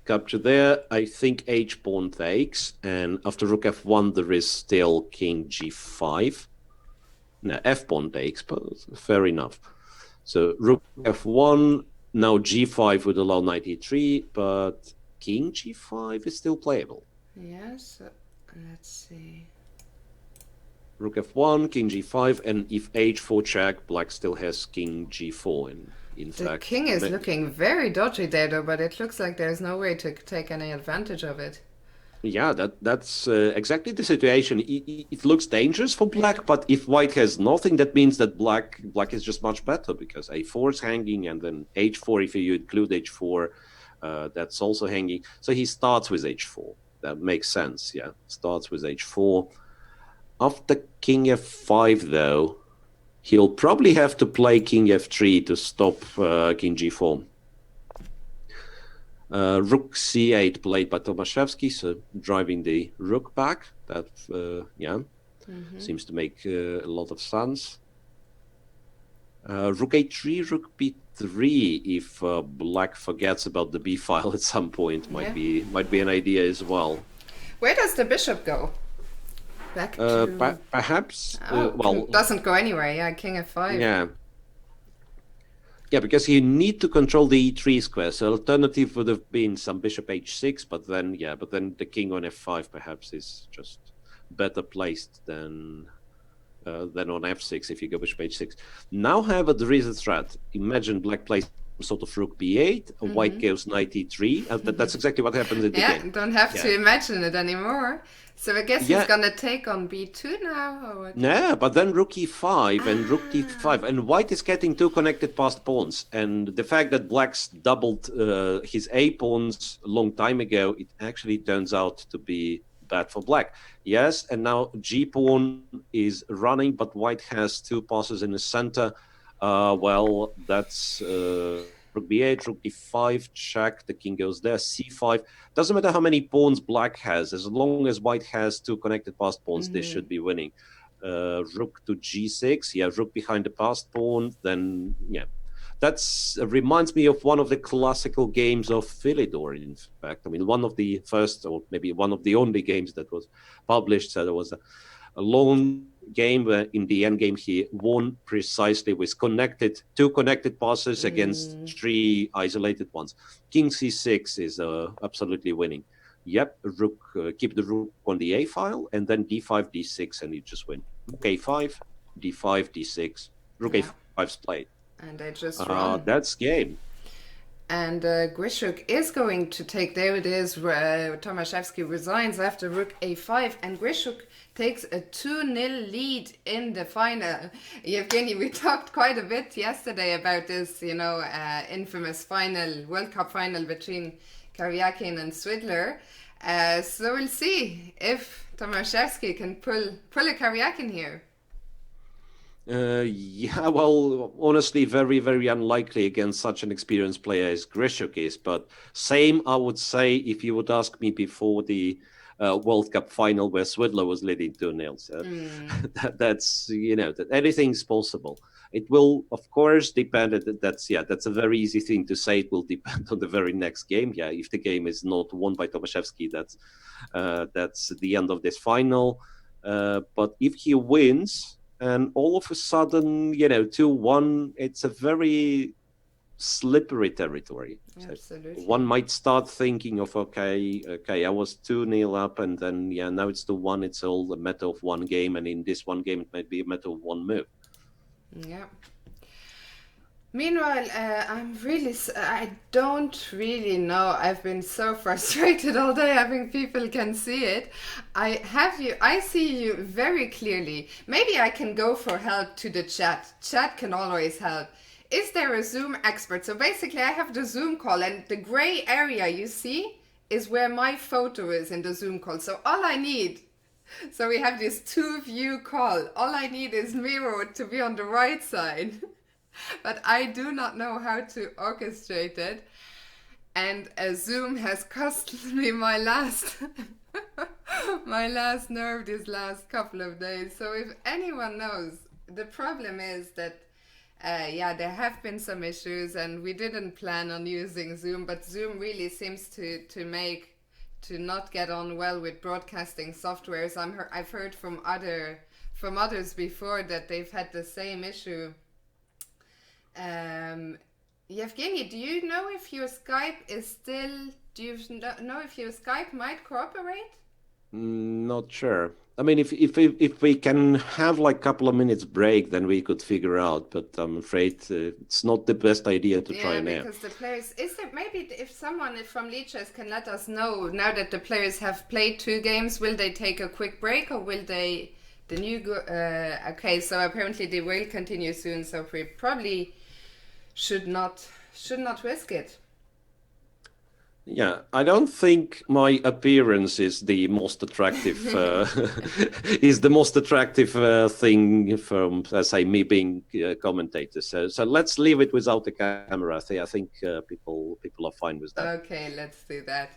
[SPEAKER 2] Capture there. I think h pawn takes, and after rook f1 there is still king g5. No, f pawn takes, but fair enough. So rook f1. Now g5 would allow knight e3, but king g5 is still playable.
[SPEAKER 1] Yes, let's see.
[SPEAKER 2] Rook f1, king g5, and if h4 check, black still has king g4. In
[SPEAKER 1] The
[SPEAKER 2] fact,
[SPEAKER 1] king is looking very dodgy there, though, but it looks like there's no way to take any advantage of it.
[SPEAKER 2] Yeah, that's exactly the situation. It looks dangerous for black, but if white has nothing, that means that black is just much better because a4 is hanging, and then h4, if you include h4, that's also hanging. So he starts with h4. That makes sense, yeah. Starts with h4. After king f5, though, he'll probably have to play king f3 to stop king g4. Rook c8 played by Tomaszewski, so driving the rook back. That, seems to make a lot of sense. Rook a3, rook b3. If black forgets about the b file at some point, might be an idea as well.
[SPEAKER 1] Where does the bishop go? Back to...
[SPEAKER 2] perhaps.
[SPEAKER 1] Well, doesn't go anywhere. Yeah, king f5.
[SPEAKER 2] Yeah. Yeah, because you need to control the e3 square. So alternative would have been some bishop h6, but then the king on f5 perhaps is just better placed than on f6 if you go bishop h6. Now, however, there is a threat. Imagine black plays some sort of rook b8, white goes knight e3. That's exactly what happens in the game.
[SPEAKER 1] Yeah, don't have to imagine it anymore. So I guess he's gonna take on b2 now, or what?
[SPEAKER 2] Yeah, but then rook e5 and rook d5, and white is getting two connected passed pawns. And the fact that black's doubled his a pawns a long time ago, it actually turns out to be bad for black. Yes, and now g pawn is running, but white has two passes in the center. Well, that's rook b8, rook d5, check, the king goes there, c5. Doesn't matter how many pawns black has, as long as white has two connected passed pawns, this should be winning. Rook to g6, yeah, rook behind the passed pawn, then, yeah. That's reminds me of one of the classical games of Philidor, in fact. I mean, one of the first, or maybe one of the only games that was published, so there was a long game where in the end game he won precisely with two connected passes against three isolated ones. King c6 is absolutely winning. Yep, rook, keep the rook on the a file, and then d5, d6, and you just win. Rook a5, d5, d6, rook a5's played.
[SPEAKER 1] And they just run.
[SPEAKER 2] That's game.
[SPEAKER 1] And Grischuk is going to take, there it is, Tomaszewski resigns after rook a5, and Grischuk takes a 2-0 lead in the final. Evgeny, we talked quite a bit yesterday about this, infamous final, World Cup final between Karjakin and Svidler. So we'll see if Tomaszewski can pull a Karjakin here.
[SPEAKER 2] Yeah, well, honestly, very, very unlikely against such an experienced player as Grischuk is. But same, I would say, if you would ask me before the World Cup final where Svidler was leading 2-0. That's, that anything's possible. It will, of course, depend. That's a very easy thing to say. It will depend on the very next game. Yeah, if the game is not won by Tomaszewski, that's the end of this final. But if he wins, and all of a sudden, 2-1, it's a very slippery territory.
[SPEAKER 1] Absolutely.
[SPEAKER 2] So one might start thinking of, okay, I was 2-0 up, and then, now it's 2-1. It's all a matter of one game, and in this one game, it might be a matter of one move.
[SPEAKER 1] Yeah. Meanwhile, I don't really know. I've been so frustrated all day. I think people can see it. I see you very clearly. Maybe I can go for help to the chat. Chat can always help. Is there a Zoom expert? So basically I have the Zoom call, and the gray area you see is where my photo is in the Zoom call. So all I need, so we have this 2-view call. All I need is Miro to be on the right side. But I do not know how to orchestrate it, and Zoom has cost me my last nerve these last couple of days. So if anyone knows, the problem is that there have been some issues, and we didn't plan on using Zoom, but Zoom really seems to not get on well with broadcasting softwares. I've heard from others before that they've had the same issue. Evgeny, do you know if your Skype is still? Do you know if your Skype might cooperate?
[SPEAKER 2] Not sure. I mean, if we can have like a couple of minutes break, then we could figure out. But I'm afraid it's not the best idea to try now.
[SPEAKER 1] Yeah, because the players. Is there maybe if someone from Lichess can let us know now that the players have played 2 games, will they take a quick break, or will they? Okay, so apparently they will continue soon. So we probably should not risk it.
[SPEAKER 2] Yeah, I don't think my appearance is the most attractive thing from, say, me being commentator. So let's leave it without the camera. I think people are fine with that.
[SPEAKER 1] Okay, let's do that.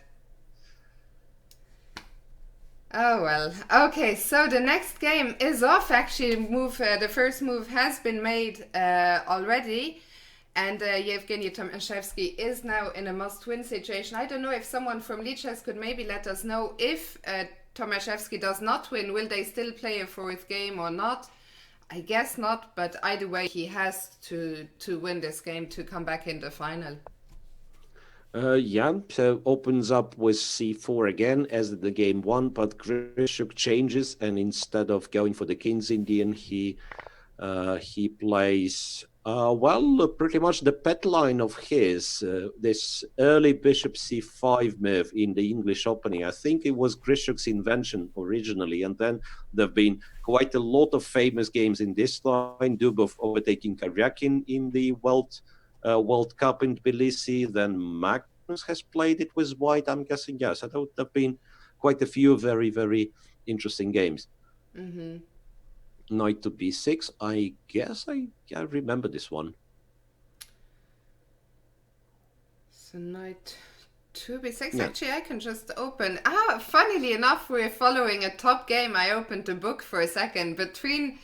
[SPEAKER 1] Oh well. Okay, so the next game is off. Actually, the first move has been made already. And Evgeny Tomaszewski is now in a must-win situation. I don't know if someone from Lichess could maybe let us know if Tomaszewski does not win, will they still play a 4th game or not? I guess not, but either way, he has to win this game to come back in the final.
[SPEAKER 2] So opens up with c4 again as the game 1, but Grischuk changes, and instead of going for the King's Indian, he plays pretty much the pet line of his, this early bishop c5 move in the English opening. I think it was Grischuk's invention originally, and then there have been quite a lot of famous games in this line. Dubov overtaking Karjakin in the World Cup in Tbilisi. Then Magnus has played it with white, I'm guessing. Yes, I thought there have been quite a few very, very interesting games.
[SPEAKER 1] Mm-hmm.
[SPEAKER 2] Knight to b6. I guess I remember this one.
[SPEAKER 1] So knight to b6.
[SPEAKER 2] Yeah.
[SPEAKER 1] Actually, I can just open. Funnily enough, we're following a top game. I opened the book for a second between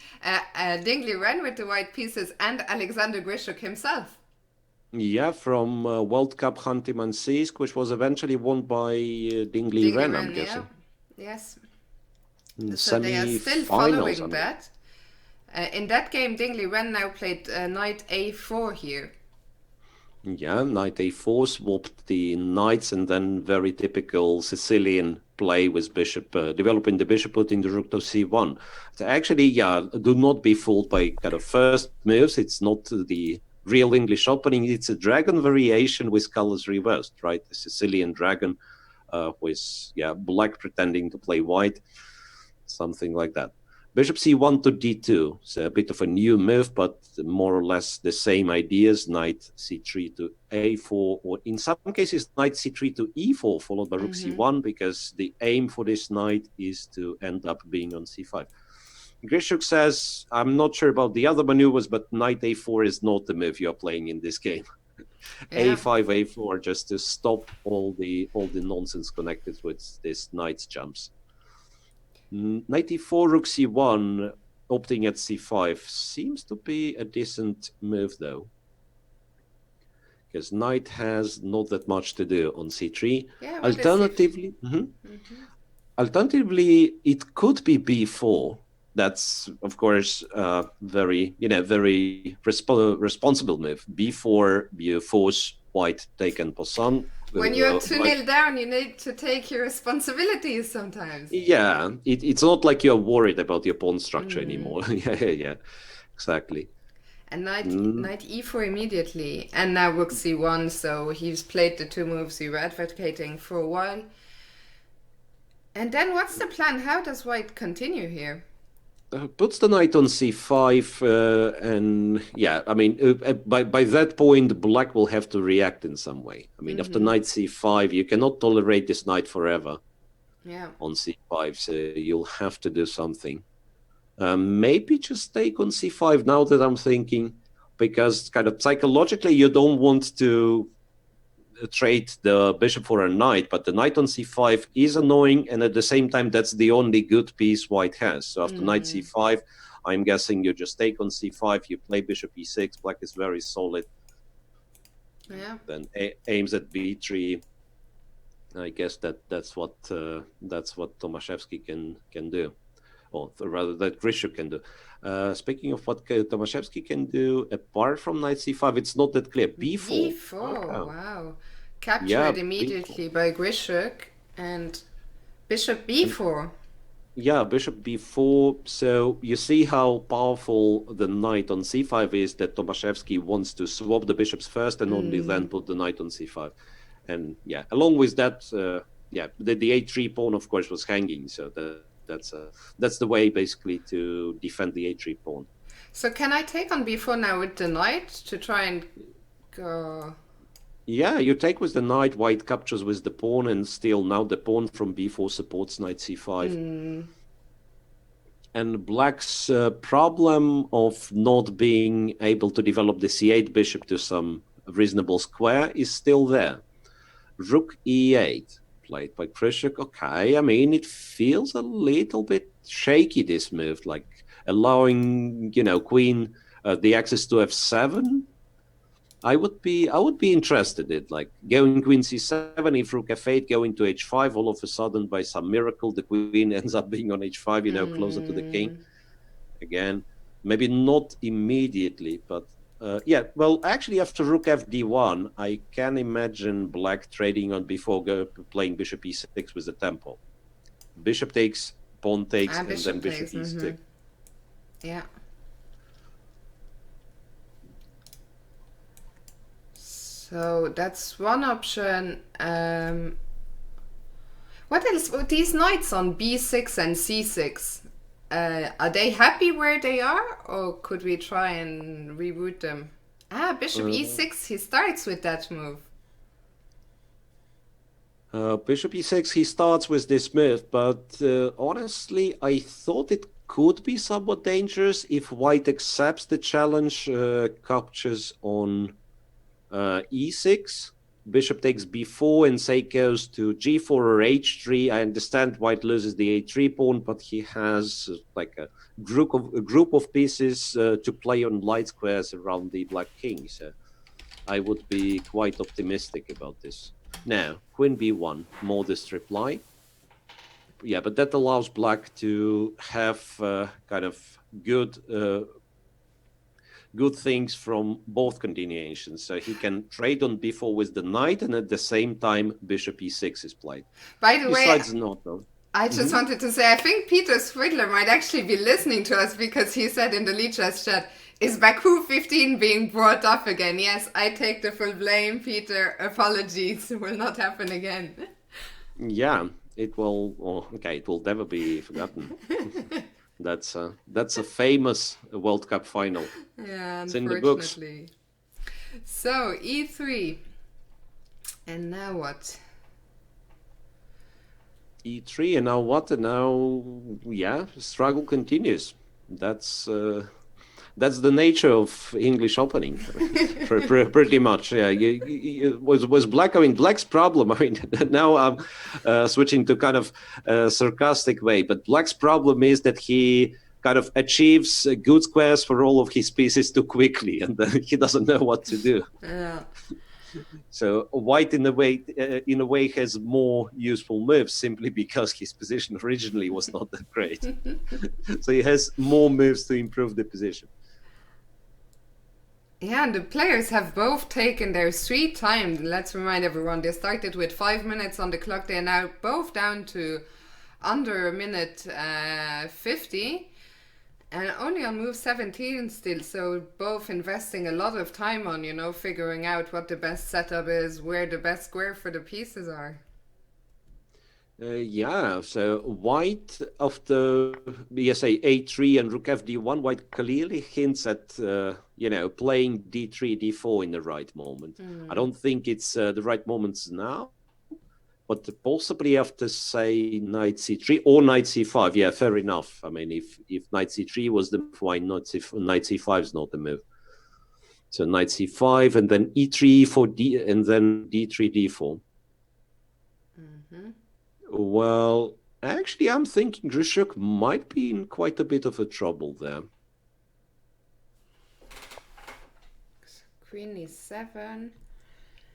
[SPEAKER 1] Dingley Wren with the white pieces and Alexander Grischuk himself.
[SPEAKER 2] Yeah, from World Cup Khanty-Mansiysk, which was eventually won by Dingley Wren, I'm guessing.
[SPEAKER 1] Yeah. Yes.
[SPEAKER 2] So
[SPEAKER 1] they are still following that. In that game, Dingley Wren now played knight a4 here.
[SPEAKER 2] Yeah, knight a4, swapped the knights, and then very typical Sicilian play with bishop, developing the bishop, putting the rook to c1. So actually, do not be fooled by kind of first moves. It's not the real English opening. It's a dragon variation with colors reversed, right? The Sicilian dragon with black pretending to play white. Something like that. Bishop c1 to d2. So a bit of a new move, but more or less the same ideas. Knight c3 to a4, or in some cases, knight c3 to e4, followed by rook c1, because the aim for this knight is to end up being on c5. Grischuk says, I'm not sure about the other maneuvers, but knight a4 is not the move you're playing in this game. Yeah. a5, a4, just to stop all the nonsense connected with this knight's jumps. Knight e4, rook c1, opting at c5 seems to be a decent move, though, because knight has not that much to do on c3. Yeah, alternatively, alternatively, it could be b4. That's, of course, very responsible move. b4, you force white take en passant.
[SPEAKER 1] When you're 2-0 down, you need to take your responsibilities sometimes.
[SPEAKER 2] Yeah, it's not like you're worried about your pawn structure anymore. yeah, exactly.
[SPEAKER 1] And knight e4 immediately, and now rook c1, so he's played the two moves you were advocating for a while. And then what's the plan? How does white continue here?
[SPEAKER 2] Puts the knight on c5, and yeah, I mean, by that point, black will have to react in some way. I mean, after knight c5, you cannot tolerate this knight forever.
[SPEAKER 1] Yeah.
[SPEAKER 2] On c5, so you'll have to do something. Maybe just take on c5 now that I'm thinking, because kind of psychologically, you don't want to trade the bishop for a knight, but the knight on c5 is annoying, and at the same time that's the only good piece white has. So after knight c5, I'm guessing you just take on c5, you play bishop e6, black is very solid.
[SPEAKER 1] Yeah.
[SPEAKER 2] Then aims at b3. I guess that's what Tomaszewski can do, or rather that Grischuk can do. Speaking of what Tomaszewski can do, apart from knight c5, it's not that clear. b4.
[SPEAKER 1] b4, wow. Captured immediately b4. By Grischuk, and bishop b4.
[SPEAKER 2] Yeah, bishop b4. So you see how powerful the knight on c5 is, that Tomaszewski wants to swap the bishops first and only then put the knight on c5. And yeah, along with that, the a3 pawn, of course, was hanging. So that's the way basically to defend the a3 pawn.
[SPEAKER 1] So can I take on b4 now with the knight to try and go?
[SPEAKER 2] Yeah, you take with the knight, white captures with the pawn, and still now the pawn from b4 supports knight c5. And black's problem of not being able to develop the c8 bishop to some reasonable square is still there. Rook e8, played by Grischuk. Okay, I mean, it feels a little bit shaky, this move, like allowing, queen the access to f7. I would be interested in, like, going queen c7, if rook f8, going to h5, all of a sudden, by some miracle, the queen ends up being on h5, closer to the king. Again, maybe not immediately, but yeah, well, actually, after rook fd1, I can imagine black trading on b4, playing bishop e6 with the tempo. Bishop takes, pawn takes, and then bishop e6.
[SPEAKER 1] Yeah. So that's one option. What else? These knights on b6 and c6, are they happy where they are, or could we try and reroute them? Bishop e6, he starts with that move.
[SPEAKER 2] Bishop e6, he starts with this move, but honestly, I thought it could be somewhat dangerous if white accepts the challenge, captures on e6, bishop takes b4, and say goes to g4 or h3. I understand white loses the a3 pawn, but he has like a group of pieces to play on light squares around the black king. So I would be quite optimistic about this. Now, queen b1, modest reply. Yeah, but that allows black to have kind of good things from both continuations. So he can trade on b4 with the knight, and at the same time, bishop e6 is played.
[SPEAKER 1] By the
[SPEAKER 2] Besides
[SPEAKER 1] way,
[SPEAKER 2] not, though.
[SPEAKER 1] I just wanted to say, I think Peter Svidler might actually be listening to us, because he said in the Lichess chat, is Baku 15 being brought up again? Yes, I take the full blame, Peter. Apologies, will not happen again.
[SPEAKER 2] Yeah, it will. Oh, okay, it will never be forgotten. That's a famous World Cup final.
[SPEAKER 1] Yeah,
[SPEAKER 2] It's in the books.
[SPEAKER 1] unfortunately. So, e3. And now what?
[SPEAKER 2] E3, and now what? And now, yeah, struggle continues. That's the nature of English opening, pretty much. Yeah, was Black. I mean, Black's problem. I mean, now I'm switching to kind of sarcastic way, but Black's problem is that he kind of achieves good squares for all of his pieces too quickly, and he doesn't know what to do.
[SPEAKER 1] Yeah.
[SPEAKER 2] So White, in a way, has more useful moves simply because his position originally was not that great. So he has more moves to improve the position.
[SPEAKER 1] Yeah, and the players have both taken their sweet time. Let's remind everyone, they started with 5 minutes on the clock. They're now both down to under a minute 50. And only on move 17 still, so both investing a lot of time on, figuring out what the best setup is, where the best square for the pieces are.
[SPEAKER 2] Yeah, so White after BSA A3 and Rook FD1, White clearly hints at, playing D3, D4 in the right moment. I don't think it's the right moments now. But possibly after, say, knight c3 or knight c5. Yeah, fair enough. I mean, if knight c3 was the move, why not knight c5 is not the move? So knight c5 and then e3, e4, d, and then d3, d4. Well, actually, I'm thinking Grischuk might be in quite a bit of a trouble there.
[SPEAKER 1] Queen e7.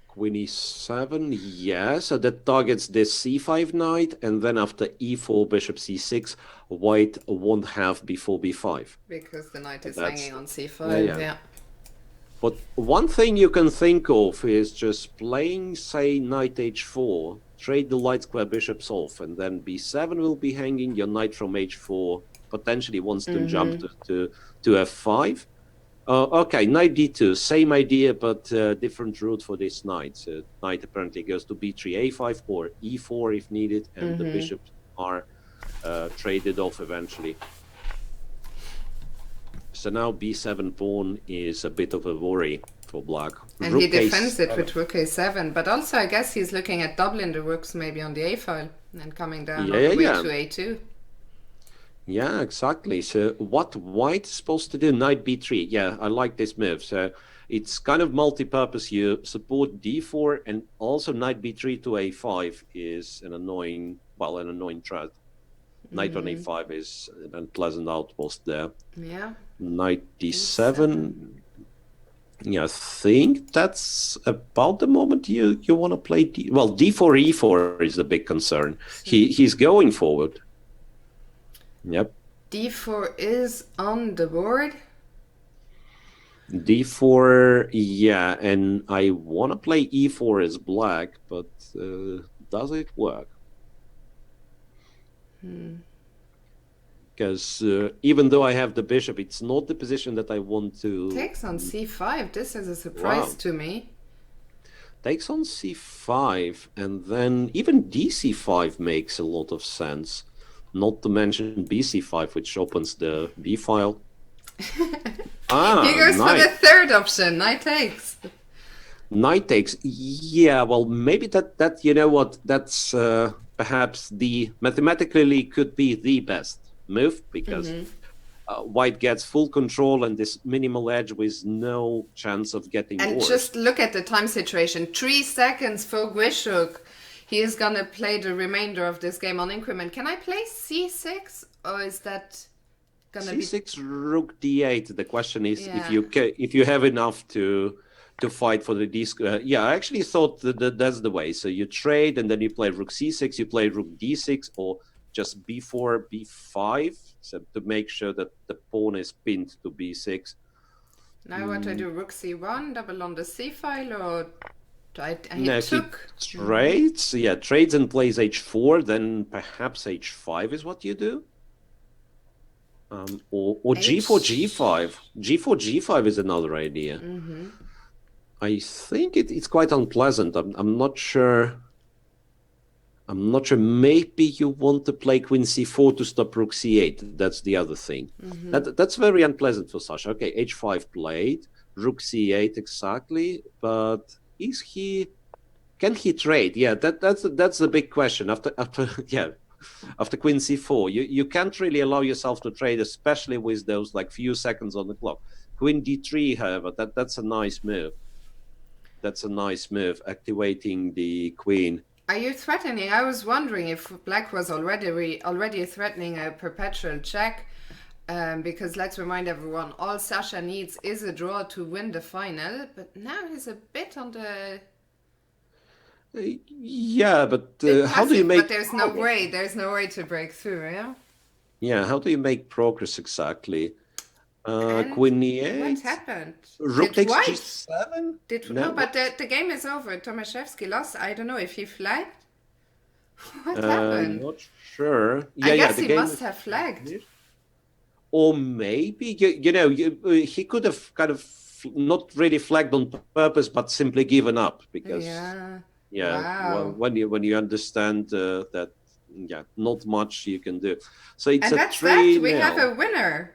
[SPEAKER 2] Queen e7, yeah, so that targets this c5 knight, and then after e4, bishop c6, White won't have before b5.
[SPEAKER 1] Because the knight is hanging on c5, yeah.
[SPEAKER 2] But one thing you can think of is just playing, say, knight h4, trade the light square bishops off, and then b7 will be hanging, your knight from h4 potentially wants to jump to f5. Okay, knight d2, same idea, but different route for this knight. So knight apparently goes to b3, a5, or e4 if needed, and the bishops are traded off eventually. So now b7 pawn is a bit of a worry for Black.
[SPEAKER 1] And rook he defends it with rook a7, but also I guess he's looking at doubling the rooks maybe on the a file and coming down all the way to a2.
[SPEAKER 2] Yeah, exactly. So what White is supposed to do, knight b3. Yeah, I like this move. So it's kind of multi-purpose. You support d4, and also knight b3 to a5 is an annoying threat. Knight on a5 is an unpleasant outpost there.
[SPEAKER 1] Yeah.
[SPEAKER 2] Knight d7. Yeah, I think that's about the moment you want to play d4, e4 is the big concern. He's going forward. Yep.
[SPEAKER 1] d4 is on the board.
[SPEAKER 2] d4, yeah, and I want to play e4 as Black, but does it work? Because even though I have the bishop, it's not the position that I want to...
[SPEAKER 1] Takes on c5. This is a surprise to me.
[SPEAKER 2] Takes on c5, and then even dc5 makes a lot of sense. Not to mention bc5, which opens the b file.
[SPEAKER 1] He goes for the third option, knight takes.
[SPEAKER 2] Knight takes, yeah, well, maybe that you know what, that's perhaps mathematically could be the best move, because White gets full control and this minimal edge with no chance of getting
[SPEAKER 1] And
[SPEAKER 2] worse.
[SPEAKER 1] Just look at the time situation, 3 seconds for Grischuk. He is going to play the remainder of this game on increment. Can I play c6, or is that going to be...
[SPEAKER 2] c6, rook d8. The question is if you have enough to fight for the d square. Yeah, I actually thought that's the way. So you trade, and then you play rook c6, you play rook d6, or just b4, b5, so to make sure that the pawn is pinned to b6.
[SPEAKER 1] Now what do I do? Rook c1, double on the c file, or...
[SPEAKER 2] He trades, trades and plays h4, then perhaps h5 is what you do. Or g4, g5. G4, g5 is another idea. I think it's quite unpleasant. I'm not sure. I'm not sure. Maybe you want to play queen c4 to stop rook c8. That's the other thing. That's very unpleasant for Sasha. Okay, h5 played, rook c8 exactly. But can he trade? Yeah, that's a big question. After queen c4, you can't really allow yourself to trade, especially with those like few seconds on the clock. Queen d3, however, that's a nice move. That's a nice move, activating the queen.
[SPEAKER 1] Are you threatening? I was wondering if Black was already threatening a perpetual check, because let's remind everyone, all Sasha needs is a draw to win the final. But now he's a bit on the.
[SPEAKER 2] Yeah, but how do you make?
[SPEAKER 1] But there's no way. There's no way to break through. Yeah.
[SPEAKER 2] Yeah, how do you make progress exactly? Queen e8.
[SPEAKER 1] What happened?
[SPEAKER 2] Rook takes g7?
[SPEAKER 1] No, but the game is over. Tomaszewski lost. I don't know if he flagged. What happened?
[SPEAKER 2] Not sure. Yeah,
[SPEAKER 1] I guess
[SPEAKER 2] the
[SPEAKER 1] he
[SPEAKER 2] game
[SPEAKER 1] must have flagged.
[SPEAKER 2] Or maybe he could have kind of not really flagged on purpose, but simply given up because
[SPEAKER 1] Wow.
[SPEAKER 2] when you understand that not much you can do. So it's
[SPEAKER 1] and
[SPEAKER 2] a
[SPEAKER 1] that's
[SPEAKER 2] 3
[SPEAKER 1] that. We
[SPEAKER 2] now.
[SPEAKER 1] have a winner.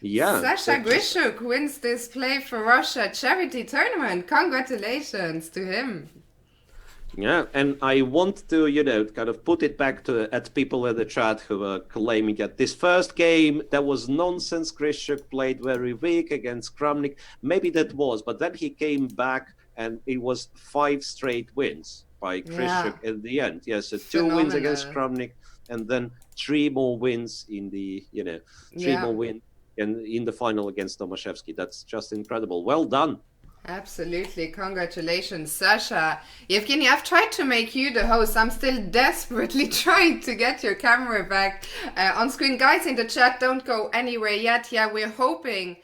[SPEAKER 2] Yeah,
[SPEAKER 1] Sasha Grischuk wins this Play for Russia charity tournament. Congratulations to him.
[SPEAKER 2] Yeah, and I want to, kind of put it back at people in the chat who are claiming that this first game, that was nonsense. Grischuk played very weak against Kramnik. Maybe that was, but then he came back and it was 5 straight wins by Grischuk at the end. Yes, so 2 wins against Kramnik and then 3 more wins in the, 3 more wins in the final against Tomaszewski. That's just incredible. Well done.
[SPEAKER 1] Absolutely. Congratulations, Sasha. Evgeny, I've tried to make you the host. I'm still desperately trying to get your camera back on screen. Guys in the chat, don't go anywhere yet. Yeah, we're hoping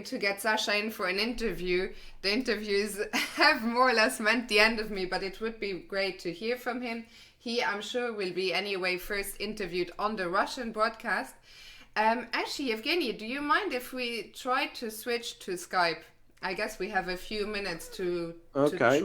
[SPEAKER 1] to get Sasha in for an interview. The interviews have more or less meant the end of me, but it would be great to hear from him. He, I'm sure, will be anyway first interviewed on the Russian broadcast. Actually, Evgeny, do you mind if we try to switch to Skype? I guess we have a few minutes to try.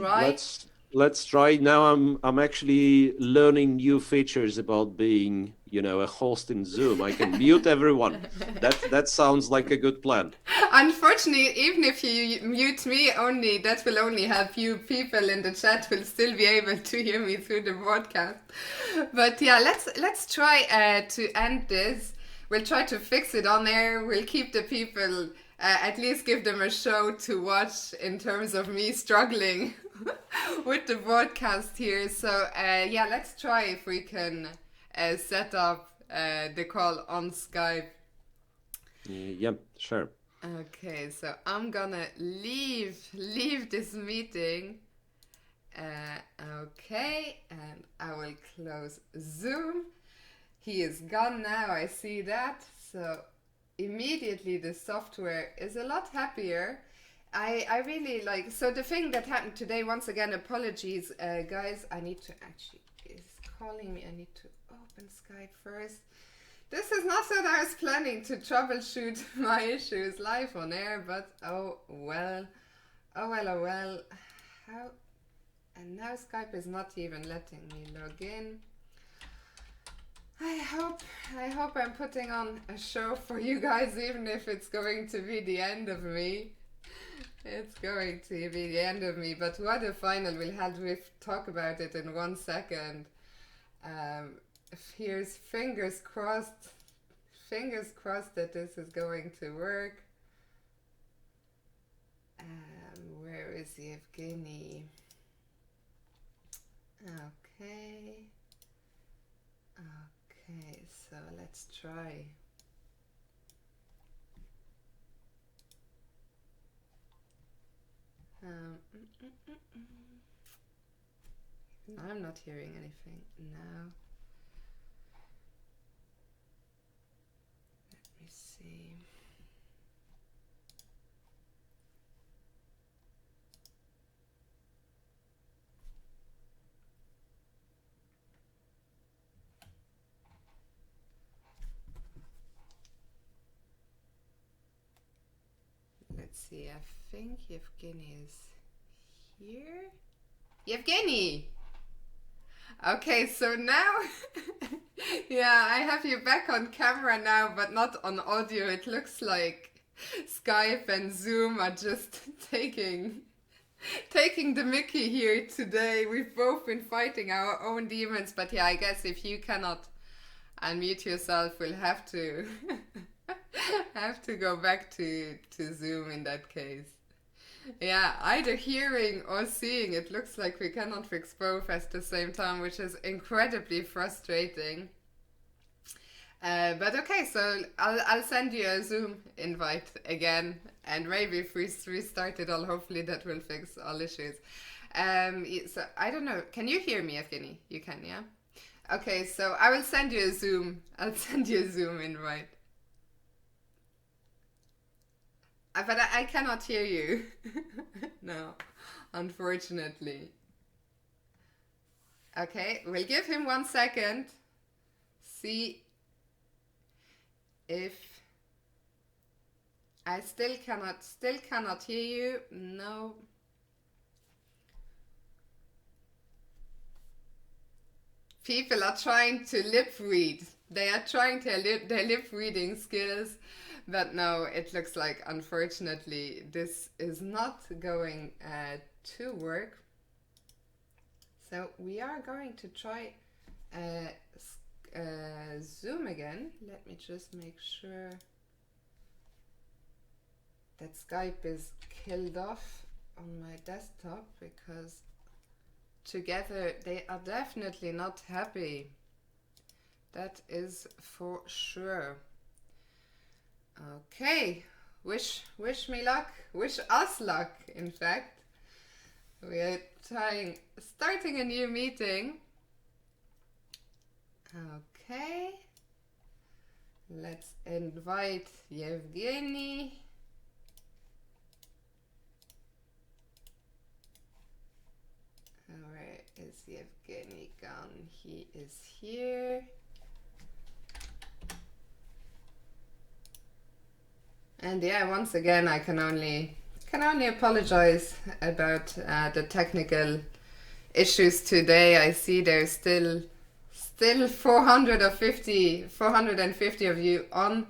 [SPEAKER 2] Let's try. Now I'm actually learning new features about being, a host in Zoom. I can mute everyone. That sounds like a good plan.
[SPEAKER 1] Unfortunately, even if you mute me only, that will only have few people in the chat will still be able to hear me through the broadcast. But yeah, let's try to end this. We'll try to fix it on air. We'll keep the people, at least give them a show to watch in terms of me struggling with the broadcast here. So yeah, let's try if we can set up the call on Skype.
[SPEAKER 2] Yeah, sure.
[SPEAKER 1] Okay, so I'm gonna leave this meeting. Okay, and I will close Zoom. He is gone now, I see that. So immediately the software is a lot happier. I really like, so the thing that happened today, once again, apologies, guys, I need to actually, it's calling me, I need to open Skype first. This is not that I was planning to troubleshoot my issues live on air, but oh well. How, and now Skype is not even letting me log in. I hope I'm putting on a show for you guys, even if it's going to be the end of me. It's going to be the end of me, but what a final. We'll talk about it in 1 second. Here's fingers crossed that this is going to work. Where is Evgeny? Okay, so let's try. I'm not hearing anything now. Let me see. Let's see, I think Evgeny is here. Evgeny! Okay, so now, yeah, I have you back on camera now, but not on audio. It looks like Skype and Zoom are just taking the mickey here today. We've both been fighting our own demons, but yeah, I guess if you cannot unmute yourself, we'll have to go back to Zoom in that case. Yeah, either hearing or seeing, it looks like we cannot fix both at the same time, which is incredibly frustrating. But okay, so I'll send you a Zoom invite again, and maybe if we restart it all, hopefully that will fix all issues. So I don't know, can you hear me, Evgeny? You can, yeah? Okay, so I will send you a Zoom. I'll send you a Zoom invite. But I cannot hear you. No, unfortunately. Okay, we'll give him 1 second. See if I still cannot hear you. No. People are trying to lip read. They are trying their lip reading skills. But no, it looks like, unfortunately, this is not going to work. So we are going to try Zoom again. Let me just make sure that Skype is killed off on my desktop, because together they are definitely not happy. That is for sure. Okay, wish me luck, wish us luck, in fact. We are starting a new meeting. Okay, let's invite Evgeny. Where is Evgeny gone? He is here. And yeah, once again, I can only apologize about the technical issues today. I see there's still 450 of you on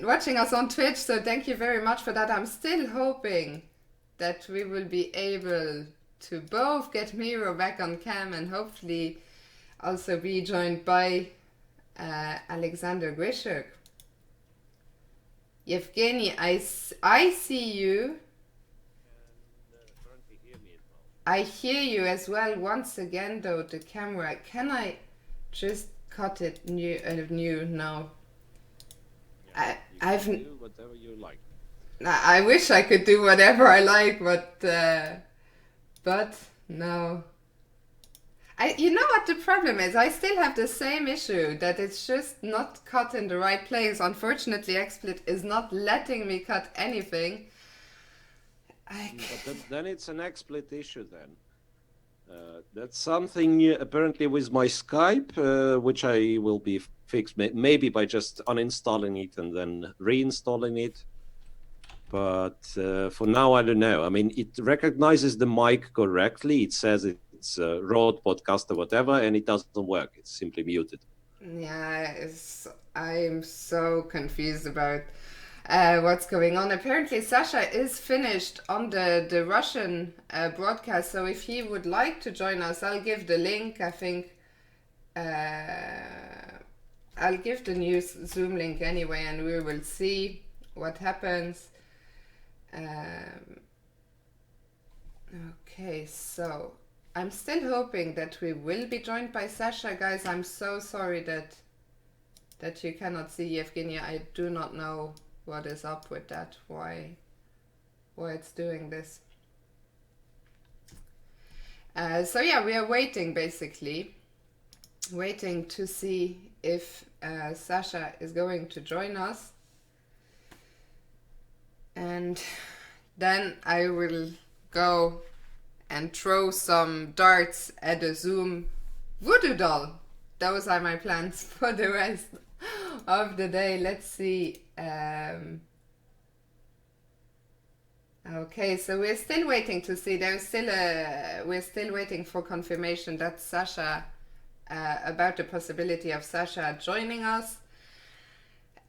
[SPEAKER 1] watching us on Twitch. So thank you very much for that. I'm still hoping that we will be able to both get Miro back on cam and hopefully also be joined by Alexander Grischuk. Evgeny, I see you. I hear you as well. Once again, though, the camera. Can I just cut it new now?
[SPEAKER 2] Yeah,
[SPEAKER 1] I've
[SPEAKER 2] do whatever you like.
[SPEAKER 1] I wish I could do whatever I like, but no. You know what the problem is? I still have the same issue, that it's just not cut in the right place. Unfortunately, XSplit is not letting me cut anything.
[SPEAKER 2] But then it's an XSplit issue then. That's something apparently with my Skype, which I will be fixed maybe by just uninstalling it and then reinstalling it. But for now, I don't know. I mean, it recognizes the mic correctly. It says it's a Rode podcast or whatever, and it doesn't work. It's simply muted.
[SPEAKER 1] Yeah, I'm so confused about what's going on. Apparently, Sasha is finished on the Russian broadcast, so if he would like to join us, I'll give the link. I think I'll give the new Zoom link anyway, and we will see what happens. Okay, so I'm still hoping that we will be joined by Sasha. Guys, I'm so sorry that you cannot see Evgeny. I do not know what is up with that, why it's doing this. So yeah, we are waiting, basically waiting to see if Sasha is going to join us, and then I will go and throw some darts at a Zoom voodoo doll. Those are my plans for the rest of the day. Let's see. Okay, so we're still waiting to see. We're still waiting for confirmation that Sasha, about the possibility of Sasha joining us.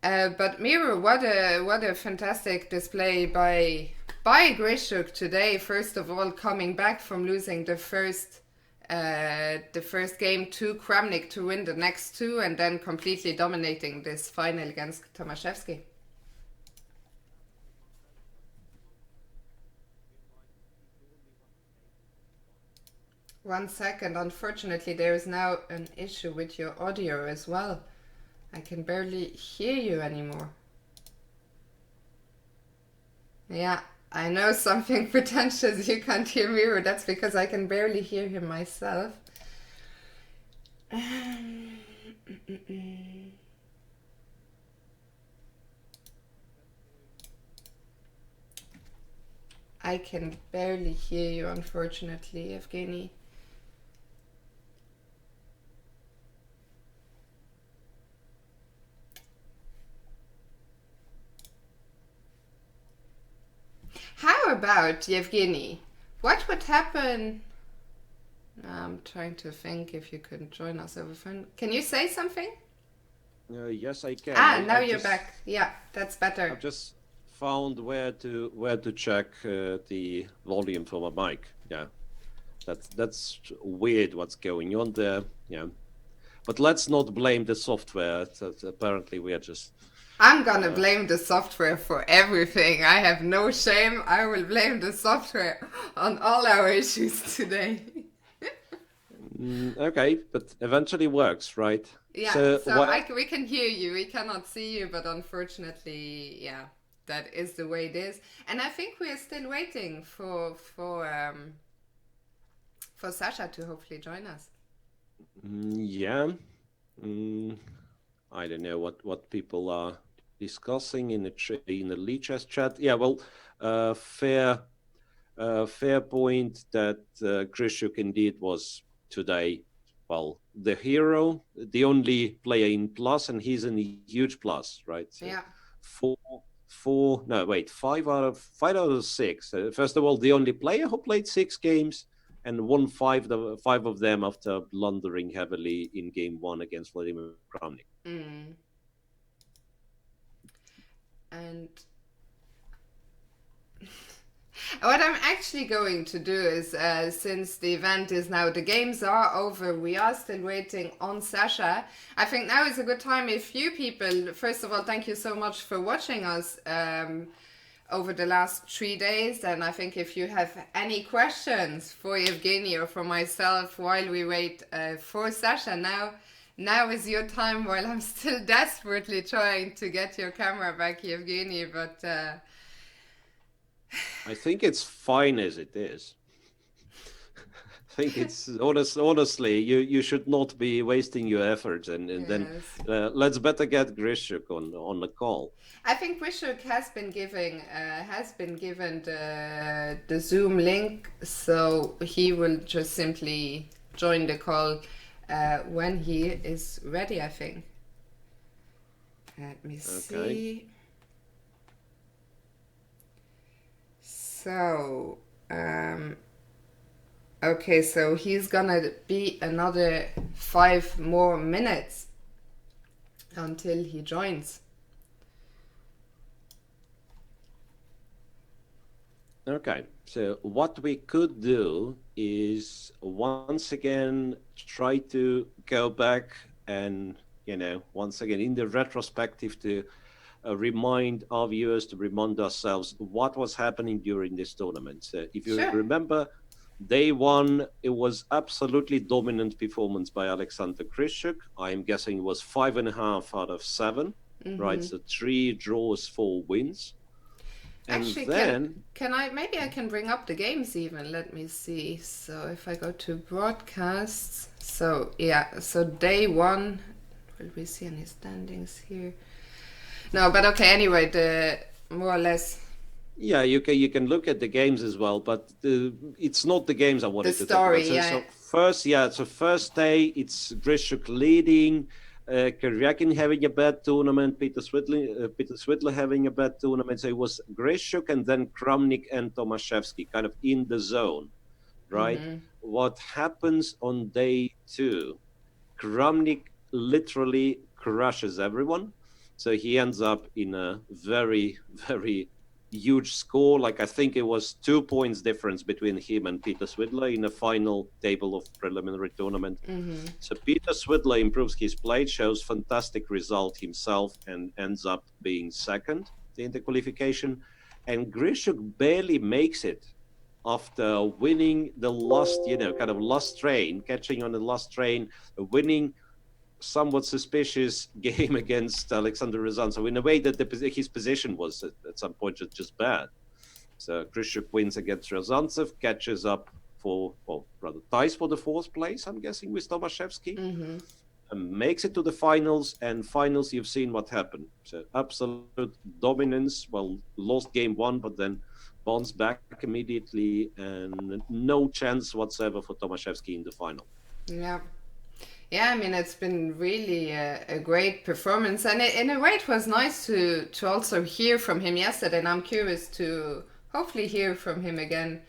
[SPEAKER 1] But Miro, what a fantastic display by Grischuk today. First of all, coming back from losing the first game to Kramnik to win the next two, and then completely dominating this final against Tomaszewski. One second. Unfortunately, there is now an issue with your audio as well. I can barely hear you anymore. Yeah, I know something pretentious. You can't hear Miro. That's because I can barely hear him myself. I can barely hear you, unfortunately, Evgeny. How about Evgeny? What would happen? I'm trying to think if you could join us over phone. Can you say something?
[SPEAKER 2] Yes, I can.
[SPEAKER 1] Now you're back. Yeah, that's better.
[SPEAKER 2] I've just found where to check the volume for my mic. Yeah, that's weird. What's going on there? Yeah, but let's not blame the software. Apparently, we are just.
[SPEAKER 1] I'm gonna blame the software for everything. I have no shame. I will blame the software on all our issues today.
[SPEAKER 2] Okay, but eventually works, right?
[SPEAKER 1] Yeah, we can hear you. We cannot see you, but unfortunately, yeah, that is the way it is. And I think we are still waiting for Sasha to hopefully join us.
[SPEAKER 2] Yeah. I don't know what people are discussing in the Lichess chat. Yeah, well, fair point that Grischuk indeed was today, well, the hero, the only player in plus, and he's in a huge plus, right? So
[SPEAKER 1] yeah.
[SPEAKER 2] 5 out of 6. First of all, the only player who played 6 games and won 5 of them after blundering heavily in game 1 against Vladimir Kramnik.
[SPEAKER 1] And what I'm actually going to do is, since the event is now, the games are over, we are still waiting on Sasha. I think now is a good time if you people, first of all, thank you so much for watching us over the last 3 days. And I think if you have any questions for Evgeny or for myself while we wait for Sasha, now is your time, while I'm still desperately trying to get your camera back, Evgeny, but
[SPEAKER 2] I think it's fine as it is. I think it's honestly, you should not be wasting your efforts, and
[SPEAKER 1] yes.
[SPEAKER 2] Then let's better get Grischuk on the call.
[SPEAKER 1] I think Grischuk has been given the Zoom link, so he will just simply join the call when he is ready, I think. Let me see. So, okay, so he's gonna be another 5 more minutes until he joins.
[SPEAKER 2] Okay, so what we could do is once again try to go back and, once again in the retrospective to remind our viewers, to remind ourselves what was happening during this tournament. So if you remember, day 1, it was absolutely dominant performance by Alexander Grischuk. I'm guessing it was 5.5 out of 7, right? So 3 draws, 4 wins. And
[SPEAKER 1] actually,
[SPEAKER 2] then
[SPEAKER 1] maybe I can bring up the games even. Let me see. So if I go to broadcasts, so yeah, so day 1, will we see any standings here? No, but okay, anyway, the more or less.
[SPEAKER 2] Yeah, you can look at the games as well, but it's not the games I wanted to talk about. So first day, it's Grischuk leading. Karjakin having a bad tournament, Peter Svidler having a bad tournament. So it was Grischuk and then Kramnik and Tomaszewski kind of in the zone, right? What happens on day 2? Kramnik literally crushes everyone. So he ends up in a very, very huge score. Like I think it was 2 points difference between him and Peter Svidler in the final table of preliminary tournament. So Peter Svidler improves his play, shows fantastic result himself, and ends up being second in the qualification. And Grischuk barely makes it after winning the last, kind of last train, catching on the last train, winning somewhat suspicious game against Alexander Ryazantsev in a way that his position was at some point just bad. So Grischuk wins against Ryazantsev, catches up ties for the 4th place, I'm guessing, with Tomaszewski, and makes it to the finals. And finals, you've seen what happened. So absolute dominance. Well, lost game 1, but then bounced back immediately, and no chance whatsoever for Tomaszewski in the final.
[SPEAKER 1] Yeah, I mean, it's been really a great performance, and in a way it was nice to also hear from him yesterday, and I'm curious to hopefully hear from him again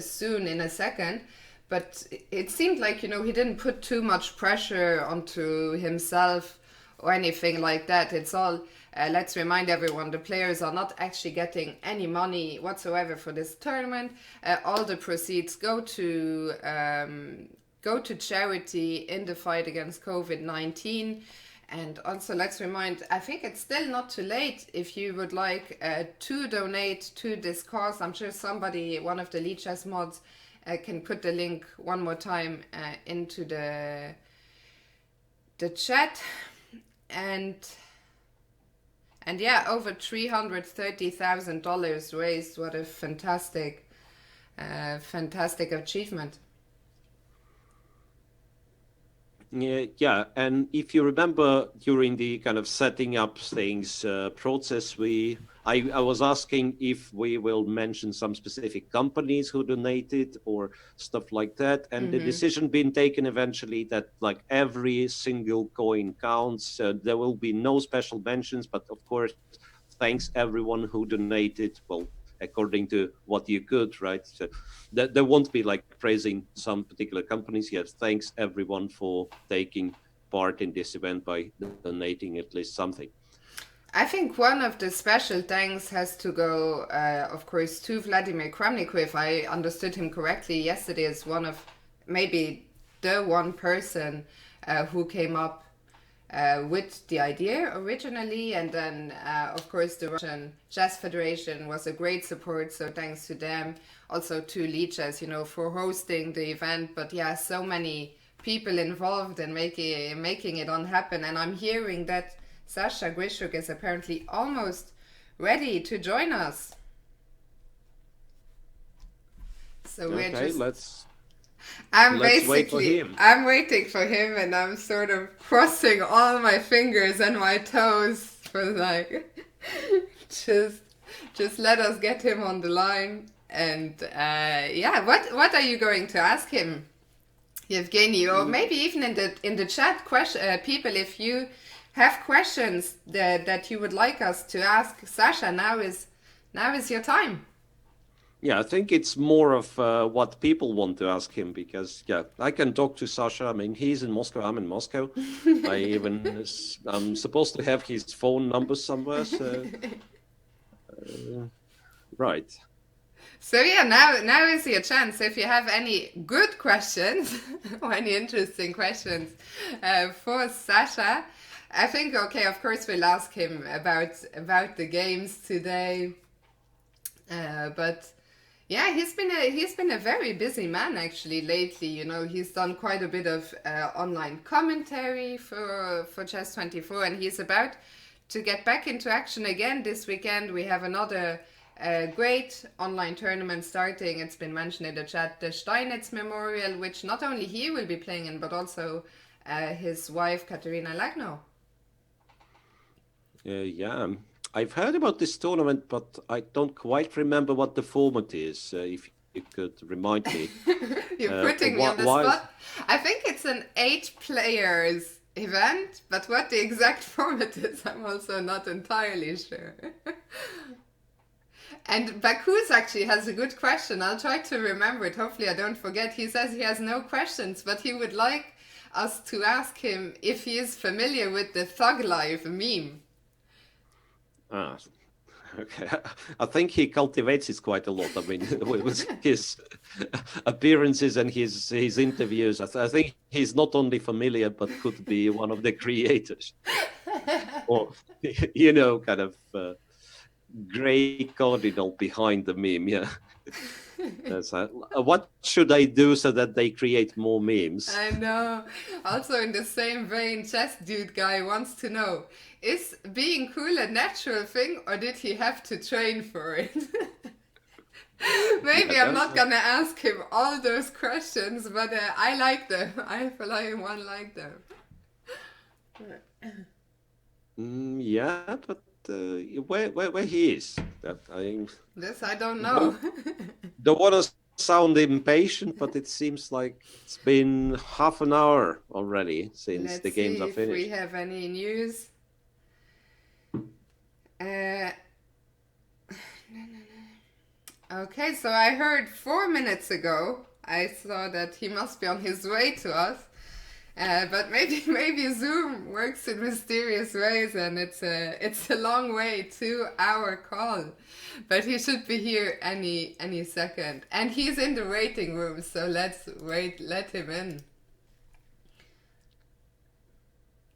[SPEAKER 1] soon in a second. But it seemed like, he didn't put too much pressure onto himself or anything like that. It's all, let's remind everyone, the players are not actually getting any money whatsoever for this tournament. All the proceeds go to charity in the fight against COVID-19. And also, let's remind, I think it's still not too late if you would like to donate to this cause. I'm sure one of the Lead Chess mods, can put the link one more time into the chat. And yeah, over $330,000 raised. What a fantastic achievement.
[SPEAKER 2] Yeah, and if you remember during the kind of setting up things process, I was asking if we will mention some specific companies who donated or stuff like that, and the decision being taken eventually that like every single coin counts. There will be no special mentions, but of course, thanks everyone who donated. Well, according to what you could, right? So there won't be like praising some particular companies. Yes, thanks everyone for taking part in this event by donating at least something.
[SPEAKER 1] I think one of the special thanks has to go, of course, to Vladimir Kramnik, who, if I understood him correctly, yesterday is one of maybe the one person who came up with the idea originally, and then of course the Russian Chess Federation was a great support, so thanks to them. Also to Lead Chess, for hosting the event. But yeah, so many people involved in making it on happen. And I'm hearing that Sasha Grischuk is apparently almost ready to join us. So
[SPEAKER 2] okay,
[SPEAKER 1] we're just...
[SPEAKER 2] Let's wait for him.
[SPEAKER 1] I'm waiting for him, and I'm sort of crossing all my fingers and my toes for like, just let us get him on the line. And yeah, what are you going to ask him, Evgeny? Or maybe even in the chat, people, if you have questions that you would like us to ask Sasha, now is your time.
[SPEAKER 2] Yeah, I think it's more of what people want to ask him, because I can talk to Sasha. I mean, he's in Moscow, I'm in Moscow. I'm supposed to have his phone number somewhere. So, right.
[SPEAKER 1] So yeah, now is your chance. If you have any good questions or any interesting questions for Sasha, I think, okay, of course we'll ask him about the games today. But yeah, he's been a very busy man actually lately. He's done quite a bit of online commentary for Chess24, and he's about to get back into action again this weekend. We have another great online tournament starting. It's been mentioned in the chat, the Steinitz Memorial, which not only he will be playing in, but also his wife Katerina Lagno.
[SPEAKER 2] Yeah. I've heard about this tournament, but I don't quite remember what the format is. If you could remind me.
[SPEAKER 1] You're putting me on the spot. I think it's an 8 players event, but what the exact format is, I'm also not entirely sure. And Bakus actually has a good question. I'll try to remember it. Hopefully I don't forget. He says he has no questions, but he would like us to ask him if he is familiar with the Thug Life meme.
[SPEAKER 2] Ah, okay. I think he cultivates it quite a lot. I mean, with his appearances and his interviews, I think he's not only familiar, but could be one of the creators. Or, kind of... gray cardinal behind the meme, yeah. What should I do so that they create more memes?
[SPEAKER 1] I know. Also in the same vein, Chess Dude Guy wants to know, is being cool a natural thing or did he have to train for it? Maybe I'm not gonna ask him all those questions, but I like them. I for one like them.
[SPEAKER 2] Yeah, but where he is?
[SPEAKER 1] This I don't know.
[SPEAKER 2] Don't want to sound impatient, but it seems like it's been half an hour already since the games are finished.
[SPEAKER 1] Let's see if we have any news. Okay, so I heard 4 minutes ago. I saw that he must be on his way to us. But maybe Zoom works in mysterious ways, and it's a long way to our call. But he should be here any second, and he's in the waiting room. So let him in.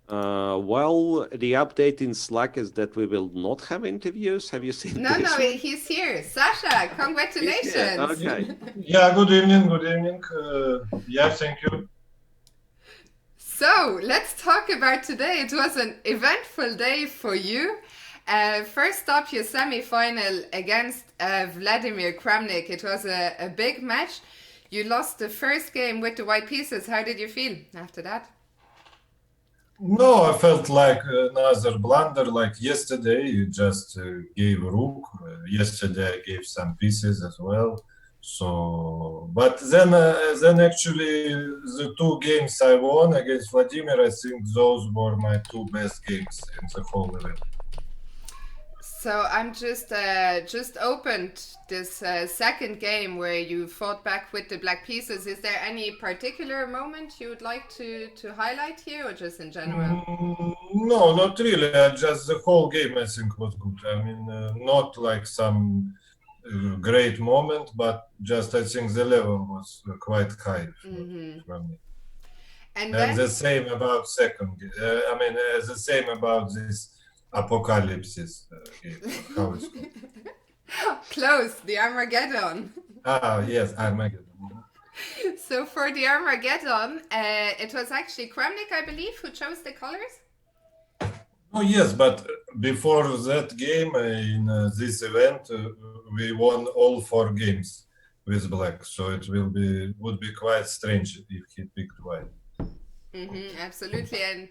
[SPEAKER 2] Well, the update in Slack is that we will not have interviews. Have you seen this?
[SPEAKER 1] No, he's here. Sasha, congratulations.
[SPEAKER 2] Okay.
[SPEAKER 4] Yeah, good evening. Yeah, thank you.
[SPEAKER 1] So, let's talk about today. It was an eventful day for you. First up, your semi-final against Vladimir Kramnik. It was a big match. You lost the first game with the white pieces. How did you feel after that?
[SPEAKER 4] No, I felt like another blunder like yesterday. You just gave a rook. Yesterday I gave some pieces as well. So, but then actually the 2 games I won against Vladimir, I think those were my 2 best games in the whole event.
[SPEAKER 1] So I'm just opened this second game where you fought back with the black pieces. Is there any particular moment you would like to highlight here, or just in general?
[SPEAKER 4] No, not really. Just the whole game I think was good. I mean, not like some great moment, but just I think the level was quite high from me. And the same about second. The same about this Apocalypse game. How is it?
[SPEAKER 1] Close, the Armageddon.
[SPEAKER 4] Yes, Armageddon.
[SPEAKER 1] So for the Armageddon, it was actually Kramnik, I believe, who chose the colors?
[SPEAKER 4] Oh yes, but before that game in this event, we won all 4 games with black, so it would be quite strange if he picked white.
[SPEAKER 1] Absolutely, and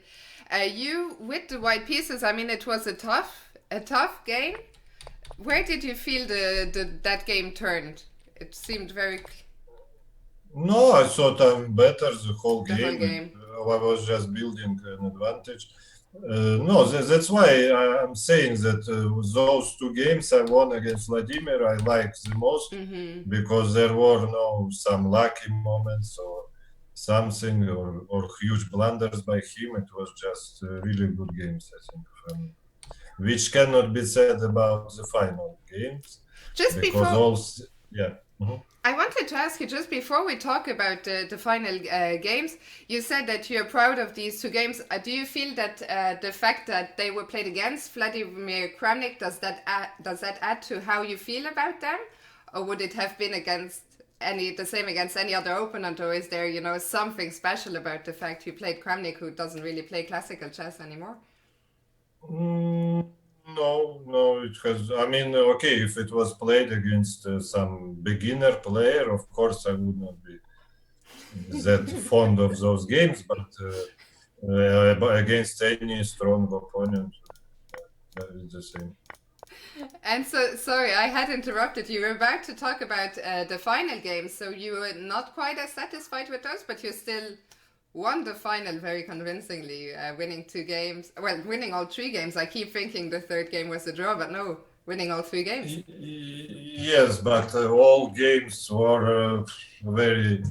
[SPEAKER 1] you with the white pieces. I mean, it was a tough game. Where did you feel that game turned? It seemed very.
[SPEAKER 4] No, I thought I'm better the whole
[SPEAKER 1] game.
[SPEAKER 4] I was just building an advantage. No, that's why I'm saying that those 2 games I won against Vladimir I like the most because there were some lucky moments or something or huge blunders by him. It was just really good games, I think, for me, which cannot be said about the final games.
[SPEAKER 1] Just
[SPEAKER 4] before,
[SPEAKER 1] I wanted to ask you, just before we talk about the final games, you said that you're proud of these 2 games. Do you feel that the fact that they were played against Vladimir Kramnik, does that add to how you feel about them? Or would it have been the same against any other opponent? Or is there, something special about the fact you played Kramnik, who doesn't really play classical chess anymore?
[SPEAKER 4] No, it has. I mean, okay, if it was played against some beginner player, of course I would not be that fond of those games, but against any strong opponent, it's the same.
[SPEAKER 1] And so, sorry, I had interrupted you. We're about to talk about the final games, so you were not quite as satisfied with those, but you're still won the final very convincingly, winning 2 games. Well, winning all 3 games. I keep thinking the 3rd game was a draw, but no, winning all 3 games.
[SPEAKER 4] Yes, but all games were very,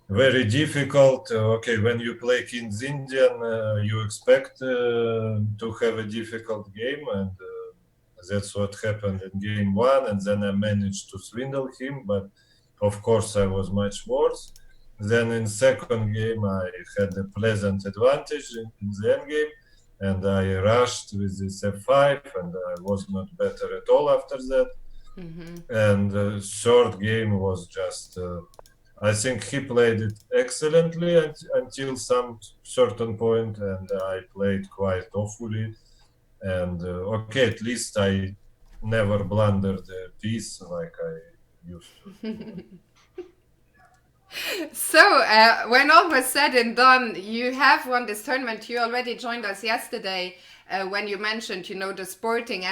[SPEAKER 4] very difficult. Okay, when you play King's Indian, you expect to have a difficult game, and that's what happened in game 1. And then I managed to swindle him, but of course I was much worse. Then in 2nd game, I had a pleasant advantage in the end game, and I rushed with this F5, and I was not better at all after that. And the 3rd game was just, I think he played it excellently until some certain point, and I played quite awfully. And okay, at least I never blundered a piece like I used to.
[SPEAKER 1] So, when all was said and done, you have won this tournament. You already joined us yesterday when you mentioned, you know, the sporting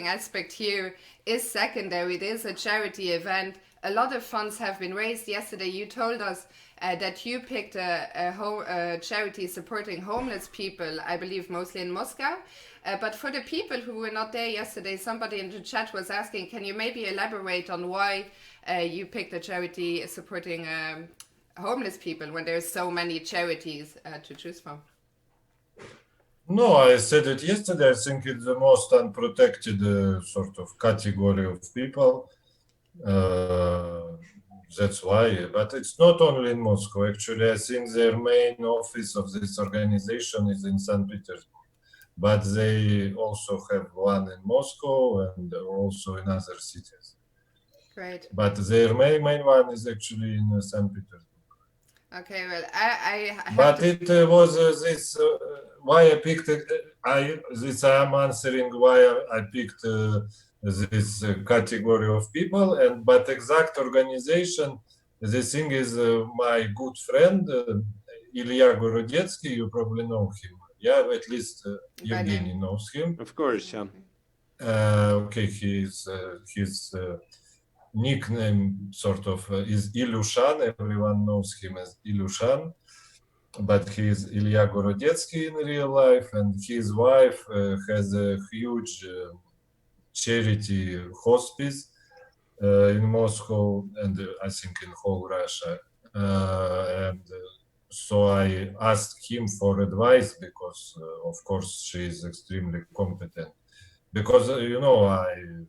[SPEAKER 1] aspect here is secondary. It is a charity event. A lot of funds have been raised. Yesterday, you told us that you picked a charity supporting homeless people, I believe mostly in Moscow. But for the people who were not there yesterday, somebody in the chat was asking, can you maybe elaborate on why you picked a charity supporting homeless people when there's so many charities to choose from?
[SPEAKER 4] No, I said it yesterday. I think it's the most unprotected sort of category of people. That's why. But it's not only in Moscow. Actually, I think their main office of this organization is in St. Petersburg. But they also have one in Moscow and also in other cities.
[SPEAKER 1] Great.
[SPEAKER 4] But their main one is actually in St. Petersburg.
[SPEAKER 1] Okay, well, I
[SPEAKER 4] but it was this why I picked I'm answering why I picked this category of people, but exact organization. The thing is, my good friend Ilya Gorodetsky, you probably know him. Yeah, at least Evgeny knows him.
[SPEAKER 2] Of course, yeah.
[SPEAKER 4] Okay, his nickname sort of is Ilyushan. Everyone knows him as Ilyushan, but he is Ilya Gorodetsky in real life, and his wife has a huge charity hospice in Moscow, and I think in whole Russia. And so I asked him for advice because, of course, she is extremely competent. Because I'm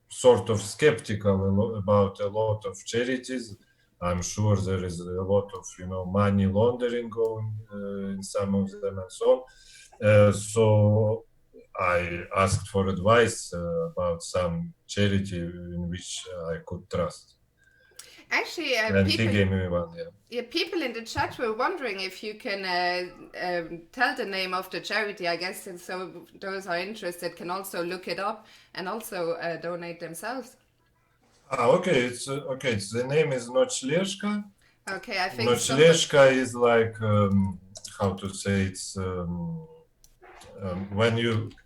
[SPEAKER 4] sort of skeptical about a lot of charities. I'm sure there is a lot of money laundering going in some of them and so on. So I asked for advice about some charity in which I could trust.
[SPEAKER 1] Actually,
[SPEAKER 4] and he gave me one.
[SPEAKER 1] Yeah, people in the chat were wondering if you can tell the name of the charity, I guess, and so those are interested can also look it up and also donate themselves.
[SPEAKER 4] Okay, it's the name is Nochleshka.
[SPEAKER 1] Okay, I think
[SPEAKER 4] Nochleshka is like how to say, it's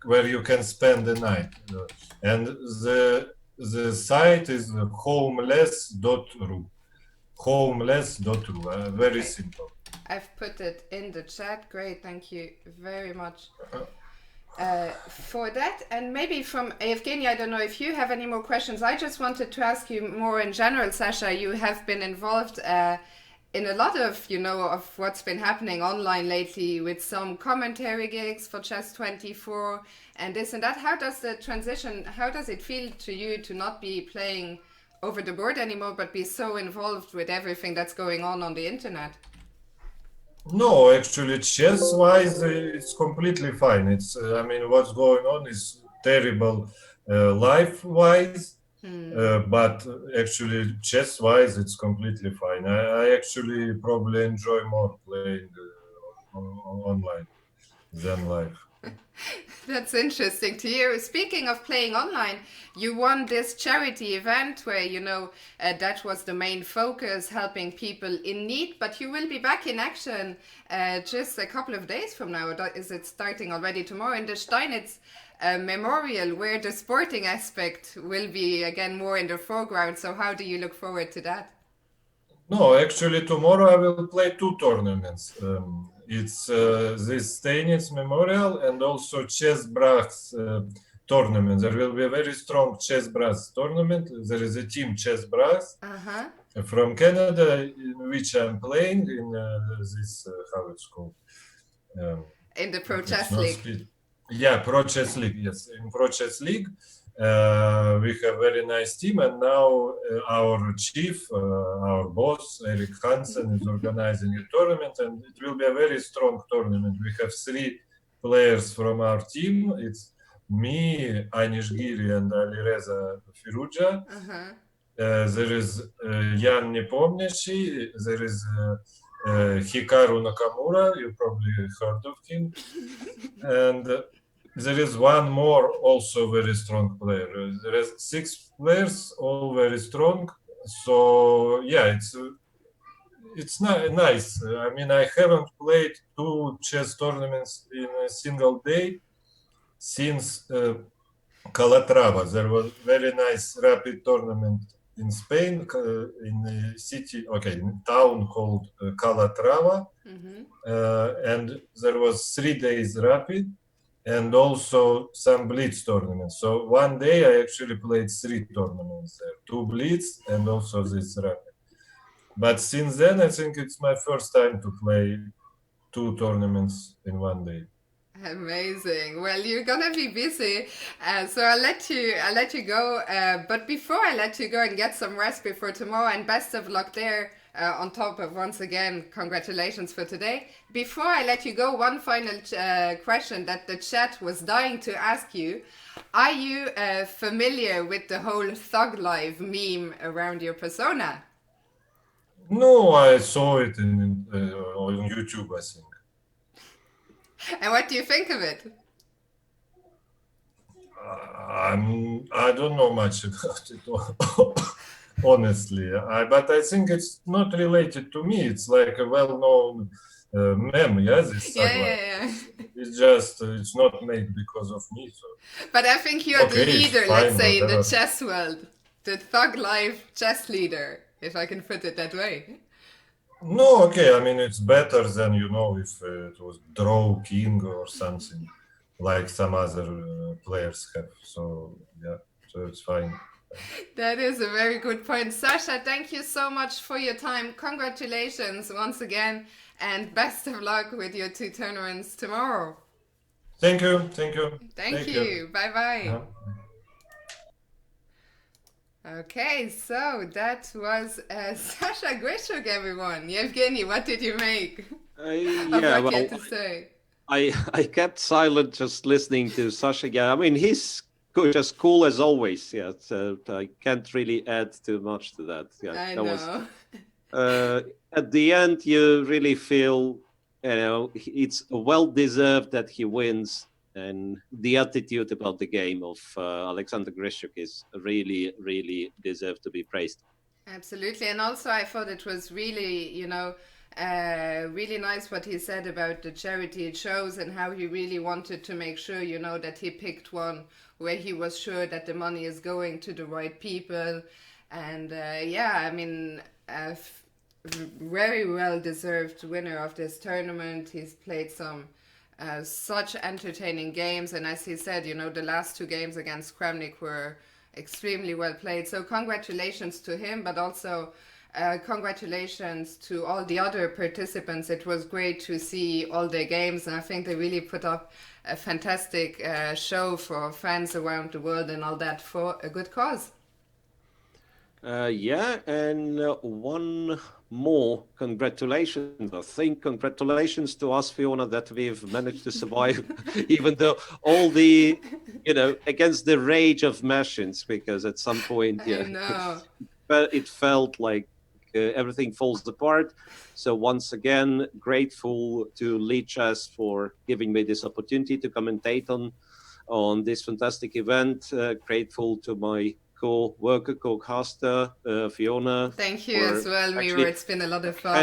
[SPEAKER 4] where you can spend the night, and the site is homeless.ru. Homeless.ru. Very simple.
[SPEAKER 1] I've put it in the chat. Great, thank you very much for that. And maybe from Evgeny, I don't know if you have any more questions. I just wanted to ask you more in general, Sasha. You have been involved in a lot of, of what's been happening online lately with some commentary gigs for Chess24 and this and that. How does the transition, how does it feel to you to not be playing over the board anymore, but be so involved with everything that's going on the internet?
[SPEAKER 4] No, actually, chess-wise, it's completely fine. It's, what's going on is terrible life-wise. But actually, chess-wise, it's completely fine. I actually probably enjoy more playing online than live.
[SPEAKER 1] That's interesting to hear. Speaking of playing online, you won this charity event where, that was the main focus, helping people in need, but you will be back in action just a couple of days from now. Is it starting already tomorrow in the Steinitz memorial, where the sporting aspect will be again more in the foreground? So how do you look forward to that?
[SPEAKER 4] No, actually, tomorrow I will play 2 tournaments. It's this Steinitz Memorial and also Chess Brass tournament. There will be a very strong Chess Brass tournament. There is a team Chess Brass from Canada in which I'm playing in this, how it's called?
[SPEAKER 1] In the Pro Chess League.
[SPEAKER 4] Yeah, Pro Chess League, yes. In Pro Chess League, we have very nice team, and now our chief, our boss, Eric Hansen, is organizing a tournament, and it will be a very strong tournament. We have 3 players from our team. It's me, Anish Giri, and Alireza Firuja. There is Jan Nepomniachtchi. There is Hikaru Nakamura. You probably heard of him. And there is one more also very strong player. There is 6 players, all very strong. So yeah, it's nice. I mean, I haven't played 2 chess tournaments in a single day since Calatrava. There was very nice rapid tournament in Spain, in a city, in a town called Calatrava, and there was 3 days rapid and also some blitz tournaments. So one day I actually played 3 tournaments there, 2 blitz and also this rapid. But since then, I think it's my first time to play 2 tournaments in one day.
[SPEAKER 1] Amazing. Well, you're gonna be busy, so I'll let you go. But before I let you go and get some rest before tomorrow, and best of luck there. On top of, once again, congratulations for today. Before I let you go, one final question that the chat was dying to ask you. Are you familiar with the whole Thug Life meme around your persona?
[SPEAKER 4] No, I saw it on YouTube, I think.
[SPEAKER 1] And what do you think of it?
[SPEAKER 4] I don't know much about it, honestly. But I think it's not related to me. It's like a well-known meme, this
[SPEAKER 1] yeah.
[SPEAKER 4] It's just, it's not made because of me. So.
[SPEAKER 1] But I think you're the leader, let's say, in the chess world. The Thug Life chess leader, if I can put it that way.
[SPEAKER 4] No, I mean, it's better than, if it was Draw King or something like some other players have. So, yeah, so it's fine.
[SPEAKER 1] That is a very good point. Sasha, thank you so much for your time. Congratulations once again, and best of luck with your 2 tournaments tomorrow.
[SPEAKER 4] Thank you.
[SPEAKER 1] Thank you. Bye-bye.
[SPEAKER 4] Yeah.
[SPEAKER 1] Okay, so that was Sasha Grischuk, everyone. Evgeny, what did you make of what you had to say?
[SPEAKER 2] I kept silent just listening to Sasha. Yeah, I mean, he's just cool as always. Yeah, so I can't really add too much to that. Yeah,
[SPEAKER 1] I know.
[SPEAKER 2] At the end, you really feel, it's well-deserved that he wins. And the attitude about the game of Alexander Grischuk is really, really deserved to be praised.
[SPEAKER 1] Absolutely. And also I thought it was really, really nice what he said about the charity it shows, and how he really wanted to make sure, that he picked one where he was sure that the money is going to the right people. And very well-deserved winner of this tournament. He's played some such entertaining games, and as he said, the last 2 games against Kramnik were extremely well played. So congratulations to him, but also congratulations to all the other participants. It was great to see all their games, and I think they really put up a fantastic show for fans around the world, and all that for a good cause.
[SPEAKER 2] And one more congratulations. I think congratulations to us, Fiona, that we've managed to survive, even though all the, against the rage of machines, because at some point, it felt like everything falls apart. So once again, grateful to Lead Chess for giving me this opportunity to commentate on this fantastic event. Grateful to my co-worker, co-caster, Fiona.
[SPEAKER 1] Thank you as well, Miro. It's been a lot of fun.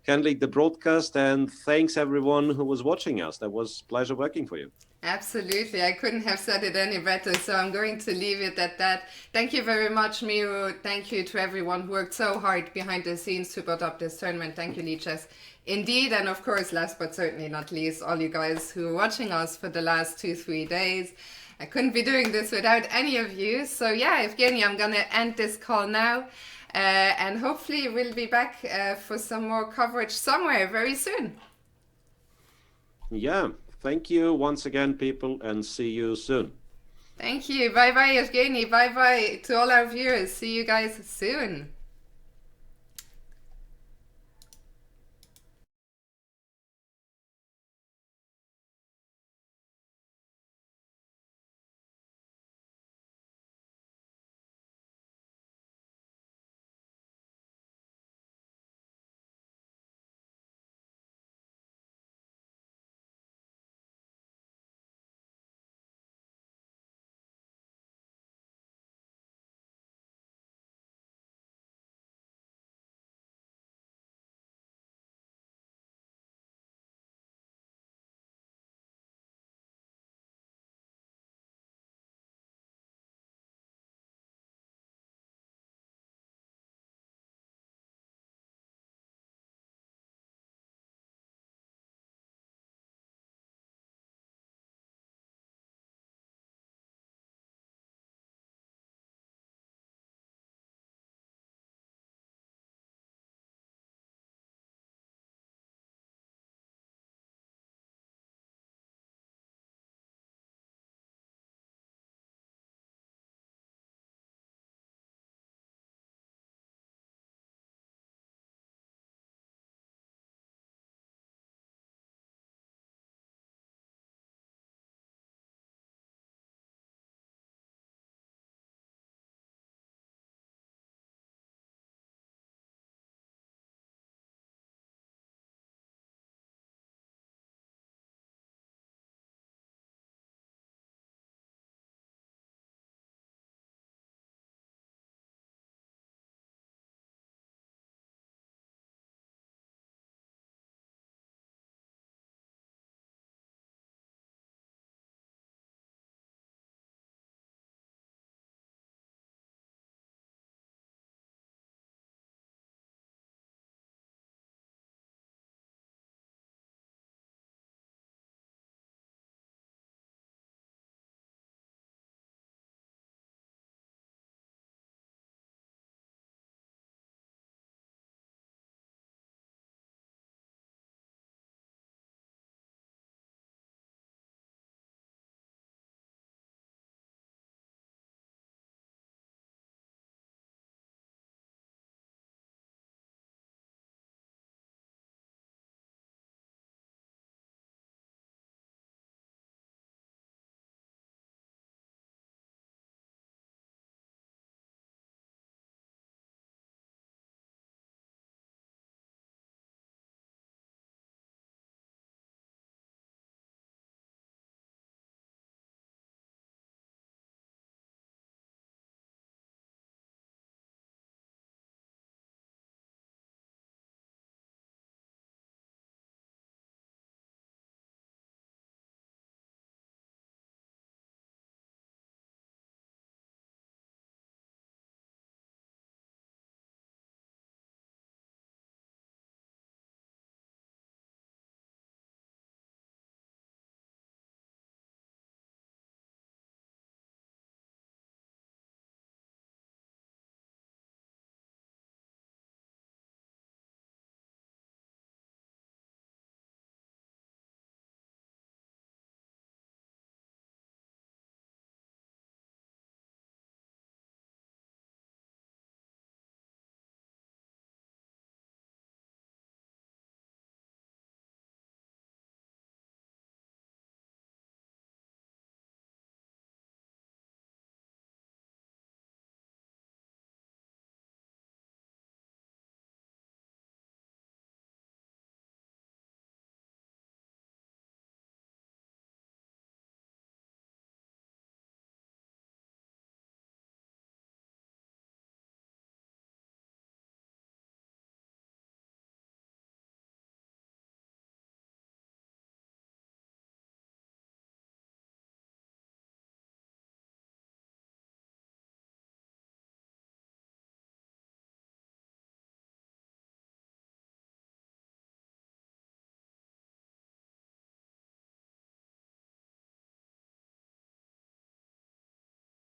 [SPEAKER 2] Handling the broadcast, and thanks everyone who was watching us. That was a pleasure working for you.
[SPEAKER 1] Absolutely, I couldn't have said it any better, so I'm going to leave it at that. Thank you very much, Miro. Thank you to everyone who worked so hard behind the scenes to put up this tournament. Thank you, Lichess. Indeed, and of course, last but certainly not least, all you guys who are watching us for the last 2-3 days. I couldn't be doing this without any of you. So yeah, Evgeny, I'm going to end this call now. And hopefully we'll be back for some more coverage somewhere very soon.
[SPEAKER 2] Yeah, thank you once again, people, and see you soon.
[SPEAKER 1] Thank you. Bye-bye, Evgeny. Bye-bye to all our viewers. See you guys soon.